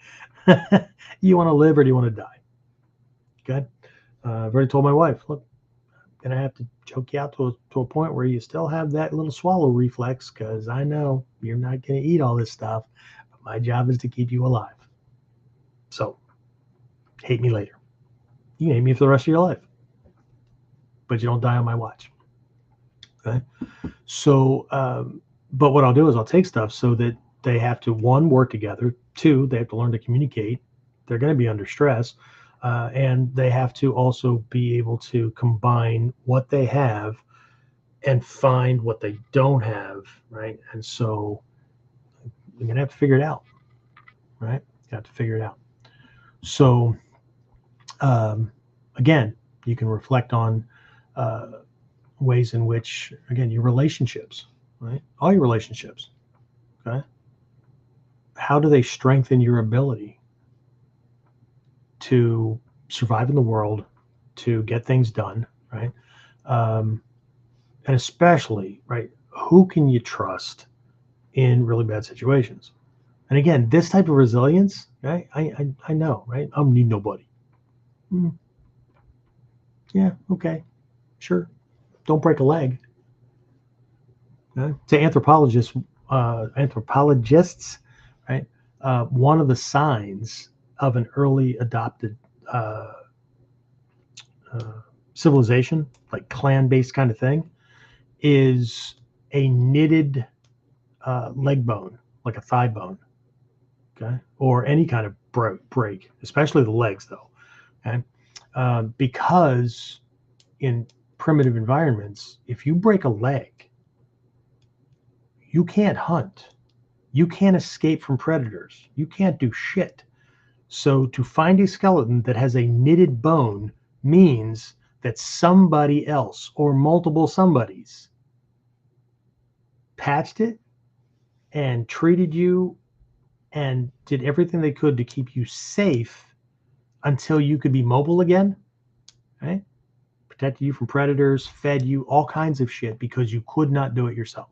Speaker 1: you want to live or do you want to die? Okay. I've already told my wife, look, I'm gonna have to choke you out to a point where you still have that little swallow reflex, because I know you're not gonna eat all this stuff. But my job is to keep you alive. So hate me later. You can hate me for the rest of your life, but you don't die on my watch. Okay. So, but what I'll do is I'll take stuff so that they have to, one, work together. Two, they have to learn to communicate. They're going to be under stress. And they have to also be able to combine what they have and find what they don't have, right? And so you're going to have to figure it out, right? You have to figure it out. So, again, you can reflect on ways in which, again, your relationships, right? All your relationships, okay? How do they strengthen your ability to survive in the world, to get things done, right? And especially, right, who can you trust in really bad situations? And again, this type of resilience, right? I know, right? I don't need nobody. Yeah, okay, sure. Don't break a leg. Okay? To anthropologists, right? One of the signs of an early adopted civilization, like clan-based kind of thing, is a knitted leg bone, like a thigh bone, okay, or any kind of break, especially the legs, though, okay, because in primitive environments, if you break a leg, you can't hunt, you can't escape from predators, you can't do shit. So to find a skeleton that has a knitted bone means that somebody else or multiple somebodies patched it and treated you and did everything they could to keep you safe until you could be mobile again, right? Protected you from predators, fed you, all kinds of shit, because you could not do it yourself.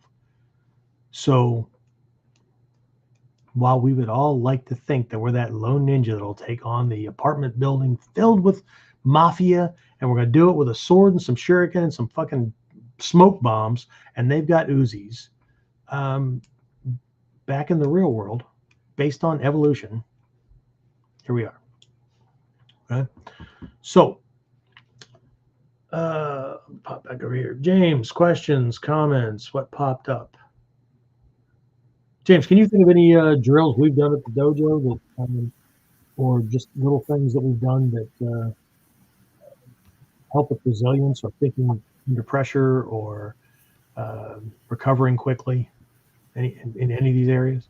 Speaker 1: So while we would all like to think that we're that lone ninja that'll take on the apartment building filled with mafia, and we're going to do it with a sword and some shuriken and some fucking smoke bombs, and they've got Uzis, back in the real world, based on evolution, here we are. Okay. So, pop back over here. James, questions, comments, what popped up? James, can you think of any drills we've done at the dojo that, or just little things that we've done that help with resilience or thinking under pressure or recovering quickly in any of these areas?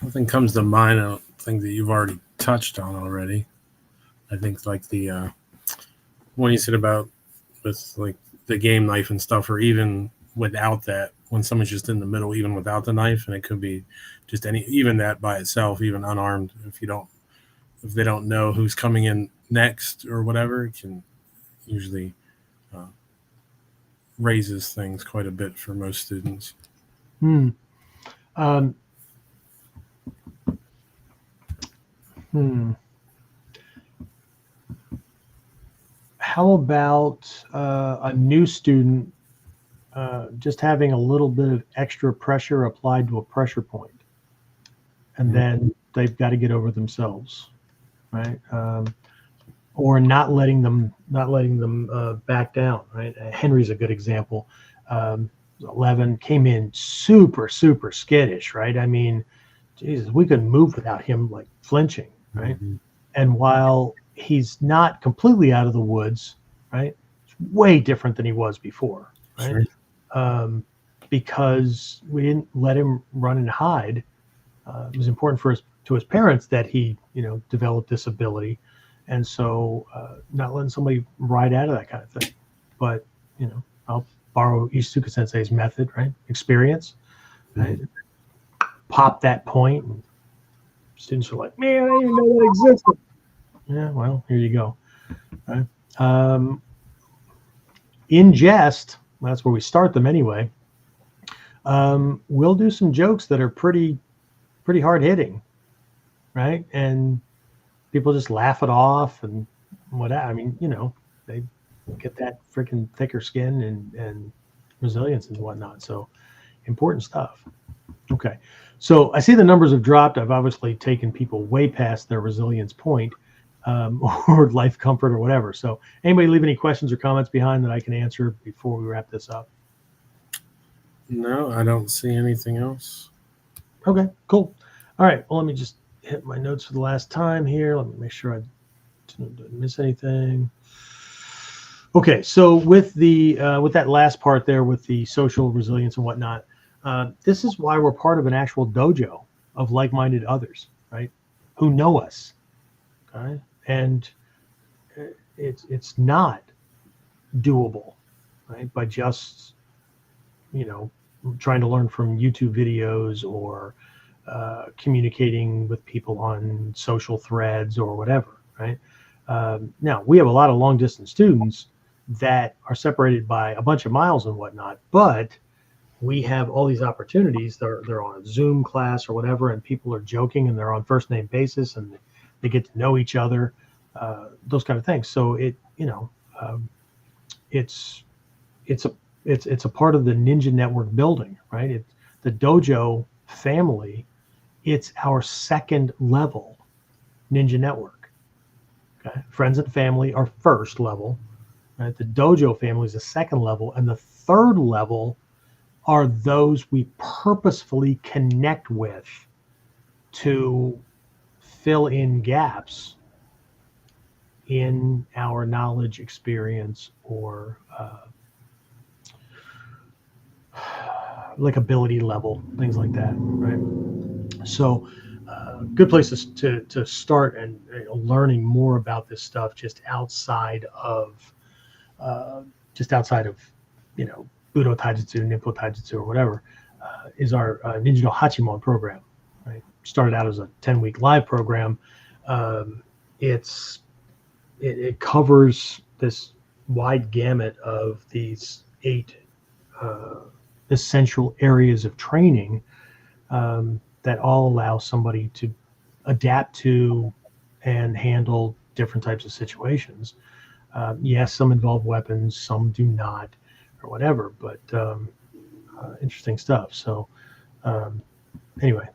Speaker 3: Nothing comes to mind. I don't think that you've already touched on already. I think like the one you said about with like the game knife and stuff, or even without that, when someone's just in the middle, even without the knife, and it could be just even that by itself, even unarmed, if they don't know who's coming in next or whatever, it can usually raises things quite a bit for most students.
Speaker 1: How about a new student just having a little bit of extra pressure applied to a pressure point? and then they've got to get over themselves, right? Or not letting them back down, right? Henry's a good example. 11, came in super skittish, right? I mean, Jesus, we couldn't move without him like flinching, right?
Speaker 3: Mm-hmm.
Speaker 1: And while he's not completely out of the woods, right, it's way different than he was before, right? Sure. Because we didn't let him run and hide. It was important to his parents that he, developed this ability, and so not letting somebody ride out of that kind of thing. But I'll borrow Isuka Sensei's method, right? Experience, right? Pop that point, and students are like, "Man, I didn't even know that existed." Yeah, well, here you go. Right? In jest, that's where we start them anyway. We'll do some jokes that are pretty hard hitting, right? And people just laugh it off and whatever. I mean, they get that freaking thicker skin and resilience and whatnot. So important stuff. Okay. So I see the numbers have dropped. I've obviously taken people way past their resilience point, or life comfort or whatever. So anybody leave any questions or comments behind that I can answer before we wrap this up?
Speaker 3: No, I don't see anything else.
Speaker 1: Okay, cool. All right. Well, let me just hit my notes for the last time here. Let me make sure I didn't miss anything. Okay, so with that last part there, with the social resilience and whatnot, this is why we're part of an actual dojo of like-minded others, right? Who know us, okay? And it's not doable, right? By just trying to learn from YouTube videos or communicating with people on social threads or whatever, right? Now, we have a lot of long-distance students that are separated by a bunch of miles and whatnot, but we have all these opportunities. They're on a Zoom class or whatever, and people are joking and they're on first name basis and they get to know each other, those kind of things. So it's a part of the Ninja Network building, right? The dojo family, it's our second level Ninja Network. Okay, friends and family are first level, right? The dojo family is the second level, and the third level are those we purposefully connect with to fill in gaps in our knowledge, experience, or like ability level, things like that, right? So good places to start and learning more about this stuff just outside of Budo Taijutsu, Nippo Taijutsu, or whatever, is our Ninja no Hachimon program, right? Started out as a 10-week live program. It covers this wide gamut of these 8 essential areas of training that all allow somebody to adapt to and handle different types of situations. Yes, some involve weapons, some do not, or whatever, but interesting stuff. So anyway,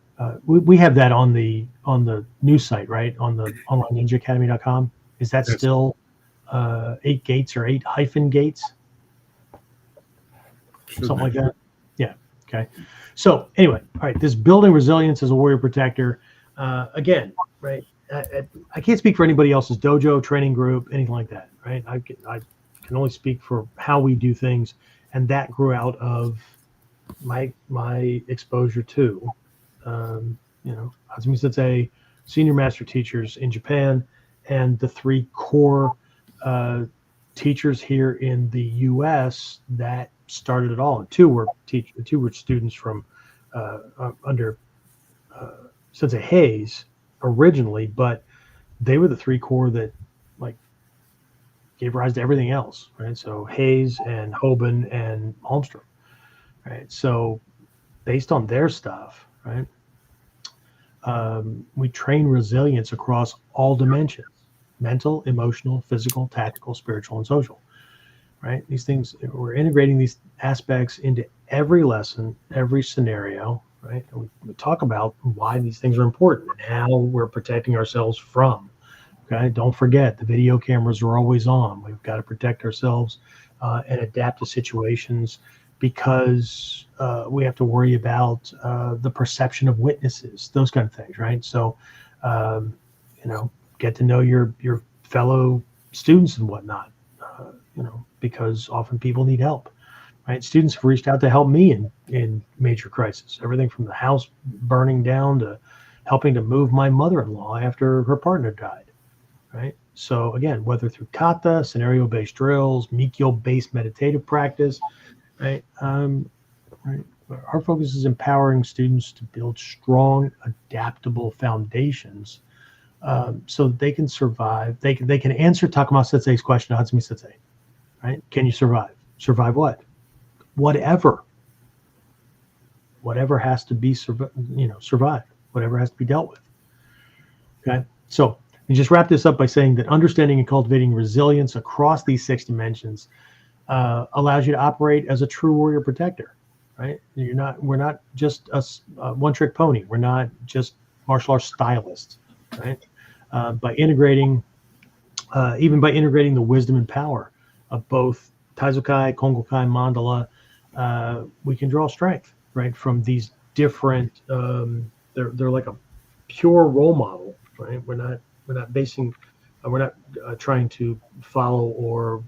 Speaker 1: we have that on the news site, right? On the onlineninjaacademy.com. Is that still 8 gates or 8 hyphen gates? Something like that? Yeah. Okay. So anyway, all right, this building resilience as a warrior protector, again, right? I can't speak for anybody else's dojo, training group, anything like that, right? I can only speak for how we do things, and that grew out of my exposure to, Azumi Sensei, senior master teachers in Japan, and the 3 core teachers here in the U.S. that started it all. And 2 were students from under Sensei Hayes originally, but they were the 3 core that gave rise to everything else, right? So Hayes and Hoban and Holmstrom, right? So based on their stuff, right, we train resilience across all dimensions: mental, emotional, physical, tactical, spiritual, and social, right? These things, we're integrating these aspects into every lesson, every scenario, right? And we talk about why these things are important and how we're protecting ourselves from. Okay, don't forget the video cameras are always on. We've got to protect ourselves and adapt to situations because we have to worry about the perception of witnesses, those kind of things, right? So, get to know your fellow students and whatnot, because often people need help, right? Students have reached out to help me in major crisis, everything from the house burning down to helping to move my mother-in-law after her partner died. Right. So again, whether through kata, scenario-based drills, Mikyo-based meditative practice, right? Right. Our focus is empowering students to build strong, adaptable foundations, so that they can survive. They can answer Takuma Sensei's question, Hatsumi Sensei. Right? Can you survive? Survive what? Whatever has to be survived. Whatever has to be dealt with. Okay. So. And just wrap this up by saying that understanding and cultivating resilience across these 6 dimensions allows you to operate as a true warrior protector, right? We're not just a one-trick pony. We're not just martial arts stylists, right? By integrating the wisdom and power of both Taizokai, Kongokai, Mandala, we can draw strength, right, from these different. They're like a pure role model, right? We're not trying to follow or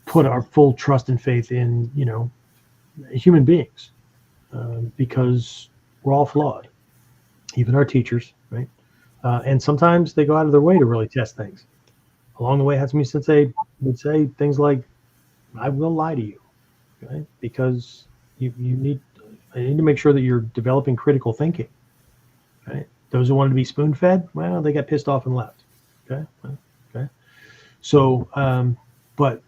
Speaker 1: put our full trust and faith in human beings, because we're all flawed, even our teachers, right? And sometimes they go out of their way to really test things. Along the way, Hatsumi Sensei would say things like, "I will lie to you," okay? Because I need to make sure that you're developing critical thinking, right? Those who wanted to be spoon-fed, well, they got pissed off and left. Okay. So, but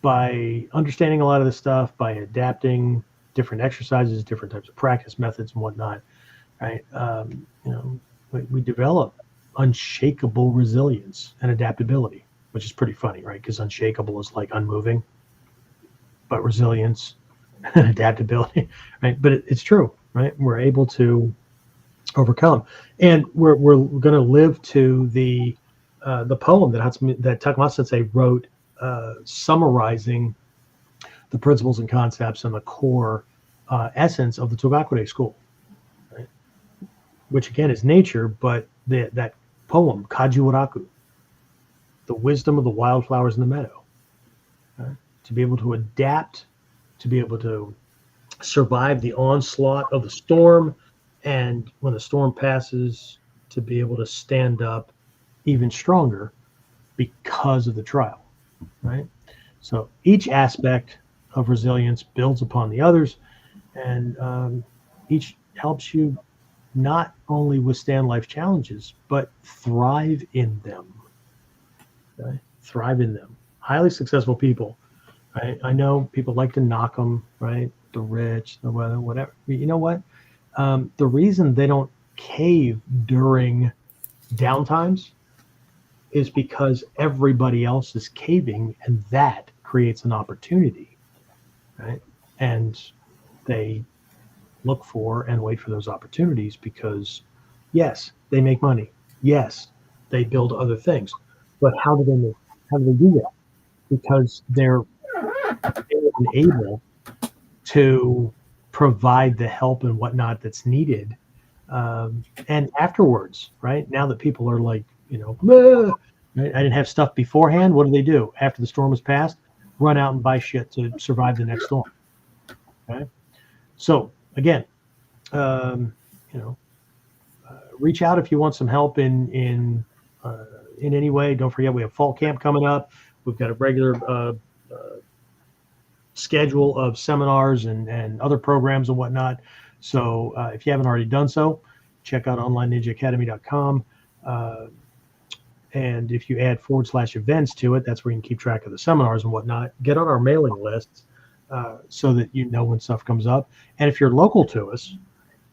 Speaker 1: by understanding a lot of this stuff, by adapting different exercises, different types of practice methods and whatnot, right? We develop unshakable resilience and adaptability, which is pretty funny, right? Because unshakable is like unmoving, but resilience and adaptability, right? But it's true, right? We're able to overcome, and we're going to live to the poem that Takuma Sensei wrote, summarizing the principles and concepts and the core essence of the Togakure school, right? Which again is nature, but that poem Kajiwaraku, the wisdom of the wildflowers in the meadow, right? To be able to adapt, to be able to survive the onslaught of the storm. And when the storm passes, to be able to stand up even stronger because of the trial, right? So each aspect of resilience builds upon the others, and each helps you not only withstand life challenges, but thrive in them. Okay? Thrive in them. Highly successful people, right? I know people like to knock them, right? The rich, the weather, whatever. You know what? The reason they don't cave during downtimes is because everybody else is caving, and that creates an opportunity, right? And they look for and wait for those opportunities because, yes, they make money. Yes, they build other things. But how do they do that? Because they're able to provide the help and whatnot that's needed. And afterwards, right? Now that people are like, right? I didn't have stuff beforehand. What do? After the storm was passed, run out and buy shit to survive the next storm. Okay. So again, reach out if you want some help in any way. Don't forget, we have fall camp coming up. We've got a regular schedule of seminars and other programs and whatnot. So if you haven't already done so, check out onlineninjaacademy.com. And if you add /events to it, that's where you can keep track of the seminars and whatnot. Get on our mailing lists so that you know when stuff comes up. And if you're local to us,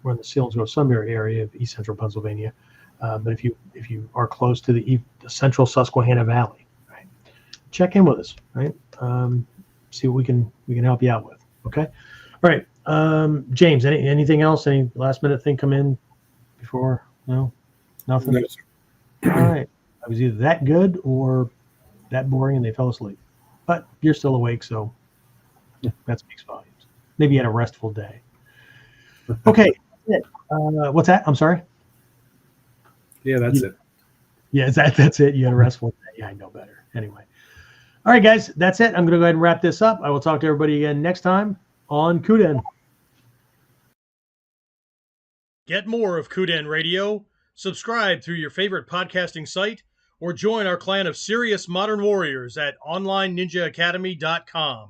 Speaker 1: we're in the Selinsgrove-Sunbury area of East Central Pennsylvania. But if you are close to the Central Susquehanna Valley, right, check in with us, right? See what we can help you out with. Okay. All right. James, anything else? Any last minute thing come in before? No, nothing.
Speaker 3: No, sir.
Speaker 1: All right. I was either that good or that boring, and they fell asleep. But you're still awake, so that speaks volumes. Maybe you had a restful day. Okay. What's that? I'm sorry.
Speaker 3: Yeah, that's it.
Speaker 1: Yeah, that's it. You had a restful day. Yeah, I know better. Anyway. All right, guys, that's it. I'm going to go ahead and wrap this up. I will talk to everybody again next time on KUDEN. Get more of KUDEN Radio. Subscribe through your favorite podcasting site or join our clan of serious modern warriors at onlineninjaacademy.com.